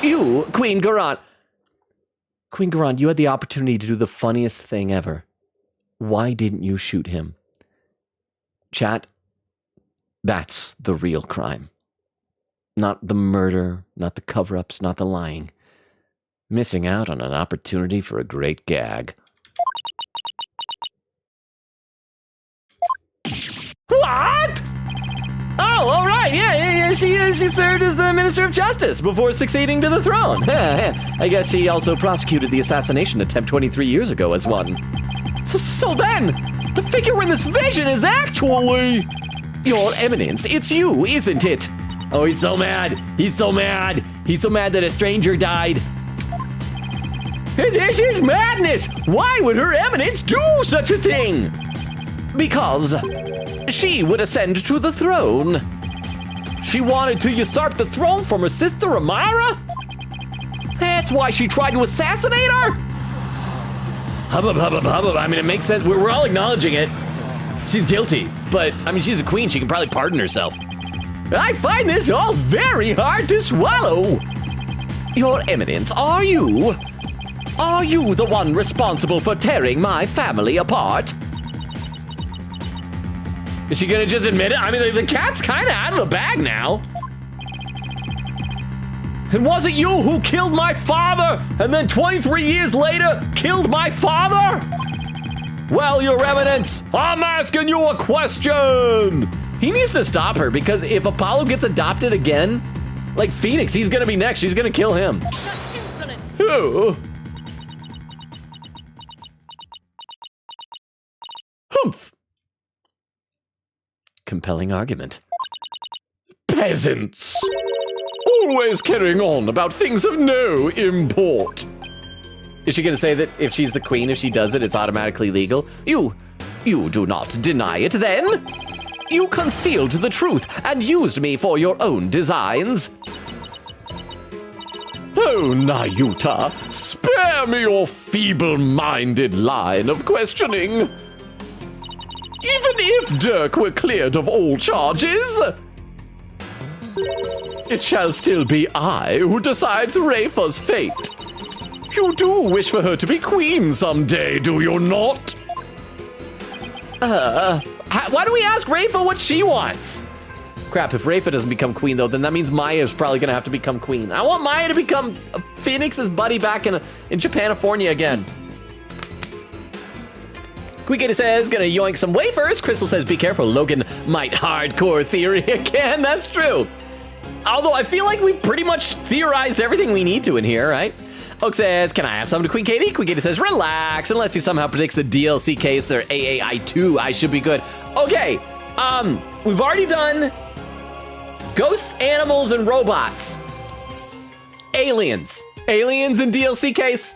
You, Queen Garant. Queen Garant, you had the opportunity to do the funniest thing ever. Why didn't you shoot him? Chat, that's the real crime. Not the murder, not the cover-ups, not the lying. Missing out on an opportunity for a great gag. What? Oh, all right, yeah. She served as the Minister of Justice before succeeding to the throne. I guess she also prosecuted the assassination attempt 23 years ago as one. So then, the figure in this vision is actually... Your Eminence, it's you, isn't it? Oh, he's so mad. He's so mad. He's so mad that a stranger died. This is madness. Why would Her Eminence do such a thing? Because she would ascend to the throne. She wanted to usurp the throne from her sister Amara? That's why she tried to assassinate her? Hubbub, hubbub, hubbub. I mean, it makes sense. We're all acknowledging it. She's guilty, but I mean, she's a queen. She can probably pardon herself. I find this all very hard to swallow. Your Eminence, are you the one responsible for tearing my family apart? Is she gonna just admit it? I mean, the cat's kind of out of the bag now. And was it you who killed my father and then 23 years later killed my father? Well, Your Eminence, I'm asking you a question. He needs to stop her because if Apollo gets adopted again, like Phoenix, he's gonna be next. She's gonna kill him. Such insolence! Oh. Humph. Compelling argument. Peasants! Always carrying on about things of no import. Is she gonna say that if she's the queen, if she does it, it's automatically legal? You do not deny it then? You concealed the truth and used me for your own designs. Oh, Nayuta, spare me your feeble-minded line of questioning. Even if Dirk were cleared of all charges, it shall still be I who decides Rafa's fate. You do wish for her to be queen someday, do you not? Why don't we ask Rafa what she wants? Crap, if Rafa doesn't become queen, though, then that means Maya's probably gonna have to become queen. I want Maya to become Phoenix's buddy back in Japanifornia again. Quickity says, gonna yoink some wafers. Crystal says, be careful, Logan might hardcore theory again. That's true. Although I feel like we pretty much theorized everything we need to in here, right? Oak says, can I have some to Queen Katie? Queen Katie says, relax. Unless he somehow predicts the DLC case or AAI2, I should be good. Okay, we've already done ghosts, animals, and robots. Aliens in DLC case.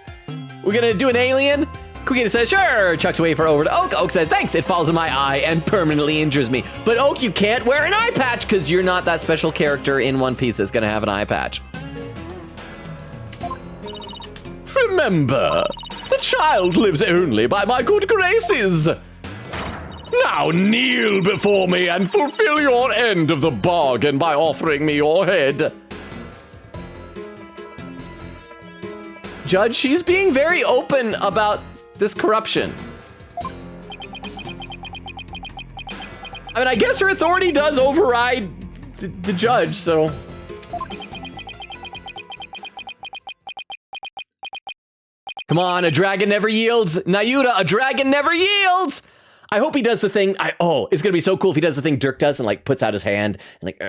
We're gonna do an alien. Queen Katie says, sure. Chucks away for over to Oak. Oak says, thanks. It falls in my eye and permanently injures me. But Oak, you can't wear an eye patch because you're not that special character in One Piece that's gonna have an eye patch. Remember, the child lives only by my good graces. Now kneel before me and fulfill your end of the bargain by offering me your head. Judge, she's being very open about this corruption. I mean, I guess her authority does override the judge, so... Come on, a dragon never yields. Nayuta, a dragon never yields. I hope he does the thing. It's gonna be so cool if he does the thing Dirk does and like puts out his hand and like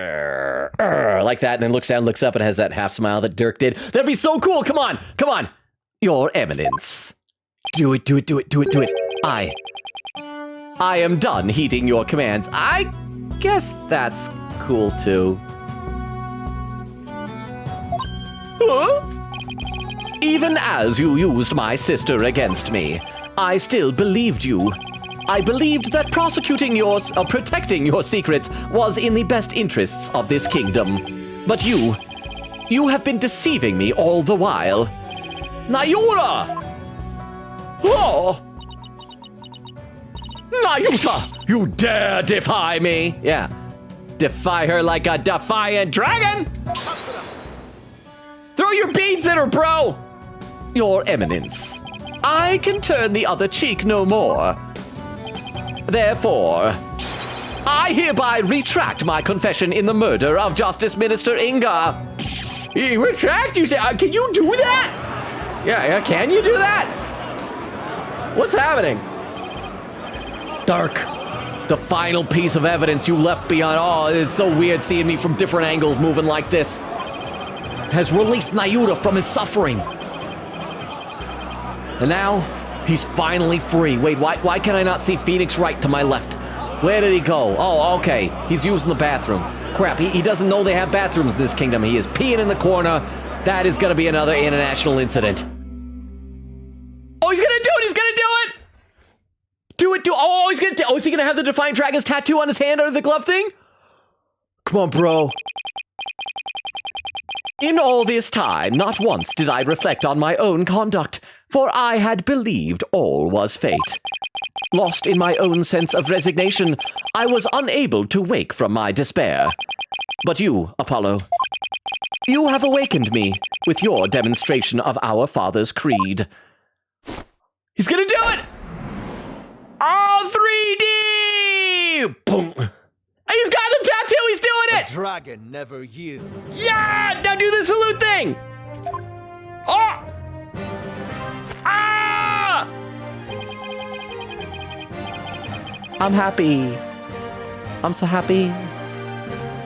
like that, and then looks down, looks up, and has that half smile that Dirk did. That'd be so cool. Come on, come on. Your Eminence. Do it, do it, do it, do it, do it. I am done heeding your commands. I guess that's cool too. Huh? Even as you used my sister against me, I still believed you. I believed that protecting your secrets was in the best interests of this kingdom. But you have been deceiving me all the while. Nayura! Oh! Nayuta, you dare defy me? Yeah. Defy her like a defiant dragon? Throw your beads at her, bro! Your Eminence, I can turn the other cheek no more. Therefore, I hereby retract my confession in the murder of Justice Minister Inga. You retract? You say, can you do that? Yeah, can you do that? What's happening? Dark. The final piece of evidence you left beyond. Oh, it's so weird seeing me from different angles moving like this. Has released Nayuta from his suffering. And now, he's finally free. Wait, why can I not see Phoenix right to my left? Where did he go? Oh, okay. He's using the bathroom. Crap, he doesn't know they have bathrooms in this kingdom. He is peeing in the corner. That is gonna be another international incident. Oh, he's gonna do it! He's gonna do it! Oh, is he gonna have the Defiant Dragon's tattoo on his hand under the glove thing? Come on, bro. In all this time, not once did I reflect on my own conduct, for I had believed all was fate. Lost in my own sense of resignation, I was unable to wake from my despair. But you, Apollo, you have awakened me with your demonstration of our father's creed. He's gonna do it! Oh, 3D! Boom! He's got the tattoo! He's doing it! Dragon never yields. Yeah! Now do the salute thing! Oh! Ah! I'm happy. I'm so happy.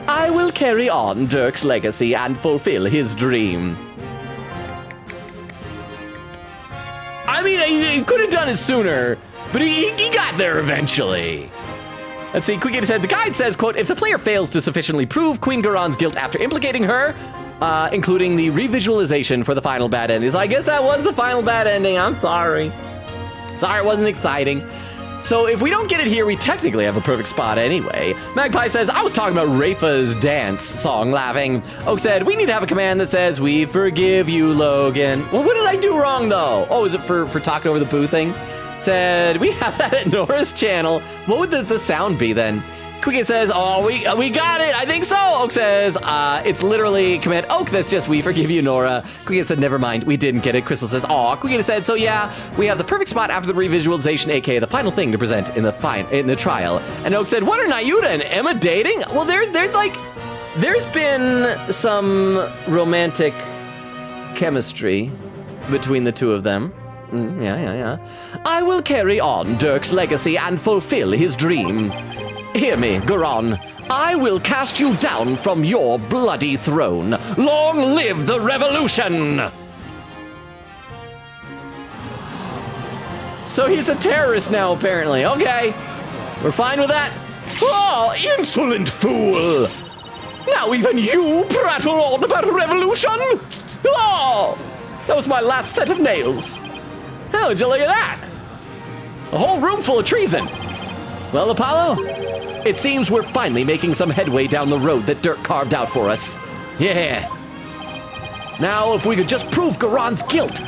I will carry on Dirk's legacy and fulfill his dream. I mean, he could have done it sooner, but he got there eventually. Let's see, Quick said, the guide says, quote, if the player fails to sufficiently prove Queen Garon's guilt after implicating her, including the revisualization for the final bad ending. So I guess that was the final bad ending. I'm sorry. Sorry, it wasn't exciting. So if we don't get it here, we technically have a perfect spot anyway. Magpie says, I was talking about Rafa's dance song, laughing. Oak said, we need to have a command that says, we forgive you, Logan. Well, what did I do wrong, though? Oh, is it for talking over the boo thing? Said, we have that at Nora's channel. What would the sound be then? Quicket says, oh, we got it. I think so. Oak says, it's literally command Oak. That's just we forgive you, Nora. Quicket said, never mind. We didn't get it. Crystal says, aw. Quicket said, so yeah, we have the perfect spot after the revisualization, aka the final thing to present in the trial. And Oak said, what are Nayuta and Emma dating? Well, they're like, there's been some romantic chemistry between the two of them. Yeah. I will carry on Dirk's legacy and fulfill his dream. Hear me, Garon. I will cast you down from your bloody throne. Long live the revolution! So he's a terrorist now, apparently. Okay. We're fine with that. Oh, insolent fool! Now even you prattle on about revolution? Oh, that was my last set of nails. How would you look at that? A whole room full of treason. Well, Apollo, it seems we're finally making some headway down the road that Dirk carved out for us. Yeah. Now, if we could just prove Garon's guilt,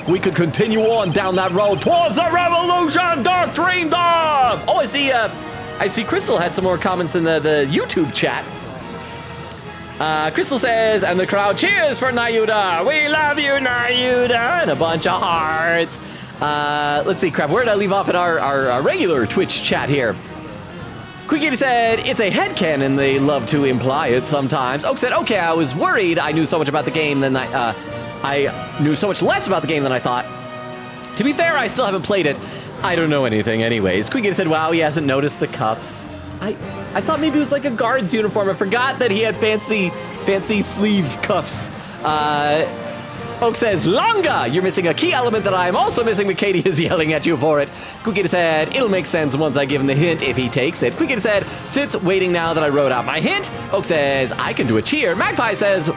we could continue on down that road towards the revolution Dirk dreamed of. Oh, I see Crystal had some more comments in the YouTube chat. Crystal says, and the crowd cheers for Nayuta. We love you, Nayuta, and a bunch of hearts. Let's see, crap, where did I leave off in our regular Twitch chat here? Quickity said, it's a headcanon they love to imply it sometimes. Oak said, okay, I was worried I knew so much about the game than I knew so much less about the game than I thought. To be fair, I still haven't played it. I don't know anything anyways. Quickity said, wow, he hasn't noticed the cuffs. I thought maybe it was like a guard's uniform. I forgot that he had fancy sleeve cuffs. Oak says, Longa, you're missing a key element that I'm also missing, but Katie is yelling at you for it. Quickity said, it'll make sense once I give him the hint if he takes it. Quickity said, sits waiting now that I wrote out my hint. Oak says, I can do a cheer. Magpie says,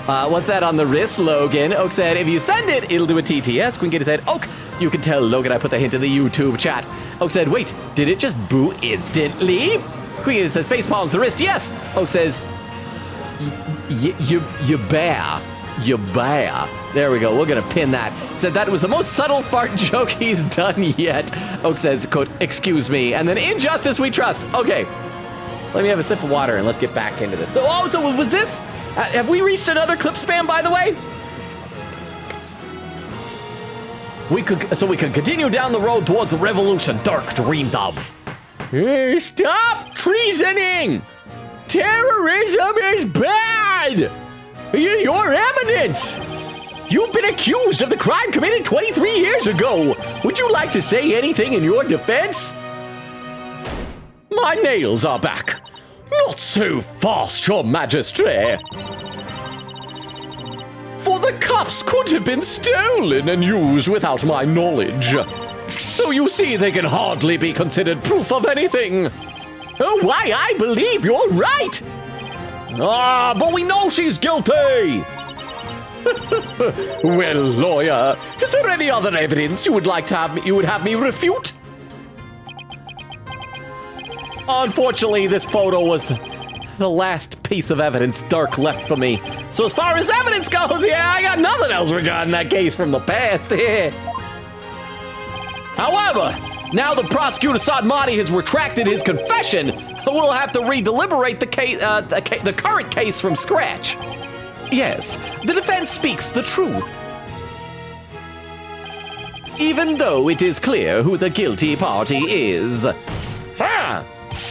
what's that on the wrist, Logan? Oak said, if you send it, it'll do a TTS. Quickity said, Oak, you can tell Logan I put the hint in the YouTube chat. Oak said, wait, did it just boo instantly? Quickity says, face palms the wrist, yes. Oak says, you bear. You bear. There we go. We're gonna pin that. Said that was the most subtle fart joke he's done yet. Oak says, quote, excuse me. And then injustice we trust. Okay. Let me have a sip of water and let's get back into this. So was this? Have we reached another clip spam, by the way? We could continue down the road towards the revolution Dirk dreamed of. Stop treasoning! Terrorism is bad! Your Eminence! You've been accused of the crime committed 23 years ago. Would you like to say anything in your defense? My nails are back. Not so fast, Your Majesty. For the cuffs could have been stolen and used without my knowledge. So you see, they can hardly be considered proof of anything. Oh, why, I believe you're right. But we know she's guilty. Well, lawyer, is there any other evidence you would have me refute? Unfortunately, this photo was the last piece of evidence Dirk left for me. So as far as evidence goes, yeah, I got nothing else regarding that case from the past. However, now the prosecutor Sadmati has retracted his confession, we'll have to redeliberate the current case from scratch. Yes, the defense speaks the truth. Even though it is clear who the guilty party is. Ha!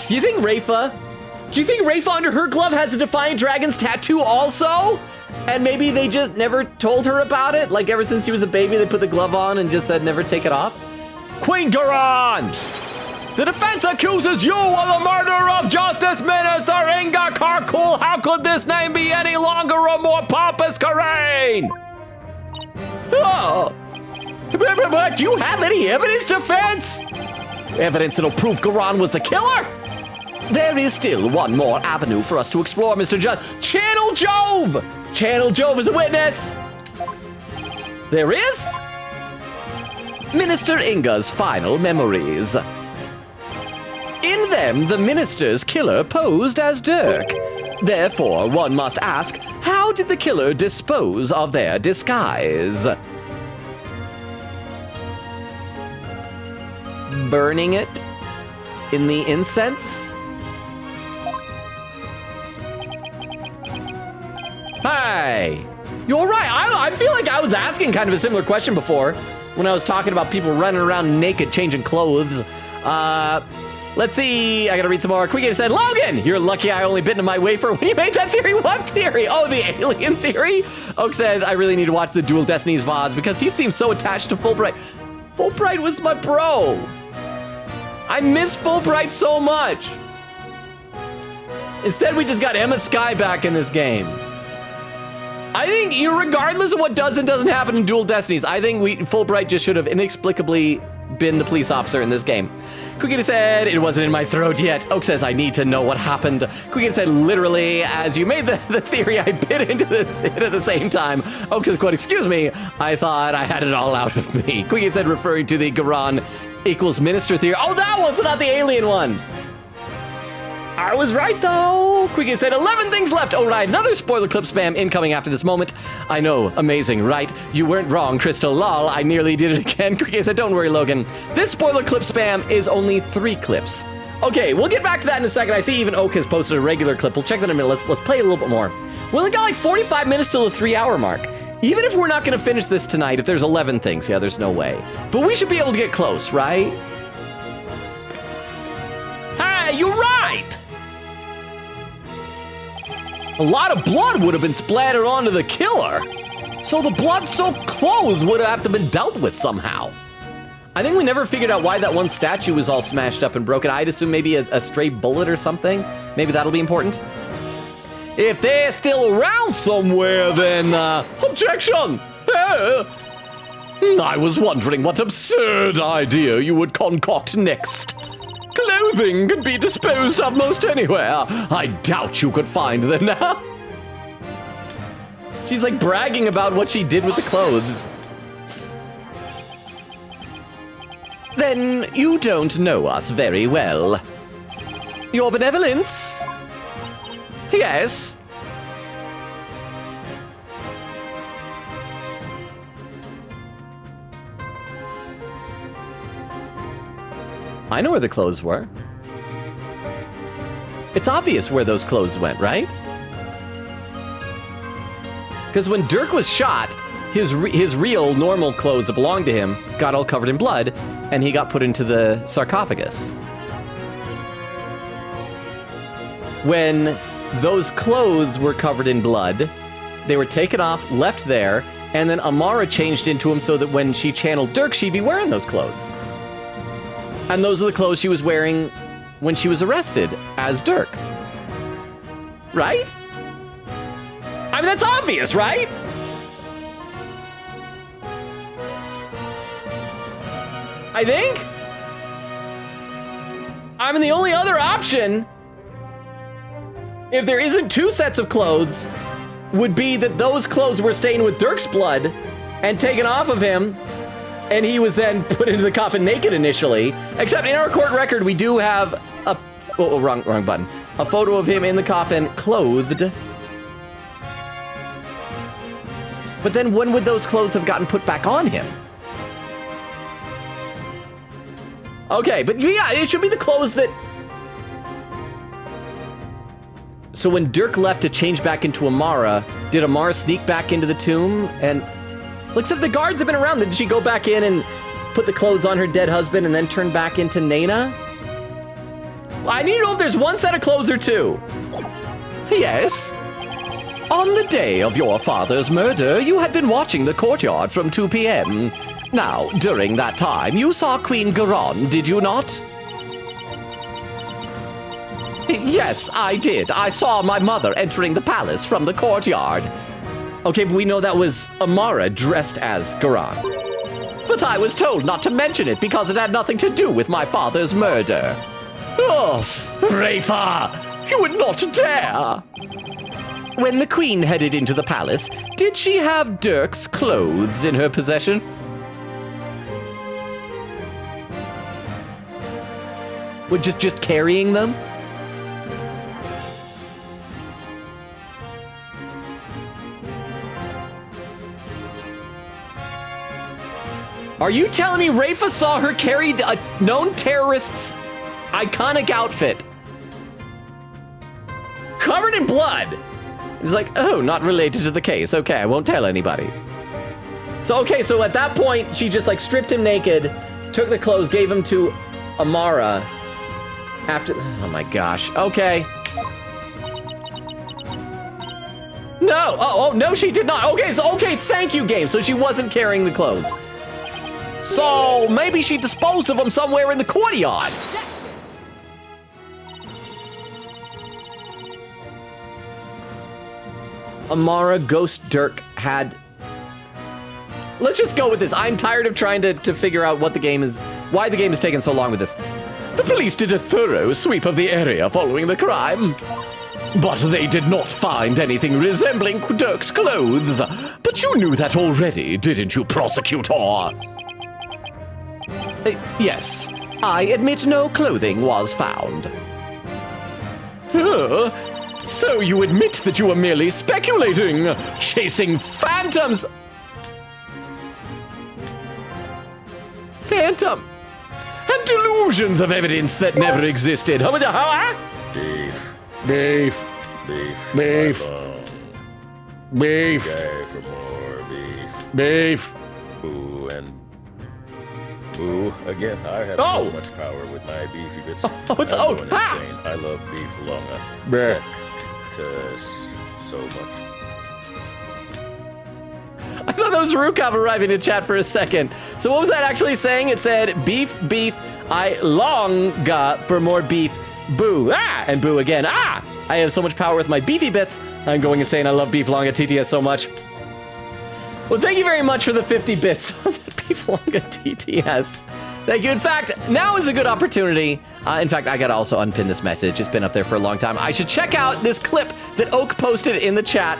Do you think Rafa under her glove has a Defiant Dragon's tattoo also? And maybe they just never told her about it? Like ever since she was a baby, they put the glove on and just said never take it off? Queen Garan! The defense accuses you of the murder of Justice Minister Inga Karkul. How could this name be any longer a more pompous Karain? Oh. But do you have any evidence, defense? Evidence that'll prove Garan was the killer? There is still one more avenue for us to explore, Mr. Judd. Channel Jove! Channel Jove is a witness. There is? Minister Inga's final memories. In them, the minister's killer posed as Dirk. Therefore, one must ask, how did the killer dispose of their disguise? Burning it in the incense? Hey, you're right. I feel like I was asking kind of a similar question before when I was talking about people running around naked changing clothes. Let's see. I gotta read some more. Quick said, Logan, you're lucky I only bit into my wafer when you made that theory. What theory? Oh, the alien theory? Oak said, I really need to watch the Dual Destinies VODs because he seems so attached to Fulbright. Fulbright was my bro. I miss Fulbright so much. Instead, we just got Emma Skye back in this game. I think, regardless of what does and doesn't happen in Dual Destinies, I think Fulbright just should have inexplicably been the police officer in this game. Quiggy said, it wasn't in my throat yet. Oak says, I need to know what happened. Quiggy said, literally, as you made the theory, I bit into it at the same time. Oak says, quote, excuse me, I thought I had it all out of me. Quiggy said, referring to the Garan equals minister theory. Oh, that one's not the alien one. I was right, though. Quiggy said 11 things left. Oh, right, another spoiler clip spam incoming after this moment. I know, amazing, right? You weren't wrong, Crystal. Lol, I nearly did it again. Quiggy said, don't worry, Logan. This spoiler clip spam is only 3 clips. Okay, we'll get back to that in a second. I see even Oak has posted a regular clip. We'll check that in a minute. Let's play a little bit more. We only got like 45 minutes till the 3-hour mark. Even if we're not going to finish this tonight, if there's 11 things, yeah, there's no way. But we should be able to get close, right? Hey, you're right! A lot of blood would have been splattered onto the killer. So the blood-soaked clothes would have to been dealt with somehow. I think we never figured out why that one statue was all smashed up and broken. I'd assume maybe a stray bullet or something. Maybe that'll be important. If they're still around somewhere, then, objection! I was wondering what absurd idea you would concoct next. Clothing could be disposed of most anywhere. I doubt you could find them now. She's like bragging about what she did with the clothes. Then you don't know us very well. Your benevolence? Yes. I know where the clothes were. It's obvious where those clothes went, right? Because when Dirk was shot, his real normal clothes that belonged to him got all covered in blood, and he got put into the sarcophagus. When those clothes were covered in blood, they were taken off, left there, and then Amara changed into him so that when she channeled Dirk, she'd be wearing those clothes. And those are the clothes she was wearing when she was arrested as Dirk. Right? I mean, that's obvious, right? I think? I mean, the only other option, if there isn't two sets of clothes, would be that those clothes were stained with Dirk's blood and taken off of him, and he was then put into the coffin naked initially. Except in our court record, we do have a... Oh, wrong button. A photo of him in the coffin, clothed. But then when would those clothes have gotten put back on him? Okay, but yeah, it should be the clothes that... So when Dirk left to change back into Amara, did Amara sneak back into the tomb? And looks like the guards have been around. Did she go back in and put the clothes on her dead husband and then turn back into Nana? Well, I need to know if there's one set of clothes or two. Yes. On the day of your father's murder, you had been watching the courtyard from 2 p.m. Now, during that time, you saw Queen Garon, did you not? Yes, I did. I saw my mother entering the palace from the courtyard. Okay, but we know that was Amara dressed as Garon. But I was told not to mention it because it had nothing to do with my father's murder. Oh, Rafa, you would not dare! When the queen headed into the palace, did she have Dirk's clothes in her possession? Well, just carrying them? Are you telling me Rafa saw her carry a known terrorist's iconic outfit covered in blood? It's like, oh, not related to the case. Okay, I won't tell anybody. So, okay, so at that point, she just like stripped him naked, took the clothes, gave them to Amara after, oh my gosh, okay. No, oh, no, she did not. Okay, so, okay, thank you, game. So she wasn't carrying the clothes. So maybe she disposed of them somewhere in the courtyard. Amara Ghost Dirk had... Let's just go with this. I'm tired of trying to figure out what the game is, why the game is taking so long with this. The police did a thorough sweep of the area following the crime, but they did not find anything resembling Dirk's clothes. But you knew that already, didn't you, prosecutor? Yes, I admit no clothing was found. So you admit that you were merely speculating, chasing phantoms. Phantom. And delusions of evidence that never existed. Beef. Beef. Beef. Beef. Beef. Okay, for more beef. Beef. Boo and boo. Again, I have Oh! so much power with my beefy bits. Oh, it's- I'm oh, going ha! insane. I love beef longa. Bruh. So much. I thought that was Rukov arriving to chat for a second. So what was that actually saying? It said, beef, beef, I longa for more beef, boo, ah, and boo again, ah. I have so much power with my beefy bits. I'm going insane. I love beef longa TTS so much. Well, thank you very much for the 50 bits on the beef longa TTS. Thank you. In fact, now is a good opportunity. In fact, I gotta also unpin this message. It's been up there for a long time. I should check out this clip that Oak posted in the chat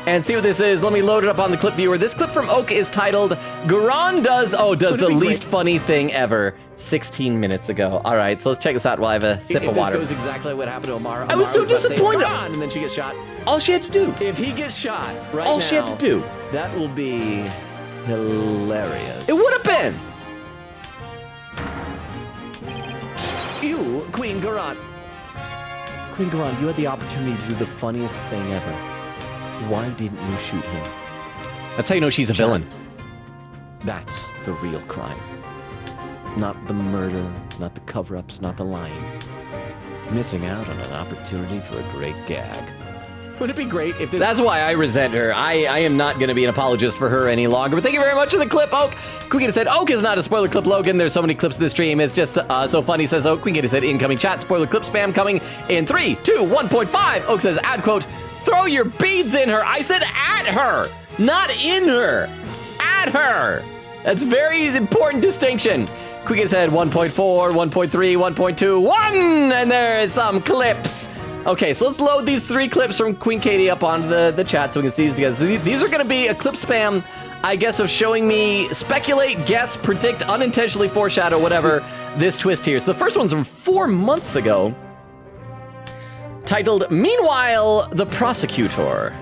and see what this is. Let me load it up on the clip viewer. This clip from Oak is titled, Garon does the least funny thing ever 16 minutes ago. All right, so let's check this out while I have a sip of water. This goes exactly what happened to Amara. I was so about to say, disappointed. "Garon," and then she gets shot. All she had to do. If he gets shot right All now, she had to do. that will be hilarious. It would have been. Garant. Queen Garant, you had the opportunity to do the funniest thing ever. Why didn't you shoot him? That's how you know she's a villain. That's the real crime. Not the murder, not the cover-ups, not the lying. Missing out on an opportunity for a great gag. Would it be great if this... That's why I resent her. I am not going to be an apologist for her any longer. But thank you very much for the clip, Oak. Queen Kitty said, Oak is not a spoiler clip, Logan. There's so many clips in this stream. It's just so funny, says Oak. Queen Kitty said, incoming chat, spoiler clip spam coming in 3, 2, 1.5. Oak says, add quote, throw your beads in her. I said at her, not in her. At her. That's very important distinction. Queen Kitty said 1.4, 1.3, 1.2, 1, and there's some clips. Okay, so let's load these 3 clips from Queen Katie up onto the chat so we can see these together. So these are going to be a clip spam, I guess, of showing me speculate, guess, predict, unintentionally foreshadow, whatever, this twist here. So the first one's from 4 months ago, titled, Meanwhile, the Prosecutor.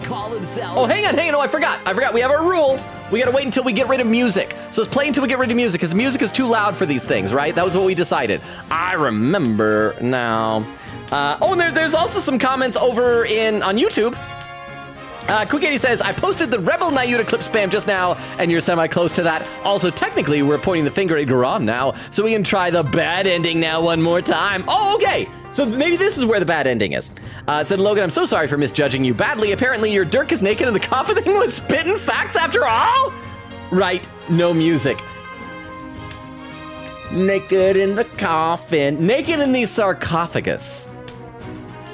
Call himself. Oh, hang on, no, I forgot. We have our rule. We gotta wait until we get rid of music. So let's play until we get rid of music, because music is too loud for these things, right? That was what we decided. I remember now. And there's also some comments over on YouTube. Quick Katie says, I posted the Rebel Nayuta clip spam just now, and you're semi-close to that. Also, technically, we're pointing the finger at Garan now, so we can try the bad ending now one more time. Oh, okay. So maybe this is where the bad ending is. Said Logan, I'm so sorry for misjudging you badly. Apparently, your Dirk is naked and the coffin thing was spitting facts after all? Right, no music. Naked in the coffin. Naked in the sarcophagus.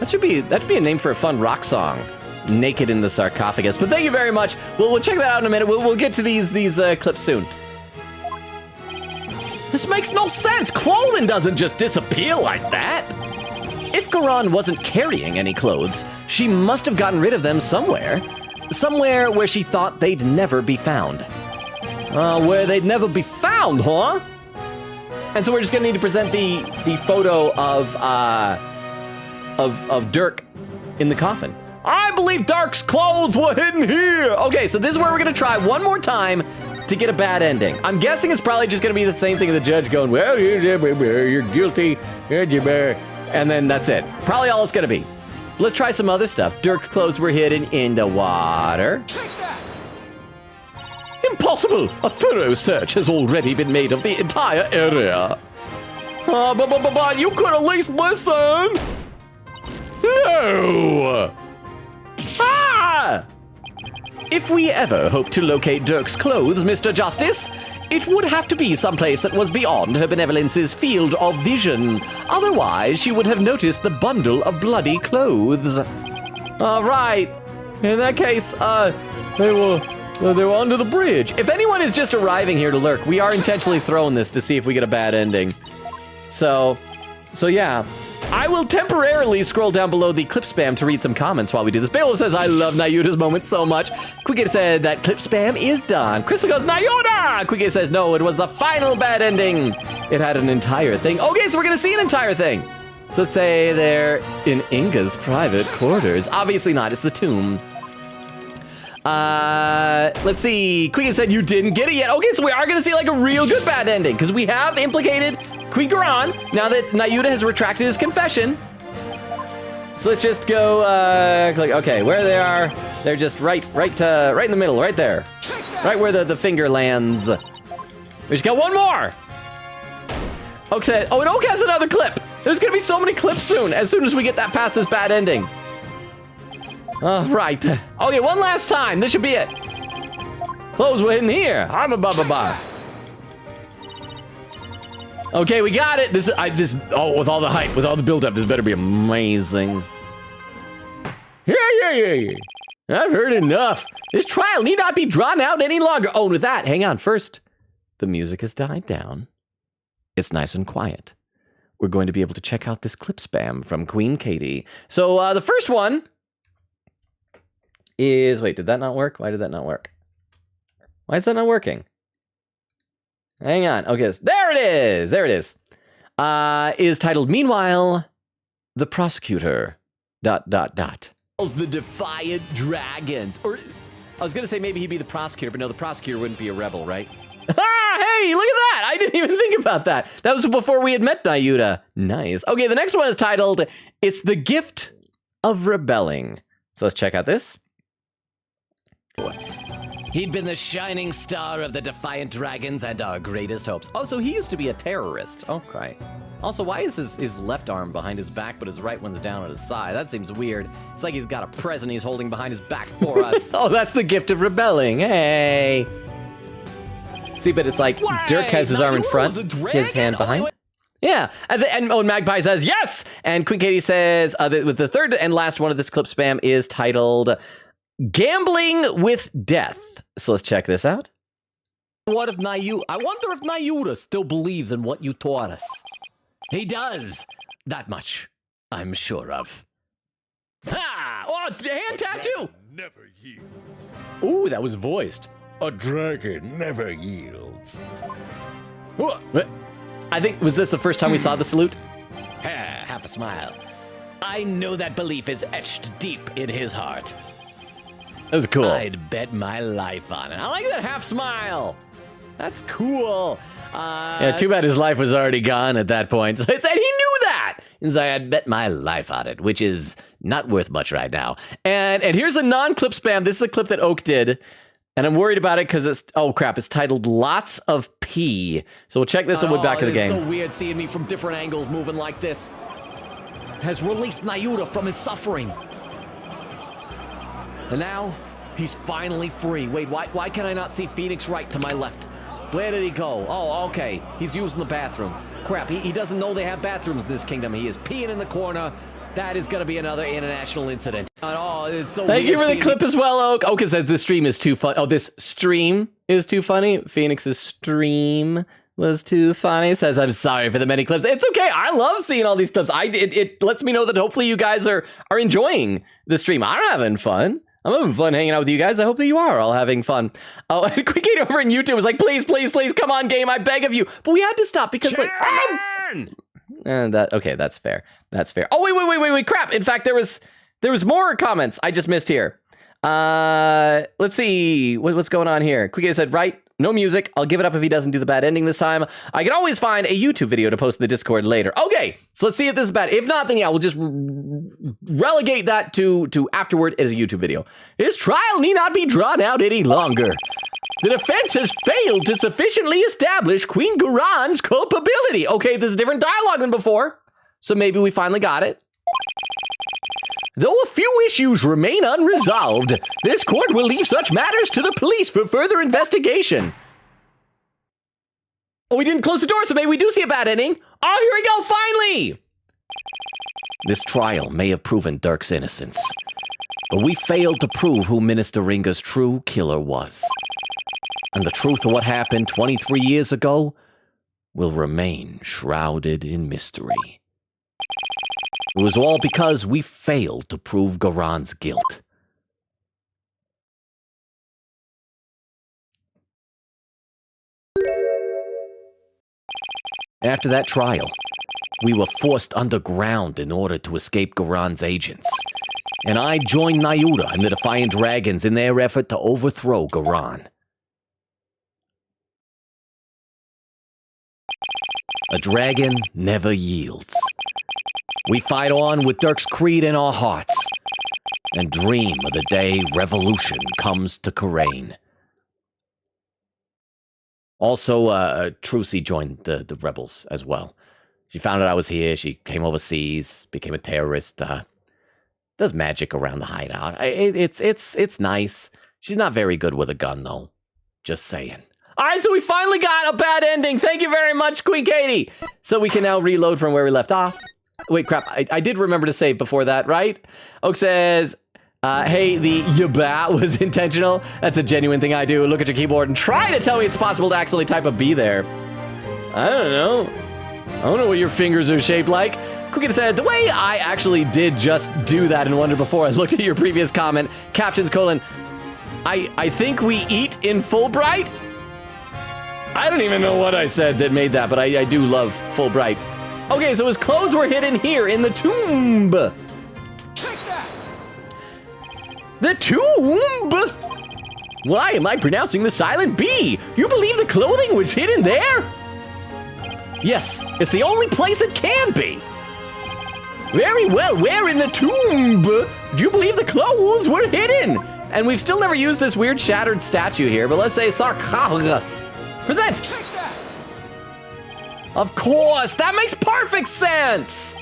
That should be a name for a fun rock song. Naked in the sarcophagus. But thank you very much. We'll check that out in a minute. We'll get to these clips soon. This makes no sense. Clothing doesn't just disappear like that. If Garan wasn't carrying any clothes, she must have gotten rid of them somewhere. Somewhere where she thought they'd never be found. Where they'd never be found, huh? And so we're just gonna need to present the photo of Dirk in the coffin. I believe Dark's clothes were hidden here. Okay, so this is where we're gonna try one more time to get a bad ending. I'm guessing it's probably just gonna be the same thing as the judge going, well, you're guilty, and then that's it. Probably all it's gonna be. Let's try some other stuff. Dirk's clothes were hidden in the water. Take that! Impossible! A thorough search has already been made of the entire area. But you could at least listen. No! Ah! If we ever hope to locate Dirk's clothes, Mr. Justice, it would have to be someplace that was beyond her benevolence's field of vision. Otherwise, she would have noticed the bundle of bloody clothes. All right. In that case, they were under the bridge. If anyone is just arriving here to lurk, we are intentionally throwing this to see if we get a bad ending. So yeah. I will temporarily scroll down below the clip spam to read some comments while we do this. Beowulf says, I love Nayuta's moment so much. Quickett said that clip spam is done. Crystal goes, Nayuta! Quickett says, no, it was the final bad ending. It had an entire thing. Okay, so we're gonna see an entire thing. So let's say they're in Inga's private quarters. Obviously not, it's the tomb. Let's see. Quickett said you didn't get it yet. Okay, so we are gonna see like a real good bad ending because we have implicated Queen Garan, now that Nayuta has retracted his confession. So let's just go, click, okay, where they are, they're just right in the middle, right there. Right where the finger lands. We just got one more. Oak said, and Oak has another clip. There's gonna be so many clips soon as we get that past this bad ending. Right. Okay, one last time, this should be it. Clothes were in here. I'm a ba-ba-ba. Okay, we got it. With all the hype, with all the build-up, this better be amazing. Yeah. I've heard enough. This trial need not be drawn out any longer. Oh, and with that, hang on. First, the music has died down. It's nice and quiet. We're going to be able to check out this clip spam from Queen Katie. So the first one is, wait, did that not work? Why did that not work? Why is that not working? Hang on. Okay, there it is. Is titled, Meanwhile, the Prosecutor, ... The Defiant Dragons. Or, I was going to say maybe he'd be the prosecutor, but no, the prosecutor wouldn't be a rebel, right? Hey, look at that. I didn't even think about about that. That was before we had met Nayuta. Nice. Okay, the next one is titled, It's the Gift of Rebelling. So let's check out this. He'd been the shining star of the Defiant Dragons and our greatest hopes. Oh, so he used to be a terrorist. Okay. Also, why is his left arm behind his back, but his right one's down at his side? That seems weird. It's like he's got a present he's holding behind his back for us. Oh, that's the gift of rebelling. Hey. See, but it's like Dirk has his arm in front, his hand behind. Yeah, and Magpie says yes, and Queen Katie says with the third and last one of this clip spam is titled Gambling with Death. So let's check this out. What if I wonder if Nayuta still believes in what you taught us. He does. That much I'm sure of. Ha! Oh, hand tattoo! Never yields. Ooh, that was voiced. A dragon never yields. I think, was this the first time we saw the salute? Half a smile. I know that belief is etched deep in his heart. That was cool. I'd bet my life on it. I like that half smile. That's cool. Yeah, too bad his life was already gone at that point. So it said he knew that. He's like, I'd bet my life on it, which is not worth much right now. And here's a non-clip spam. This is a clip that Oak did. And I'm worried about it because it's, oh crap, it's titled Lots of Pee. So we'll check this and we'll back to the game. It's so weird seeing me from different angles moving like this. Has released Nayuta from his suffering. And now, he's finally free. Wait, why can I not see Phoenix right to my left? Where did he go? Oh, okay. He's using the bathroom. Crap, he doesn't know they have bathrooms in this kingdom. He is peeing in the corner. That is going to be another international incident. Oh, it's so Thank you weird for the clip as well, Oak. Oak says this stream is too fun. Oh, this stream is too funny. Phoenix's stream was too funny. Says, I'm sorry for the many clips. It's okay. I love seeing all these clips. It lets me know that hopefully you guys are enjoying the stream. I'm having fun. I'm having fun hanging out with you guys. I hope that you are all having fun. Oh, and Quick Kate over in YouTube was like, please, please, please, come on, game, I beg of you. But we had to stop because and okay, that's fair. That's fair. Oh, wait, crap. In fact, there was more comments I just missed here. Let's see what's going on here. Quick Kate said, right, no music. I'll give it up if he doesn't do the bad ending this time. I can always find a YouTube video to post in the Discord later. Okay, so let's see if this is bad. If not, then yeah, we'll just relegate that to afterward as a YouTube video. His trial need not be drawn out any longer. The defense has failed to sufficiently establish Queen Garon's culpability. Okay, this is different dialogue than before, so maybe we finally got it. Though a few issues remain unresolved, this court will leave such matters to the police for further investigation. Oh, we didn't close the door, so maybe we do see a bad ending. Oh, here we go, finally! This trial may have proven Dirk's innocence, but we failed to prove who Minister Ringa's true killer was. And the truth of what happened 23 years ago will remain shrouded in mystery. It was all because we failed to prove Garon's guilt. After that trial, we were forced underground in order to escape Garon's agents. And I joined Nayuta and the Defiant Dragons in their effort to overthrow Garon. A dragon never yields. We fight on with Dirk's creed in our hearts and dream of the day revolution comes to Karain. Also, Trucy joined the rebels as well. She found out I was here. She came overseas, became a terrorist. Does magic around the hideout. It's nice. She's not very good with a gun, though. Just saying. All right, so we finally got a bad ending. Thank you very much, Queen Katie. So we can now reload from where we left off. Wait, crap. I did remember to save before that, right? Oak says, hey, the yaba was intentional. That's a genuine thing I do. Look at your keyboard and try to tell me it's possible to accidentally type a B there. I don't know what your fingers are shaped like. Quicken said, the way I actually did just do that and wonder before I looked at your previous comment, captions, : I think we eat in Fulbright? I don't even know what I said that made that, but I do love Fulbright. Okay, so his clothes were hidden here in the tomb. Take that! The tomb? Why am I pronouncing the silent B? You believe the clothing was hidden there? Yes, it's the only place it can be. Very well, where in the tomb do you believe the clothes were hidden? And we've still never used this weird shattered statue here, but let's say sarcophagus. Present! Take that! Of course, that makes perfect sense!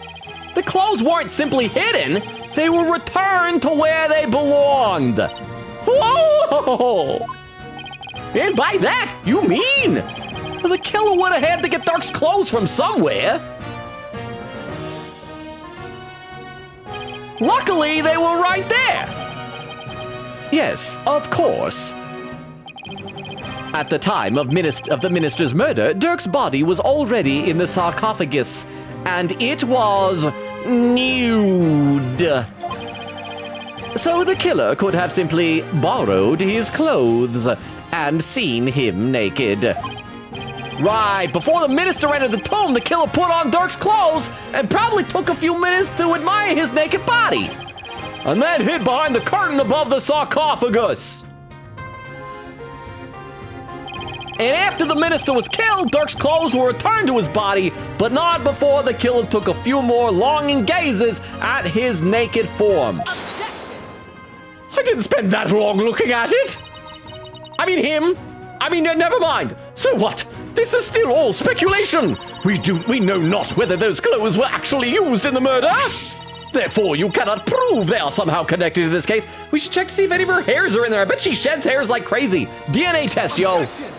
The clothes weren't simply hidden, they were returned to where they belonged. Whoa! And by that, you mean the killer would have had to get Dark's clothes from somewhere. Luckily, they were right there. Yes, of course. At the time of the minister's murder, Dirk's body was already in the sarcophagus, and it was nude. So the killer could have simply borrowed his clothes and seen him naked. Right, before the minister entered the tomb, the killer put on Dirk's clothes and probably took a few minutes to admire his naked body, and then hid behind the curtain above the sarcophagus. And after the minister was killed, Dirk's clothes were returned to his body, but not before the killer took a few more longing gazes at his naked form. Objection! I didn't spend that long looking at it. I mean him. Never mind. So what? This is still all speculation. We know not whether those clothes were actually used in the murder. Therefore, you cannot prove they are somehow connected to this case. We should check to see if any of her hairs are in there. I bet she sheds hairs like crazy. DNA test, yo. Objection!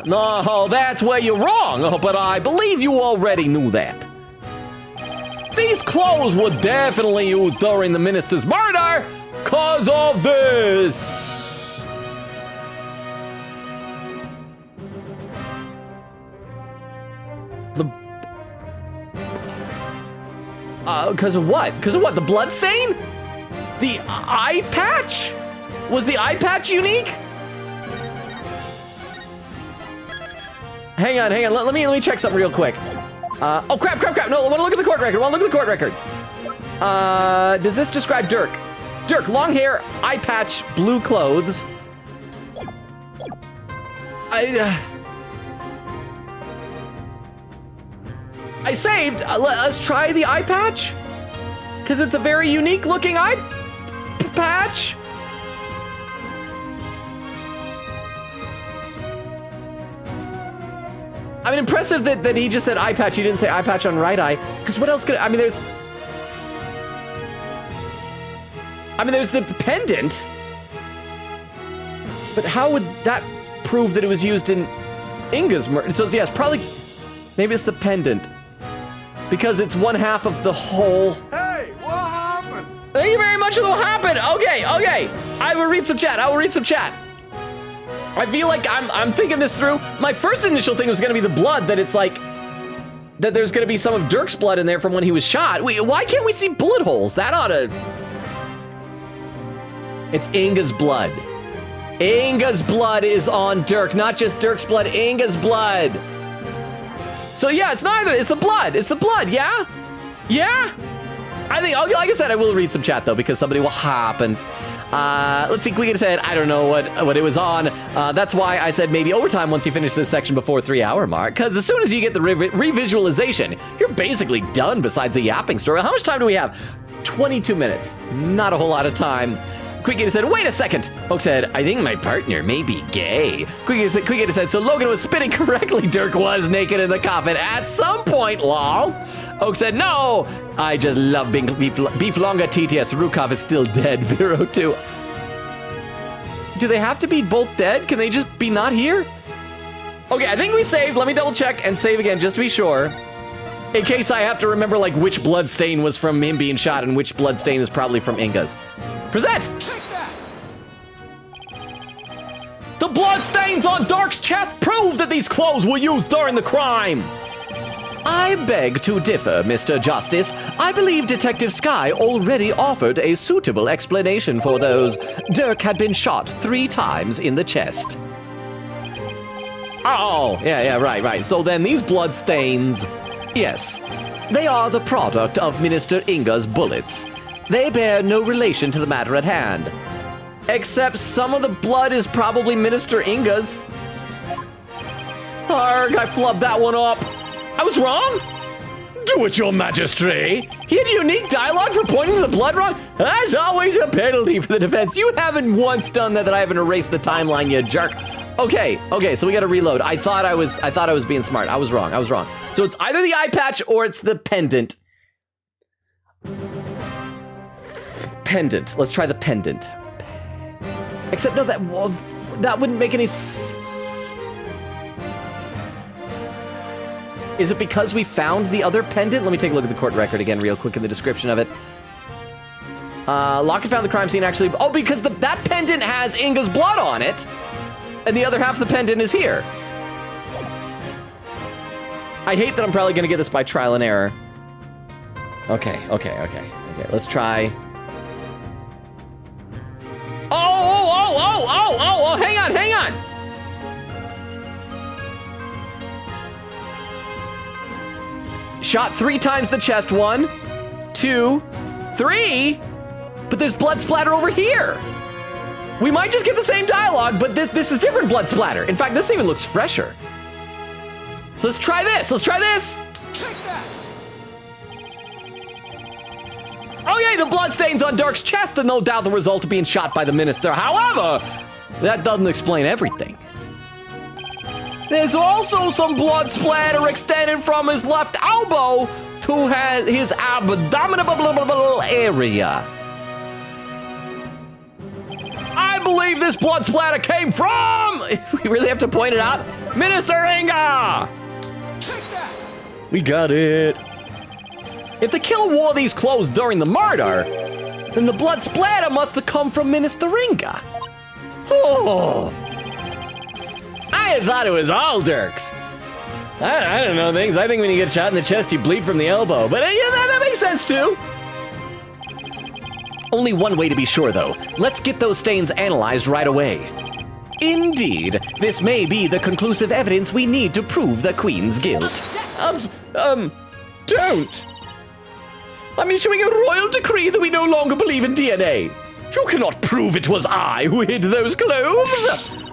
No, that's where you're wrong. Oh, but I believe you already knew that. These clothes were definitely used during the minister's murder because of this. Because of what? Because of what? The blood stain? The eye patch? Was the eye patch unique? Hang on. Let me check something real quick. Oh, crap. No, I want to look at the court record. Does this describe Dirk? Dirk, long hair, eye patch, blue clothes. I saved. Let's try the eye patch. Because it's a very unique looking eye patch. I mean, impressive that he just said eye patch. He didn't say eye patch on right eye. Because what else could... there's the pendant. But how would that prove that it was used in Inga's murder? So, yes, probably... Maybe it's the pendant. Because it's one half of the whole... Hey, what happened? Thank you very much for what happened. Okay. I will read some chat. I feel like I'm thinking this through. My first initial thing was going to be the blood, that it's like... that there's going to be some of Dirk's blood in there from when he was shot. Wait, why can't we see bullet holes? That ought to... It's Inga's blood. Inga's blood is on Dirk, not just Dirk's blood, Inga's blood. So yeah, it's neither. It's the blood, yeah? Yeah? I think, like I said, I will read some chat though, because somebody will hop and... let's see, Quiggin said, I don't know what it was on. That's why I said maybe overtime once you finish this section before 3 hour mark, because as soon as you get the revisualization, you're basically done besides the yapping story. How much time do we have? 22 minutes. Not a whole lot of time. Quiggin said, wait a second. Oak said, I think my partner may be gay. Quiggin said, so Logan was spitting correctly. Dirk was naked in the coffin at some point, lol. Oak said, no, I just love being beef longa TTS. Rukov is still dead. Vero too. Do they have to be both dead? Can they just be not here? Okay, I think we saved. Let me double check and save again just to be sure. In case I have to remember like which blood stain was from him being shot and which blood stain is probably from Inga's. Present! Take that! The blood stains on Dark's chest prove that these clothes were used during the crime. I beg to differ, Mr. Justice. I believe Detective Sky already offered a suitable explanation for those. Dirk had been shot 3 times in the chest. Oh, yeah, right. So then these blood stains, yes, they are the product of Minister Inga's bullets. They bear no relation to the matter at hand. Except some of the blood is probably Minister Inga's. Arg, I flubbed that one up. I was wrong? Do it, your majesty. He had unique dialogue for pointing to the blood wrong. That's always a penalty for the defense. You haven't once done that I haven't erased the timeline, you jerk. Okay, so we gotta reload. I thought I was being smart. I was wrong. So it's either the eye patch or it's the pendant. Pendant. Let's try the pendant. Except no, that wouldn't make any Is it because we found the other pendant? Let me take a look at the court record again real quick in the description of it. Lockett found the crime scene actually... Oh, because that pendant has Inga's blood on it, and the other half of the pendant is here. I hate that I'm probably going to get this by trial and error. Okay, let's try... Oh, hang on! Shot 3 times the chest. 1, 2, 3. But there's blood splatter over here. We might just get the same dialogue, but this is different blood splatter. In fact, this even looks fresher. So let's try this. Take that! Oh yay, the blood stains on Dirk's chest are no doubt the result of being shot by the minister. However, that doesn't explain everything. There's also some blood splatter extending from his left elbow to his abdominal area. I believe this blood splatter came from, we really have to point it out, Minister Inga! Take that! We got it. If the killer wore these clothes during the murder, then the blood splatter must have come from Minister Inga. Oh. I had thought it was all Dirk's. I don't know things. I think when you get shot in the chest, you bleed from the elbow. But yeah, that makes sense too. Only one way to be sure, though. Let's get those stains analyzed right away. Indeed, this may be the conclusive evidence we need to prove the Queen's guilt. Don't. I'm issuing a royal decree that we no longer believe in DNA. You cannot prove it was I who hid those clothes.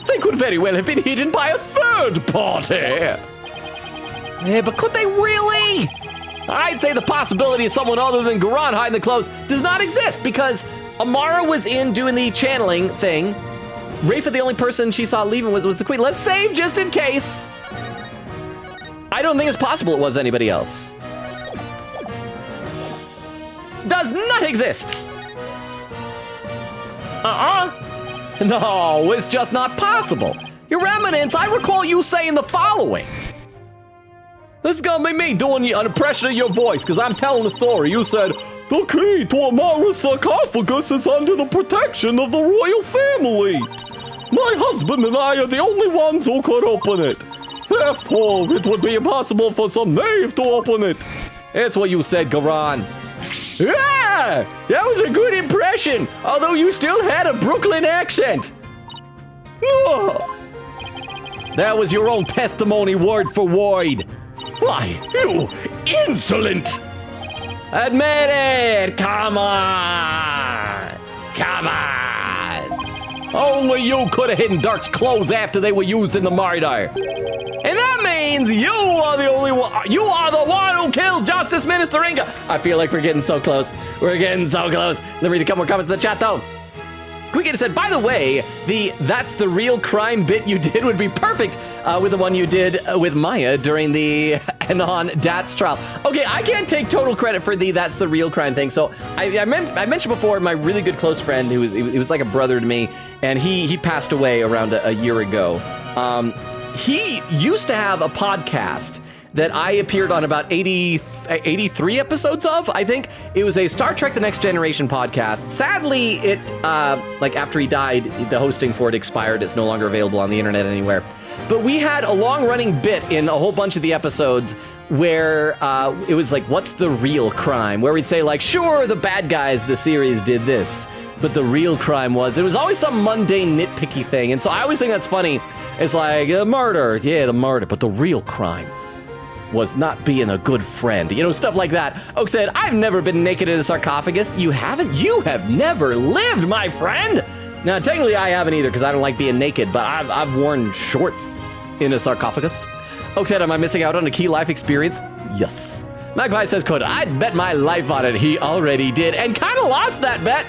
They could very well have been hidden by a third party. Yeah, but could they really? I'd say the possibility of someone other than Garan hiding the clothes does not exist because Amara was in doing the channeling thing. Rafa, the only person she saw leaving was the Queen. Let's save just in case. I don't think it's possible it was anybody else. Does not exist. No, it's just not possible. Your Eminence, I recall you saying the following. This is gonna be me doing an impression of your voice, because I'm telling the story. You said, the key to Amara's sarcophagus is under the protection of the royal family. My husband and I are the only ones who could open it. Therefore, it would be impossible for some knave to open it. That's what you said, Garan. Yeah, that was a good impression, although you still had a Brooklyn accent. That was your own testimony, word for word. Why, you insolent! Admit it! Come on! Only you could have hidden Dirk's clothes after they were used in the murder. And that means you are the only one. You are the one who killed Justice Minister Inga. I feel like we're getting so close. Let me read a couple more comments in the chat, though. Quick said, by the way, that's the real crime bit you did would be perfect with the one you did with Maya during the Anon Dats trial. Okay, I can't take total credit for that's the real crime thing. So I mentioned before my really good close friend he was like a brother to me, and he passed away around a year ago. He used to have a podcast that I appeared on about 83 episodes of, I think. It was a Star Trek The Next Generation podcast. Sadly, it, after he died, the hosting for it expired. It's no longer available on the internet anywhere. But we had a long-running bit in a whole bunch of the episodes where it was like, what's the real crime? Where we'd say, like, sure, the bad guys, the series did this, but the real crime was, it was always some mundane, nitpicky thing. And so I always think that's funny. It's like, the murder, but the real crime was not being a good friend, stuff like that. Oak said, I've never been naked in a sarcophagus. You haven't? You have never lived, my friend. Now, technically, I haven't either because I don't like being naked, but I've worn shorts in a sarcophagus. Oak said, am I missing out on a key life experience? Yes. Magpie says, quote, I'd bet my life on it. He already did, and kind of lost that bet.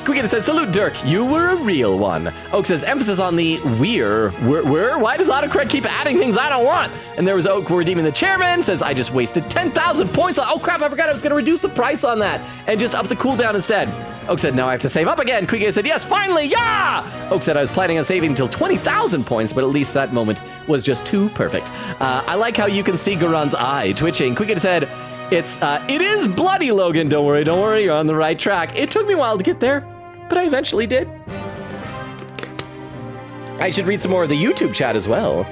Quickett says, salute, Dirk. You were a real one. Oak says, emphasis on the we're. Why does Autocorrect keep adding things I don't want? And there was Oak redeeming the chairman. Says, I just wasted 10,000 points on. Oh, crap, I forgot I was going to reduce the price on that and just up the cooldown instead. Oak said, now I have to save up again. Quickett said, yes, finally, yeah! Oak said, I was planning on saving until 20,000 points, but at least that moment was just too perfect. I like how you can see Garon's eye twitching. Quickett said, it is bloody, Logan. Don't worry, you're on the right track. It took me a while to get there, but I eventually did. I should read some more of the YouTube chat as well.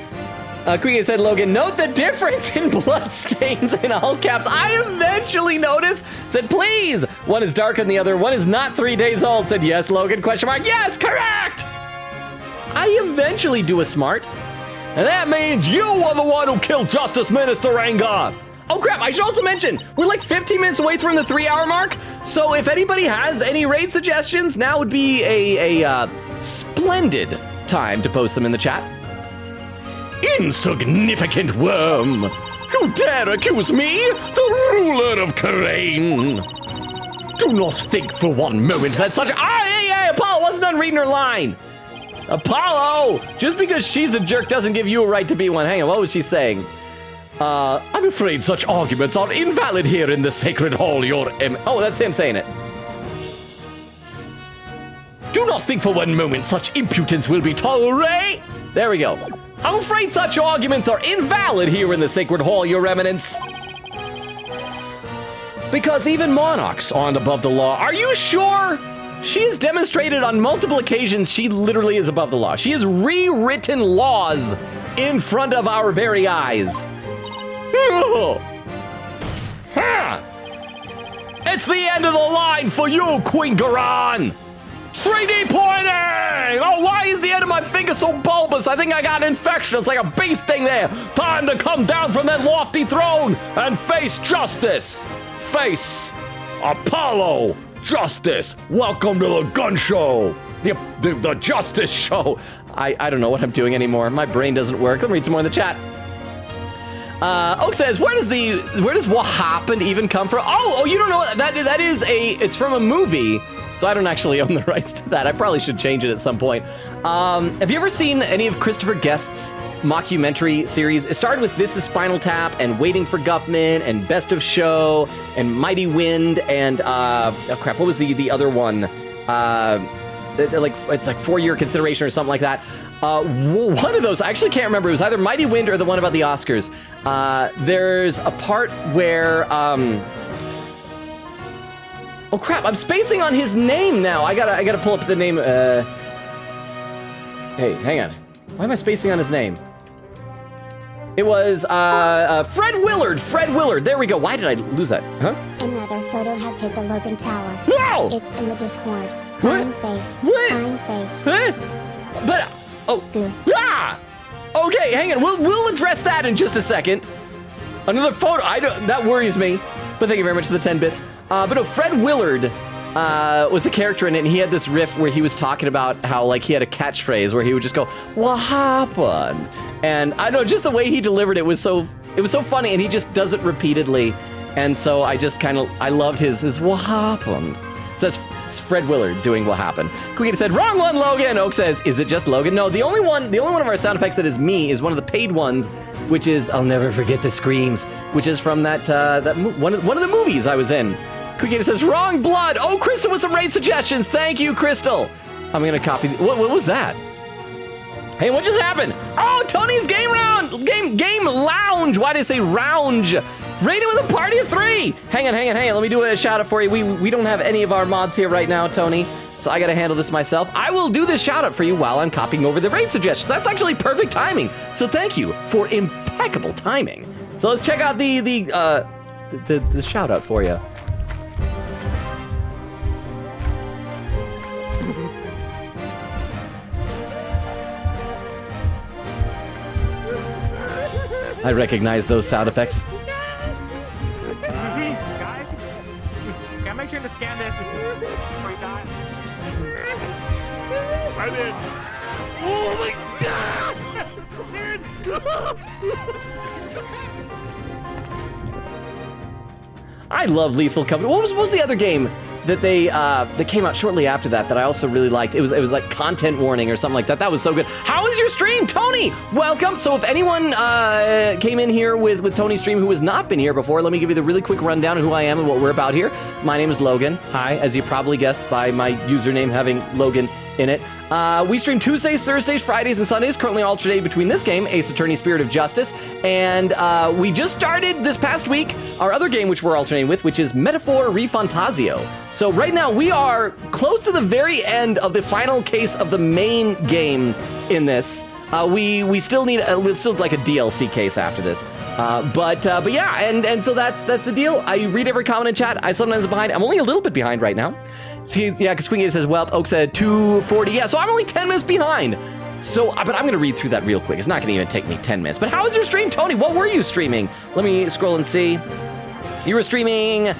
Quickett said, Logan, note the difference in blood stains in all caps. I eventually noticed. Said, please. One is darker than the other. One is not 3 days old. Said, yes, Logan, question mark. Yes, correct. I eventually do a smart. And that means you are the one who killed Justice Minister Rangon. Oh crap, I should also mention, we're like 15 minutes away from the 3-hour mark. So if anybody has any raid suggestions, now would be a splendid time to post them in the chat. Insignificant worm! You dare accuse me, the ruler of Karain? Do not think for one moment that such... Hey, Apollo wasn't done reading her line! Apollo! Just because she's a jerk doesn't give you a right to be one. Hang on, what was she saying? I'm afraid such arguments are invalid here in the sacred hall, Oh, that's him saying it. Do not think for one moment such impudence will be tolerated. There we go. I'm afraid such arguments are invalid here in the sacred hall, your eminence. Because even monarchs aren't above the law. Are you sure? She has demonstrated on multiple occasions she literally is above the law. She has rewritten laws in front of our very eyes. It's the end of the line for you, Queen Garon! 3D pointing! Oh, why is the end of my finger so bulbous? I think I got an infection. It's like a bee sting there. Time to come down from that lofty throne and face justice. Face Apollo Justice. Welcome to the gun show. The justice show. I don't know what I'm doing anymore. My brain doesn't work. Let me read some more in the chat. Oak says, where does what happened even come from? Oh, you don't know that is it's from a movie. So I don't actually own the rights to that. I probably should change it at some point. Have you ever seen any of Christopher Guest's mockumentary series? It started with This Is Spinal Tap and Waiting for Guffman and Best of Show and Mighty Wind and what was the other one? It's like 4-year consideration or something like that. One of those, I actually can't remember. It was either Mighty Wind or the one about the Oscars. There's a part where oh crap, I'm spacing on his name now. I gotta pull up the name. Hey, hang on. Why am I spacing on his name? It was Fred Willard. Fred Willard. There we go. Why did I lose that? Huh? Another photo has hit the Logan Tower. No! It's in the Discord. What? Crying face. What? Crying face. Huh? But Goo. ah! Okay, hang on. We'll address that in just a second. Another photo. That worries me. But thank you very much for the 10 bits. But no, Fred Willard was a character in it, and he had this riff where he was talking about how, like, he had a catchphrase where he would just go, "What happened?" And I know, just the way he delivered it was so funny, and he just does it repeatedly. And so I loved his "What happened?" So it's Fred Willard doing "What happened?" Quickett said, "Wrong one, Logan." Oak says, "Is it just Logan?" No, the only one of our sound effects that is me is one of the paid ones, which is "I'll never forget the screams," which is from that one of the movies I was in. Quickett says, "Wrong blood." Oh, Crystal with some raid suggestions. Thank you, Crystal. I'm gonna copy. What was that? Hey, what just happened? Oh, Tony's game lounge. Why did I say rounge? Rated with a party of 3. Hang on. Let me do a shout out for you. We don't have any of our mods here right now, Tony. So I gotta handle this myself. I will do this shout out for you while I'm copying over the raid suggestions. That's actually perfect timing. So thank you for impeccable timing. So let's check out the shout out for you. I recognize those sound effects. Guys, gotta make sure to scan this before you die. I'm in. Oh my god! I love Lethal Company. What was the other game that they that came out shortly after that I also really liked? It was like Content Warning or something like that. That was so good. How was your stream, Tony? Welcome. So if anyone came in here with Tony's stream who has not been here before, let me give you the really quick rundown of who I am and what we're about here. My name is Logan. Hi, as you probably guessed by my username having Logan in it. We stream Tuesdays, Thursdays, Fridays, and Sundays, currently alternating between this game, Ace Attorney Spirit of Justice, and we just started this past week our other game which we're alternating with, which is Metaphor Refantasio. So right now we are close to the very end of the final case of the main game in this. We still need we'll still like a DLC case after this, but yeah, and so that's the deal. I read every comment in chat. I sometimes am behind. I'm only a little bit behind right now. See, yeah, because Queen Gator says, well, Oak said 2:40. Yeah, so I'm only 10 minutes behind. So, but I'm gonna read through that real quick. It's not gonna even take me 10 minutes. But how was your stream, Tony? What were you streaming? Let me scroll and see. You were streaming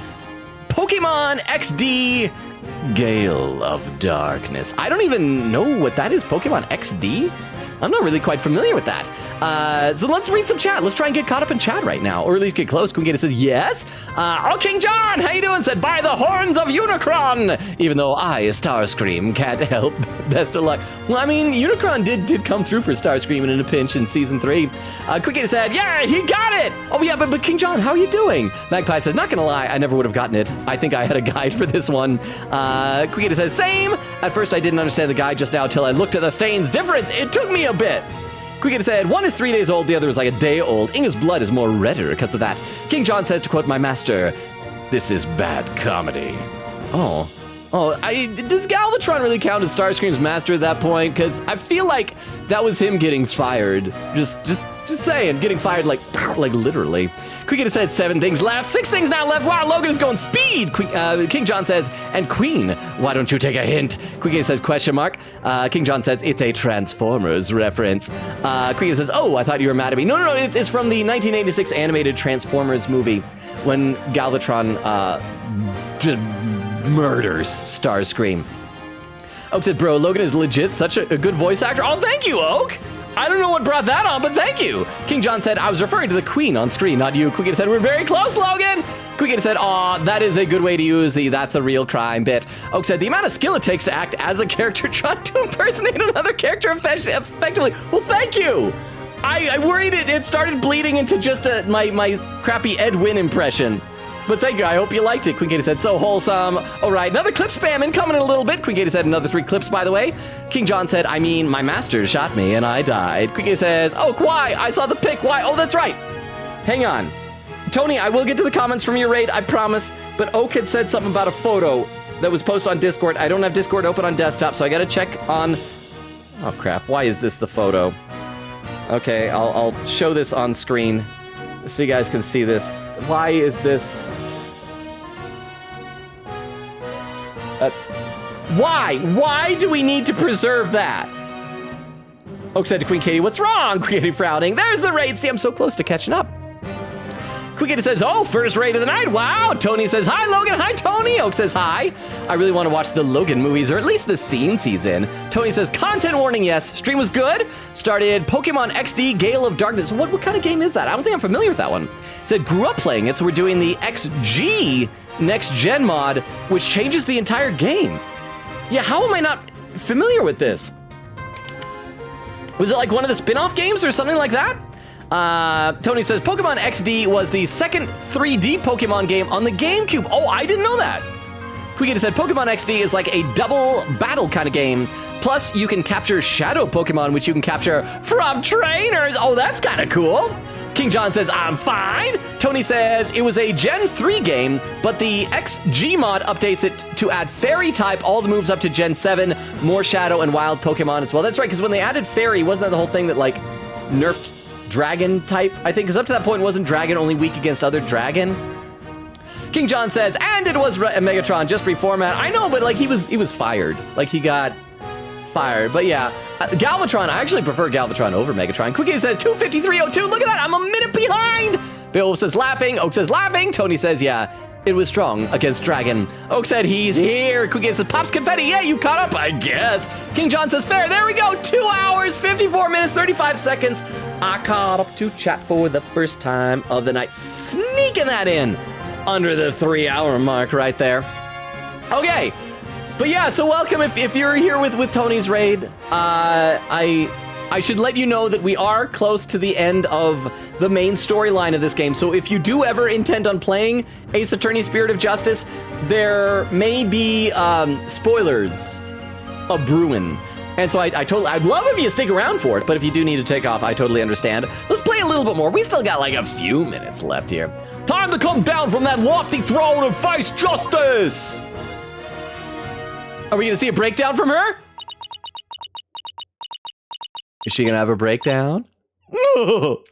Pokemon XD Gale of Darkness. I don't even know what that is. Pokemon XD? I'm not really quite familiar with that. So let's read some chat. Let's try and get caught up in chat right now, or at least get close. Queen Gator says yes. Oh, King John, how you doing? Said, by the horns of Unicron. Even though I, Starscream, can't help. Best of luck. Well, I mean, Unicron did come through for Starscream in a pinch in season 3. Quick Gator said, yeah, he got it. Oh yeah, but King John, how are you doing? Magpie says, not gonna lie, I never would have gotten it. I think I had a guide for this one. Quick Gator says, same. At first I didn't understand the guide just now till I looked at the stains difference. It took me a bit. Quick Gator said, one is 3 days old, the other is like a day old. Inga's blood is more redder because of that. King John says, to quote my master, this is bad comedy. Oh, does Galvatron really count as Starscream's master at that point? Because I feel like that was him getting fired. Just saying, getting fired like literally. Quick Gator said 7 things left, 6 things now left. Wow, Logan is going speed. King John says, and Queen, why don't you take a hint? Quick Gator says question mark. King John says it's a Transformers reference. Quick Gator says, oh, I thought you were mad at me. No, it's from the 1986 animated Transformers movie when Galvatron just murders Starscream. Oak said, bro, Logan is legit such a good voice actor. Oh, thank you, Oak. I don't know what brought that on, but thank you. King John said, I was referring to the Queen on screen, not you. Quick Gator said, we're very close, Logan. Quick Gator said, aw, that is a good way to use the that's a real crime bit. Oak said, the amount of skill it takes to act as a character trying to impersonate another character effectively. Well, thank you. I worried it started bleeding into just my crappy Ed Wynn impression. But thank you, I hope you liked it. Queen Gator said, so wholesome. All right, another clip spam incoming in a little bit. Queen Gator said, another 3 clips, by the way. King John said, I mean, my master shot me and I died. Queen Gator says, oh, why? I saw the pic, why? Oh, that's right. Hang on. Tony, I will get to the comments from your raid, I promise. But Oak had said something about a photo that was posted on Discord. I don't have Discord open on desktop, so I gotta check on... Oh, crap, why is this the photo? Okay, I'll show this on screen so you guys can see this. Why is this? That's... Why? Why do we need to preserve that? Oak said to Queen Katie, what's wrong? Queen Katie frowning. There's the raid. See, I'm so close to catching up. Queen Katie says, oh, first raid of the night. Wow. Tony says, hi, Logan. Hi, Tony. Oak says, hi. I really want to watch the Logan movies, or at least the scenes he's in. Tony says, content warning, yes. Stream was good. Started Pokemon XD Gale of Darkness. What kind of game is that? I don't think I'm familiar with that one. Said, grew up playing it, so we're doing the XG Next Gen mod, which changes the entire game. Yeah, how am I not familiar with this? Was it like one of the spin-off games or something like that? Tony says, Pokemon XD was the second 3D Pokemon game on the GameCube. Oh, I didn't know that. Quiggity said, Pokemon XD is like a double battle kind of game. Plus, you can capture shadow Pokemon, which you can capture from trainers. Oh, that's kind of cool. King John says, I'm fine. Tony says, it was a Gen 3 game, but the XG mod updates it to add Fairy type, all the moves up to Gen 7, more Shadow and Wild Pokemon as well. That's right, because when they added Fairy, wasn't that the whole thing that, like, nerfed Dragon type? I think, because up to that point, wasn't Dragon only weak against other Dragon? King John says, and it was Megatron, just reformat. I know, but, like, he was fired. Like, he got fired. But, yeah. Galvatron, I actually prefer Galvatron over Megatron. Quickie says 253.02. Look at that, I'm a minute behind. Bill says laughing. Oak says laughing. Tony says, yeah, It was strong against Dragon. Oak said he's here. Quick says, Pops confetti. Yeah, you caught up, I guess. King John says, fair. There we go. 2 hours, 54 minutes, 35 seconds. I caught up to chat for the first time of the night. Sneaking that in under the 3-hour mark right there. Okay. But yeah, so welcome if you're here with Tony's raid. I should let you know that we are close to the end of the main storyline of this game. So if you do ever intend on playing Ace Attorney Spirit of Justice, there may be spoilers a brewing. And so I'd love if you stick around for it, but if you do need to take off, I totally understand. Let's play a little bit more. We still got like a few minutes left here. Time to come down from that lofty throne and face justice! Are we gonna see a breakdown from her? Is she gonna have a breakdown? No!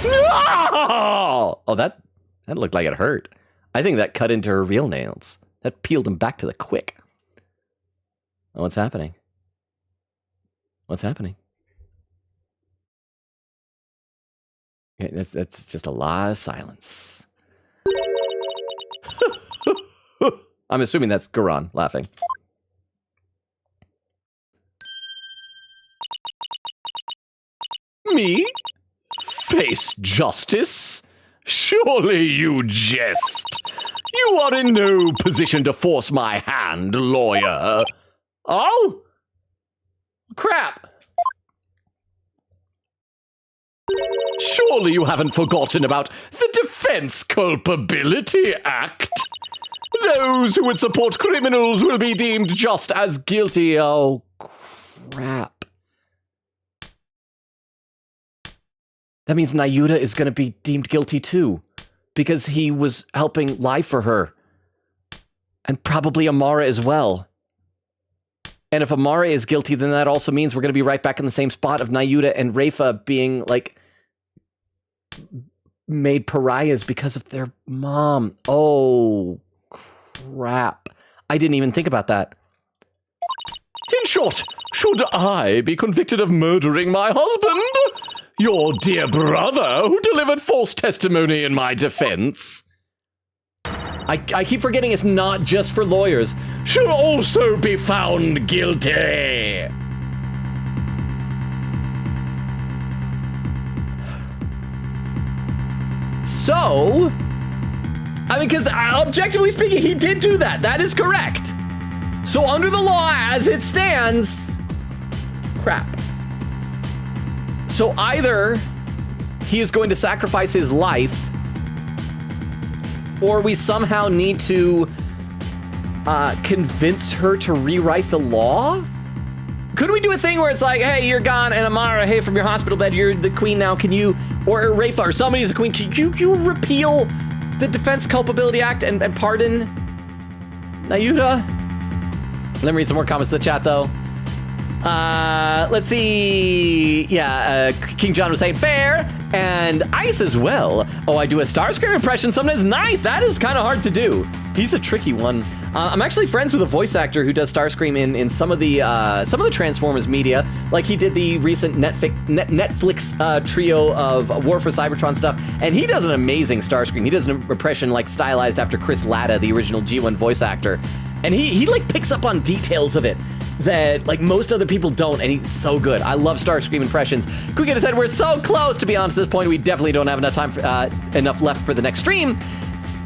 Oh, that looked like it hurt. I think that cut into her real nails. That peeled them back to the quick. Oh, what's happening? What's happening? Okay, that's just a lot of silence. I'm assuming that's Garan laughing. Me? Face justice? Surely you jest. You are in no position to force my hand, lawyer. Oh? Crap. Surely you haven't forgotten about the Defense Culpability Act. Those who would support criminals will be deemed just as guilty. Oh, crap. That means Nayuta is going to be deemed guilty too, because he was helping lie for her. And probably Amara as well. And if Amara is guilty, then that also means we're going to be right back in the same spot of Nayuta and Rafa being, like, made pariahs because of their mom. Oh, crap. I didn't even think about that. In short, should I be convicted of murdering my husband? Your dear brother, who delivered false testimony in my defense. I keep forgetting it's not just for lawyers. Should also be found guilty. So, I mean, because objectively speaking, he did do that. That is correct. So under the law as it stands, crap. So either he is going to sacrifice his life, or we somehow need to convince her to rewrite the law? Could we do a thing where it's like, hey, you're gone, and Amara, hey, from your hospital bed, you're the queen now, can you, or Rafa, or somebody's the queen, can you repeal the Defense Culpability Act and pardon Nayuta? Let me read some more comments in the chat, though. Let's see. Yeah, King John was saying fair, and Ice as well. Oh, I do a Starscream impression sometimes. Nice. That is kind of hard to do. He's a tricky one. I'm actually friends with a voice actor who does Starscream in some of the Transformers media. Like he did the recent Netflix trio of War for Cybertron stuff, and he does an amazing Starscream. He does an impression like stylized after Chris Latta, the original G1 voice actor, and he like picks up on details of it that like most other people don't, and he's so good. I love Starscream impressions. Quick Hit said we're so close. To be honest, at this point, we definitely don't have enough time enough left for the next stream.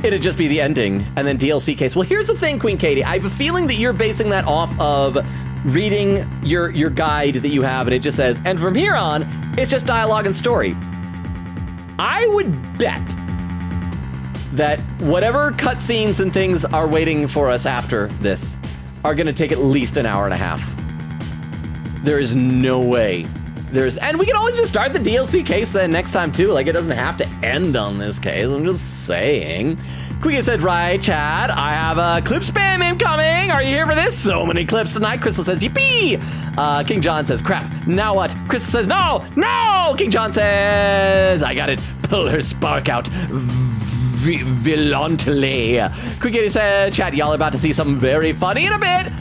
It'd just be the ending and then DLC case. Well, here's the thing, Queen Katie. I have a feeling that you're basing that off of reading your guide that you have, and it just says, and from here on, it's just dialogue and story. I would bet that whatever cutscenes and things are waiting for us after this are going to take at least an hour and a half. There is no way. And we can always just start the DLC case then next time too. Like, it doesn't have to end on this case. I'm just saying. Quiggy said, right, Chad, I have a clip spam incoming. Are you here for this? So many clips tonight. Crystal says, yippee. King John says, crap. Now what? Crystal says, no. King John says, I got it. Pull her spark out. Violently. Quiggy said, Chad, y'all are about to see something very funny in a bit.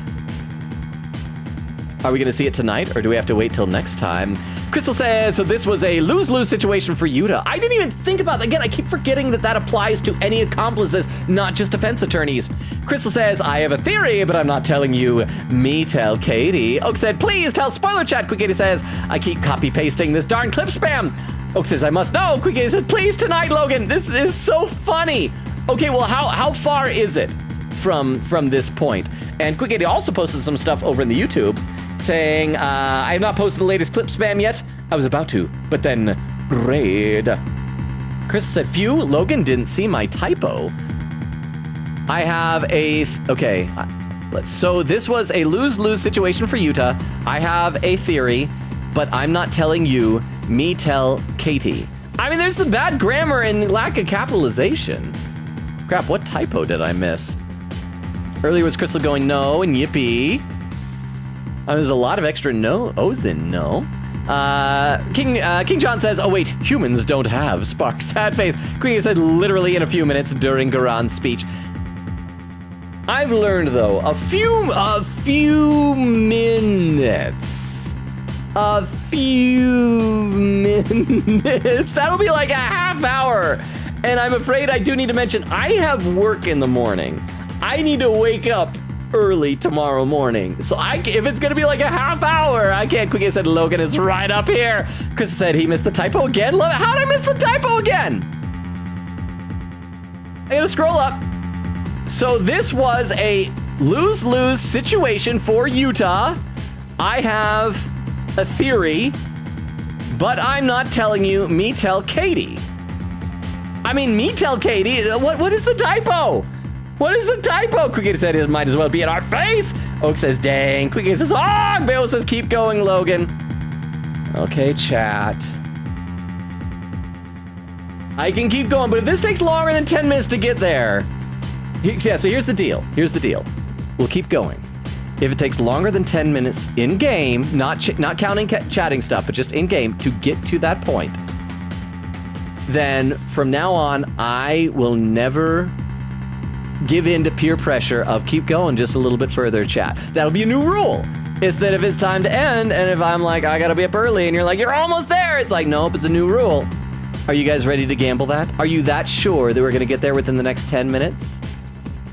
Are we going to see it tonight, or do we have to wait till next time? Crystal says, so this was a lose-lose situation for Yuta. I didn't even think about that. Again, I keep forgetting that applies to any accomplices, not just defense attorneys. Crystal says, I have a theory, but I'm not telling you. Me tell Katie. Oak said, please tell spoiler chat. Quick Katie says, I keep copy-pasting this darn clip spam. Oak says, I must know. Quick Katie said, please tonight, Logan. This is so funny. Okay, well, how far is it from this point? And Quick Katie also posted some stuff over in the YouTube saying, I have not posted the latest clip spam yet. I was about to, but then raid. Chris said, phew, Logan didn't see my typo. I have okay, so this was a lose-lose situation for Yuta. I have a theory, but I'm not telling you. Me tell Katie. I mean, there's some bad grammar and lack of capitalization. Crap, what typo did I miss? Earlier was Crystal going no and yippee. There's a lot of extra O's in no. King John says, oh wait, humans don't have Spark. Sad face. Queen said literally in a few minutes during Garan's speech. I've learned though, a few minutes. A few minutes. That'll be like a half hour. And I'm afraid I do need to mention, I have work in the morning. I need to wake up early tomorrow morning. So if it's gonna be like a half hour, I can't. Quickly said Logan is right up here. Chris said he missed the typo again. How did I miss the typo again? I gotta scroll up. So this was a lose-lose situation for Yuta. I have a theory, but I'm not telling you. Me tell Katie. I mean, me tell Katie. What is the typo? What is the typo? Quickly said it might as well be in our face. Oak says, dang. Quickly says, oh. Bill says, keep going, Logan. Okay, chat. I can keep going, but if this takes longer than 10 minutes to get there. Yeah, so here's the deal. Here's the deal. We'll keep going. If it takes longer than 10 minutes in-game, not counting chatting stuff, but just in-game, to get to that point, then from now on, I will never give in to peer pressure of keep going just a little bit further, chat. That'll be a new rule. Is that if it's time to end, and if I'm like, I gotta be up early, and you're like, you're almost there, it's like, nope, it's a new rule. Are you guys ready to gamble that? Are you that sure that we're gonna get there within the next 10 minutes?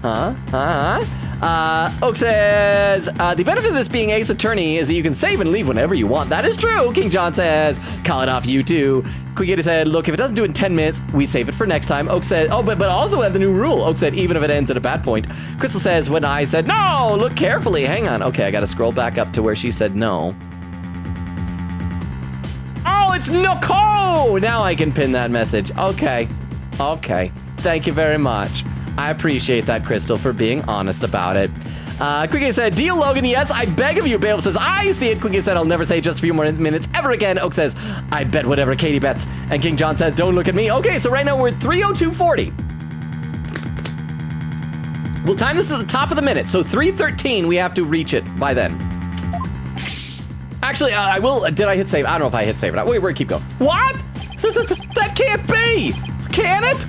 Oak says, the benefit of this being Ace Attorney is that you can save and leave whenever you want. That is true. King John says, call it off, you too. Quickita said, look, if it doesn't do it in 10 minutes, we save it for next time. Oak said, oh, but also have the new rule. Oak said, even if it ends at a bad point. Crystal says, when I said, no, look carefully. Hang on. Okay, I gotta scroll back up to where she said no. Oh, it's Nicole! Now I can pin that message. Okay. Thank you very much. I appreciate that, Crystal, for being honest about it. Quickie said, deal, Logan, yes, I beg of you. Bale says, I see it. Quickie said, I'll never say just a few more minutes ever again. Oak says, I bet whatever Katie bets. And King John says, don't look at me. Okay, so right now we're at 3:02:40. We'll time this at the top of the minute. So 3:13, we have to reach it by then. Actually, I will. Did I hit save? I don't know if I hit save or not. Wait, keep going. What? That can't be. Can it?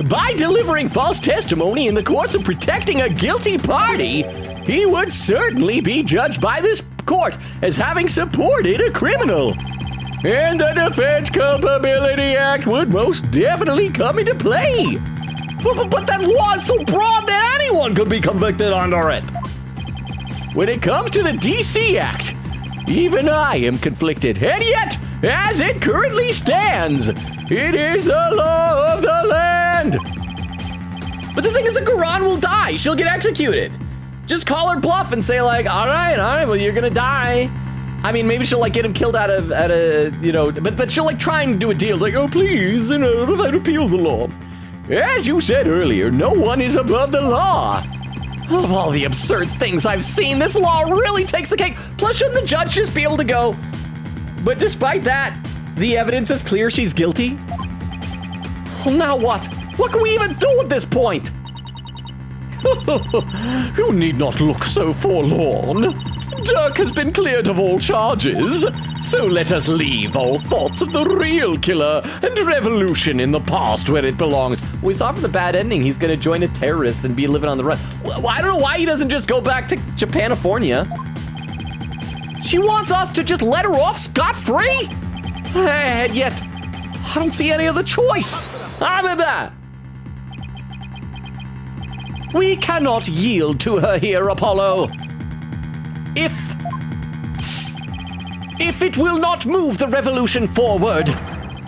By delivering false testimony in the course of protecting a guilty party, he would certainly be judged by this court as having supported a criminal. And the Defense Culpability Act would most definitely come into play. But that law is so broad that anyone could be convicted under it. When it comes to the DC Act, even I am conflicted. And yet, as it currently stands, it is the law of the land. But the thing is, the Quran will die. She'll get executed. Just call her bluff and say like, all right, well, you're gonna die. I mean, maybe she'll like get him killed out of, but she'll like try and do a deal like, oh, please, I'd appeal the law. As you said earlier, no one is above the law. Of all the absurd things I've seen, this law really takes the cake. Plus, shouldn't the judge just be able to go, but despite that, the evidence is clear she's guilty? Well, now what? What can we even do at this point? You need not look so forlorn. Dirk has been cleared of all charges, so let us leave all thoughts of the real killer and revolution in the past where it belongs. We saw from the bad ending he's gonna join a terrorist and be living on the run. Well, I don't know why he doesn't just go back to Japanifornia. She wants us to just let her off scot-free? And yet, I don't see any other choice. We cannot yield to her here, Apollo. If it will not move the revolution forward,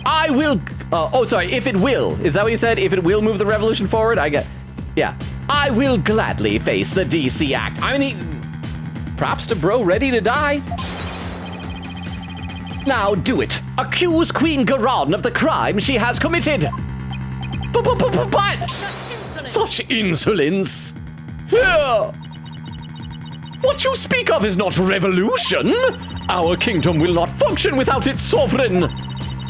I will... if it will. Is that what he said? If it will move the revolution forward? Yeah. I will gladly face the DC Act. I mean, props to bro ready to die. Now do it. Accuse Queen Garon of the crime she has committed. But such insolence. Here. What you speak of is not revolution. Our kingdom will not function without its sovereign.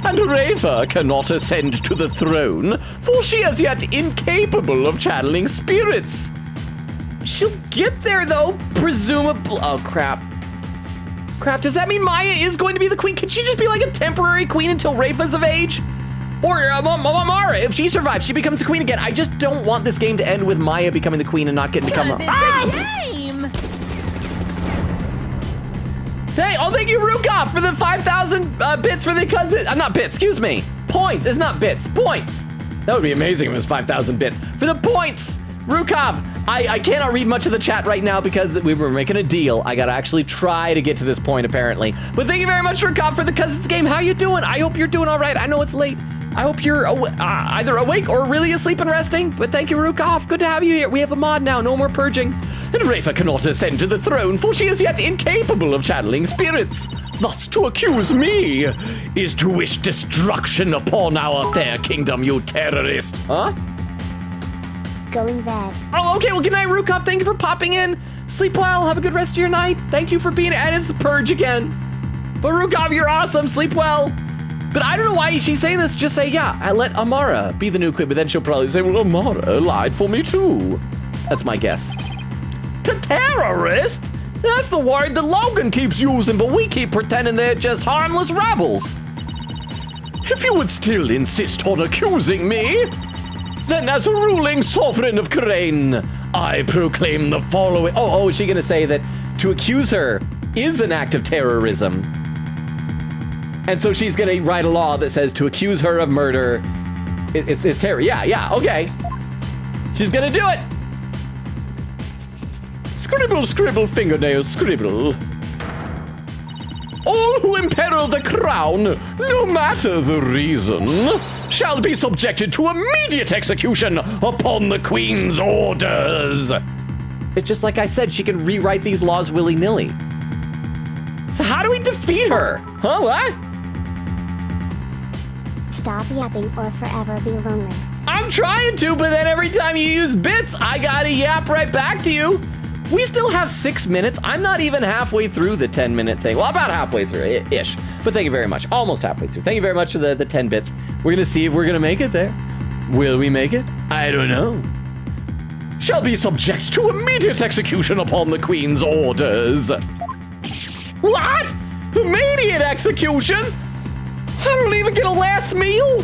And Rafa cannot ascend to the throne, for she is yet incapable of channeling spirits. She'll get there, though, presumably. Oh, crap. Crap, does that mean Maya is going to be the queen? Can she just be like a temporary queen until Rafa's of age? Or Amara, if she survives, she becomes the queen again. I just don't want this game to end with Maya becoming the queen and not getting to become It's a game! Thank you, Rukov, for the 5,000 bits for the cousin. Not bits, excuse me. Points. It's not bits. Points. That would be amazing if it was 5,000 bits. For the points, Rukov. I cannot read much of the chat right now because we were making a deal. I gotta actually try to get to this point, apparently. But thank you very much, Rukov, for the cousins game. How you doing? I hope you're doing all right. I know it's late. I hope you're either awake or really asleep and resting. But thank you, Rukov. Good to have you here. We have a mod now. No more purging. And Rafa cannot ascend to the throne, for she is yet incapable of channeling spirits. Thus, to accuse me is to wish destruction upon our fair kingdom, you terrorist. Huh? Going bed. Oh, okay. Well, good night, Rukov. Thank you for popping in. Sleep well. Have a good rest of your night. Thank you for being. And it's the purge again. But Rukov, you're awesome. Sleep well. But I don't know why she's saying this. Just say, yeah, I let Amara be the new queen. But then she'll probably say, well, Amara lied for me too. That's my guess. To terrorist? That's the word that Logan keeps using, but we keep pretending they're just harmless rebels. If you would still insist on accusing me, then as a ruling sovereign of Crane, I proclaim the following. Oh, is she gonna say that to accuse her is an act of terrorism? And so she's gonna write a law that says to accuse her of murder, it's terror. Yeah, okay. She's gonna do it. Scribble, scribble, fingernails, scribble. All who imperil the crown, no matter the reason, shall be subjected to immediate execution upon the Queen's orders. It's just like I said, she can rewrite these laws willy-nilly. So how do we defeat her? Huh, what? Stop yapping or forever be lonely. I'm trying to, but then every time you use bits, I gotta yap right back to you. We still have 6 minutes. I'm not even halfway through the 10-minute thing. Well, about halfway through, ish. But thank you very much. Almost halfway through. Thank you very much for the 10 bits. We're gonna see if we're gonna make it there. Will we make it? I don't know. Shall be subject to immediate execution upon the Queen's orders. What? Immediate execution? I don't even get a last meal?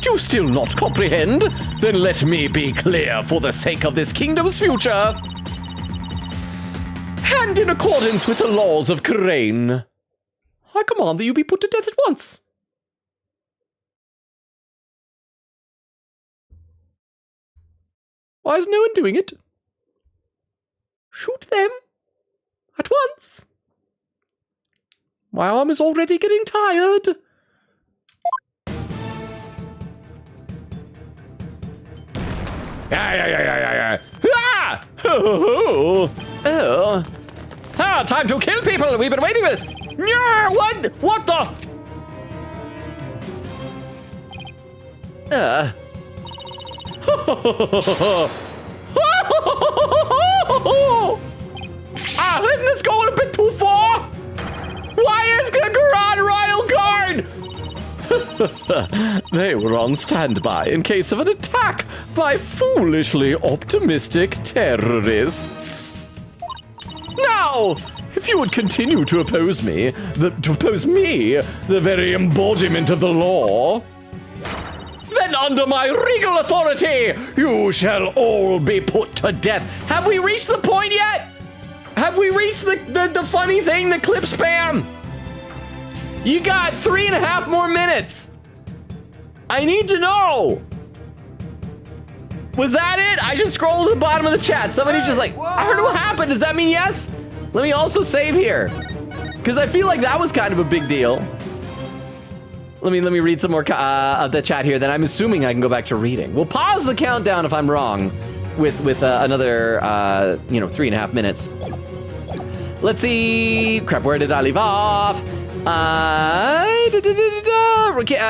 Do you still not comprehend? Then let me be clear for the sake of this kingdom's future. And in accordance with the laws of Crane, I command that you be put to death at once. Why is no one doing it? Shoot them at once. My arm is already getting tired. Ah! Oh. Ah, time to kill people. We've been waiting for this. No, what the? Isn't this going a bit too far? Why is the Grand Royal Guard? They were on standby in case of an attack by foolishly optimistic terrorists. Now, if you would continue to oppose me, the very embodiment of the law, then under my regal authority, you shall all be put to death. Have we reached the point yet? Have we reached the funny thing, the clip spam? You got 3.5 more minutes. I need to know. Was that it? I just scrolled to the bottom of the chat. Somebody just like, I heard what happened. Does that mean yes? Let me also save here. Because I feel like that was kind of a big deal. Let me read some more of the chat here. Then I'm assuming I can go back to reading. We'll pause the countdown if I'm wrong with another 3.5 minutes. Let's see. Crap, where did I leave off?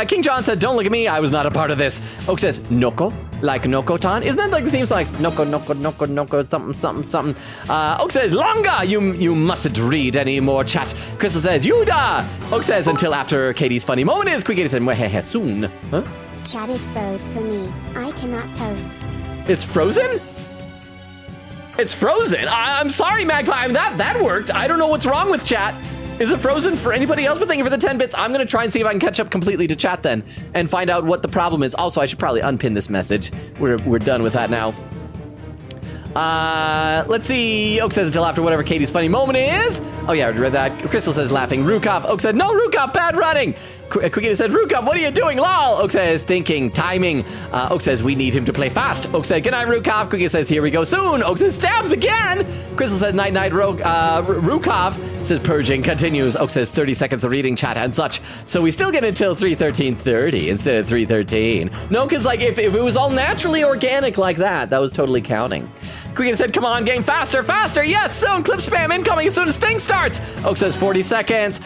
King John said, don't look at me. I was not a part of this. Oak says, Noko, like Noko-tan. Isn't that like the theme song? Like Noko, something. Oak says, Longa, you mustn't read any more chat. Crystal says, Yuda. Oak says, until after Katie's funny moment is. Quick Katie said, Mwehehe, soon. Huh? Chat is froze for me. I cannot post. It's frozen? It's frozen? I'm sorry, Magpie. I mean, that worked. I don't know what's wrong with chat. Is it frozen for anybody else? But thank you for the 10 bits. I'm going to try and see if I can catch up completely to chat then and find out what the problem is. Also, I should probably unpin this message. We're done with that now. Let's see. Oak says until after whatever Katie's funny moment is. Oh yeah, I read that. Crystal says laughing. Rukov. Oak said, no, Rukov, bad running. Quickie said, Rukov, what are you doing? Lol. Oak says, thinking, timing. Oak says, we need him to play fast. Oak said, good night, Rukov. Quickie says, here we go soon. Oak says, stabs again. Crystal says, night, Rukov says, purging continues. Oak says, 30 seconds of reading chat and such. So we still get until 3:13:30 instead of 3:13. No, because like if it was all naturally organic like that was totally counting. Quickie said, come on, game, faster. Yes, soon. Clip spam incoming as soon as thing starts. Oak says 40 seconds.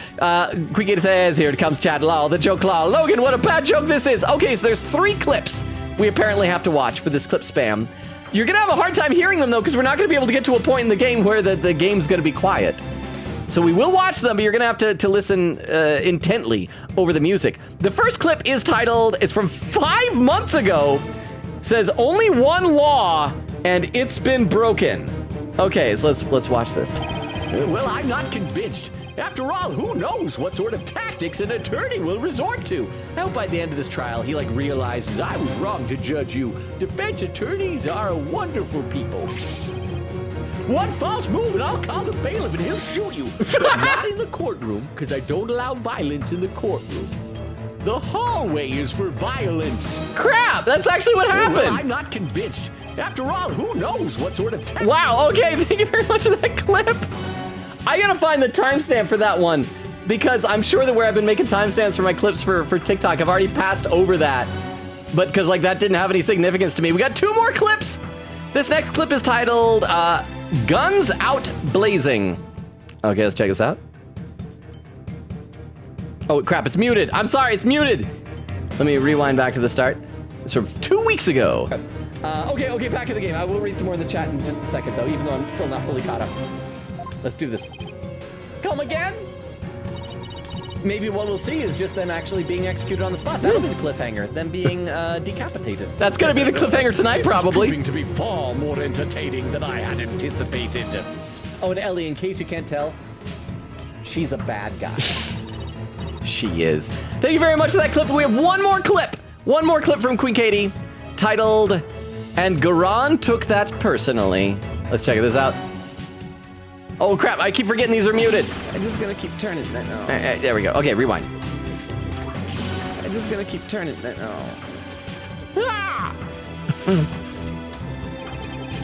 Quickie says, here it comes, chat. Lol, the joke lol. Logan, what a bad joke this is. Okay, so there's 3 clips we apparently have to watch for this clip spam. You're going to have a hard time hearing them, though, because we're not going to be able to get to a point in the game where the game's going to be quiet. So we will watch them, but you're going to have to listen intently over the music. The first clip is titled, it's from 5 months ago. It says, only one law, and it's been broken. Okay, so let's watch this. Well, I'm not convinced. After all, who knows what sort of tactics an attorney will resort to? I hope by the end of this trial, he realizes I was wrong to judge you. Defense attorneys are wonderful people. One false move and I'll call the bailiff and he'll shoot you. But not in the courtroom, because I don't allow violence in the courtroom. The hallway is for violence. Crap, that's actually what happened. Well, I'm not convinced. After all, who knows what sort of tactics... Wow, okay, thank you very much for that clip. I gotta find the timestamp for that one, because I'm sure that where I've been making timestamps for my clips for TikTok, I've already passed over that. But because like that didn't have any significance to me. We got 2 more clips. This next clip is titled Guns Out Blazing. Okay, let's check this out. Oh crap, it's muted. I'm sorry, it's muted. Let me rewind back to the start. It's from 2 weeks ago. Okay, back in the game. I will read some more in the chat in just a second though, even though I'm still not fully caught up. Let's do this. Come again? Maybe what we'll see is just them actually being executed on the spot. That'll be the cliffhanger, them being decapitated. That's gonna be the cliffhanger tonight, probably. This is proving to be far more entertaining than I had anticipated. Oh, and Ellie, in case you can't tell, she's a bad guy. She is. Thank you very much for that clip. We have one more clip from Queen Katie, titled, And Garan Took That Personally. Let's check this out. Oh crap, I keep forgetting these are muted. I'm just gonna keep turning that now. There we go. Okay, rewind. I'm just gonna keep turning that now. Ah!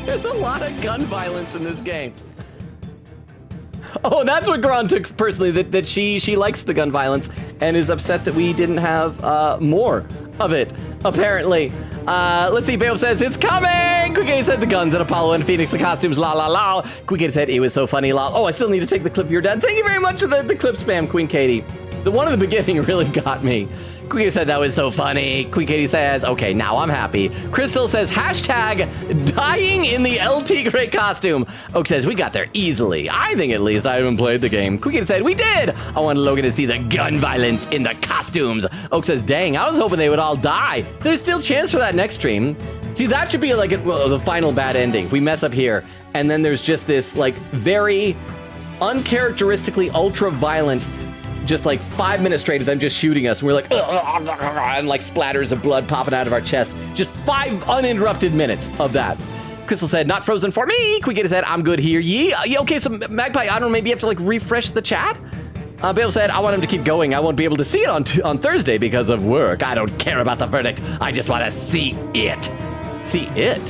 There's a lot of gun violence in this game. Oh, that's what Garan took personally, that she likes the gun violence and is upset that we didn't have more of it, apparently. Let's see, Babe says, it's coming! Quick said the guns and Apollo and Phoenix, the costumes, la la la. Quick said, it was so funny, la. Oh, I still need to take the clip of your dad. Thank you very much for the clip spam, Queen Katie. The one in the beginning really got me. Queen said, that was so funny. Queen Katie says, okay, now I'm happy. Crystal says, hashtag dying in the El Tigre costume. Oak says, we got there easily. I think at least I haven't played the game. Queen Katie said, we did. I wanted Logan to see the gun violence in the costumes. Oak says, dang, I was hoping they would all die. There's still chance for that next stream. See, that should be like the final bad ending. If we mess up here, and then there's just this like very uncharacteristically ultra violent, just like 5 minutes straight of them just shooting us, and we're like, and like splatters of blood popping out of our chest. Just 5 uninterrupted minutes of that. Crystal said, not frozen for me. Quigator said, I'm good here, ye. Yeah, okay, so Magpie, I don't know, maybe you have to like refresh the chat? Bale said, I want him to keep going. I won't be able to see it on Thursday because of work. I don't care about the verdict. I just want to see it. See it?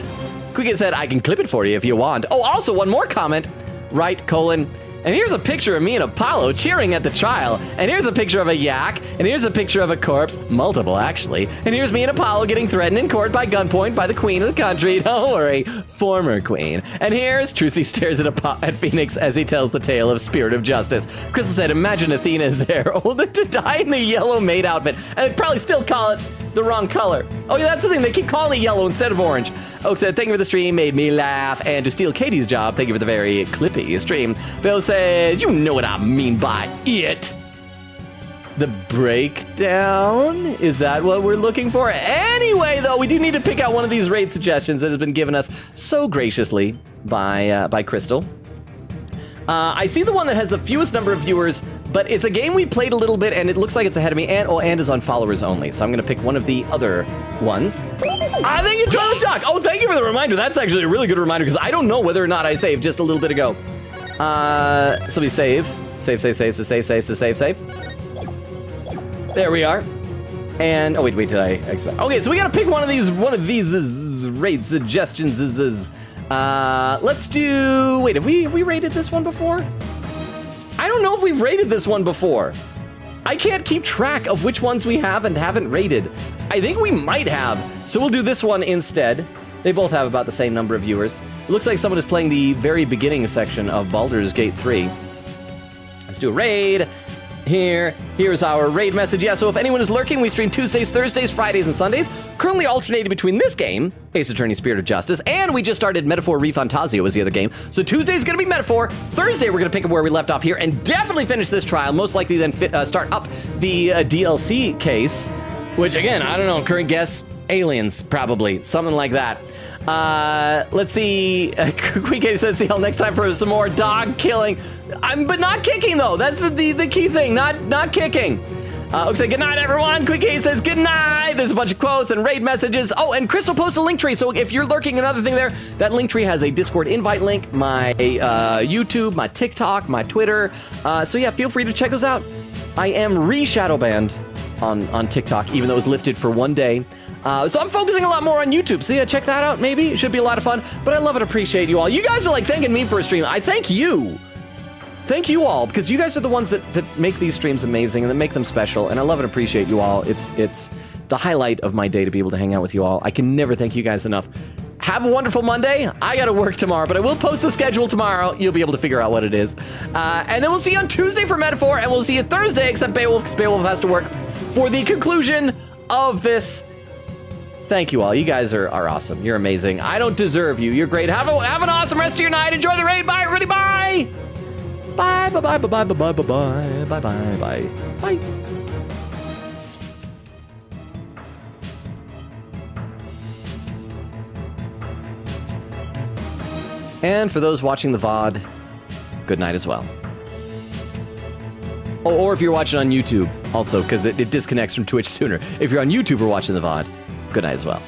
Quigator said, I can clip it for you if you want. Oh, also one more comment. Right, colon. And here's a picture of me and Apollo cheering at the trial. And here's a picture of a yak. And here's a picture of a corpse. Multiple, actually. And here's me and Apollo getting threatened in court by gunpoint by the queen of the country. Don't worry, former queen. And here's Trucy stares at Phoenix as he tells the tale of Spirit of Justice. Crystal said, imagine Athena is there, only to die in the yellow maid outfit. And they'd probably still call it the wrong color. Oh yeah, that's the thing. They keep calling it yellow instead of orange. Oak said, thank you for the stream. Made me laugh. And to steal Katie's job, thank you for the very clippy stream. Bill says, you know what I mean by it. The breakdown? Is that what we're looking for? Anyway, though, we do need to pick out one of these raid suggestions that has been given us so graciously by Crystal. I see the one that has the fewest number of viewers, but it's a game we played a little bit, and it looks like it's ahead of me, and is on followers only. So I'm gonna pick one of the other ones. I think you try the duck. Oh, thank you for the reminder. That's actually a really good reminder because I don't know whether or not I saved just a little bit ago. So we save. Save. There we are. And oh wait, did I expect? Okay, so we gotta pick one of these raid suggestions. Let's do. Wait, have we rated this one before? I don't know if we've rated this one before. I can't keep track of which ones we have and haven't rated. I think we might have, so we'll do this one instead. They both have about the same number of viewers. It looks like someone is playing the very beginning section of Baldur's Gate 3. Let's do a raid. Here's our raid message. Yeah, so if anyone is lurking, we stream Tuesdays, Thursdays, Fridays, and Sundays. Currently alternating between this game, Ace Attorney Spirit of Justice, and we just started Metaphor Refantasio was the other game. So Tuesday's gonna be Metaphor. Thursday, we're gonna pick up where we left off here and definitely finish this trial. Most likely then start up the DLC case, which again, I don't know, current guess, aliens, probably, something like that. Let's see. Quick says, see y'all next time for some more dog killing. But not kicking though. That's the key thing. Not kicking. Looks like good night, everyone. Quick says good night. There's a bunch of quotes and raid messages. Oh, and Crystal posted a link tree. So if you're lurking, another thing there, that link tree has a Discord invite link, my YouTube, my TikTok, my Twitter. So yeah, feel free to check those out. I am re-shadow banned on TikTok, even though it was lifted for one day. So I'm focusing a lot more on YouTube. So yeah, check that out, maybe. It should be a lot of fun. But I love and appreciate you all. You guys are like thanking me for a stream. I thank you. Thank you all, because you guys are the ones that make these streams amazing and that make them special. And I love and appreciate you all. It's the highlight of my day to be able to hang out with you all. I can never thank you guys enough. Have a wonderful Monday. I gotta work tomorrow, but I will post the schedule tomorrow. You'll be able to figure out what it is. And then we'll see you on Tuesday for Metaphor, and we'll see you Thursday, except Beowulf, because Beowulf has to work, for the conclusion of this. Thank you all. You guys are awesome. You're amazing. I don't deserve you. You're great. Have an awesome rest of your night. Enjoy the raid. Bye, everybody. Bye. Bye, bye, bye, bye, bye, bye, bye, bye, bye, bye, bye, bye. And for those watching the VOD, good night as well. Oh, or if you're watching on YouTube, also, because it disconnects from Twitch sooner. If you're on YouTube or watching the VOD, good night as well.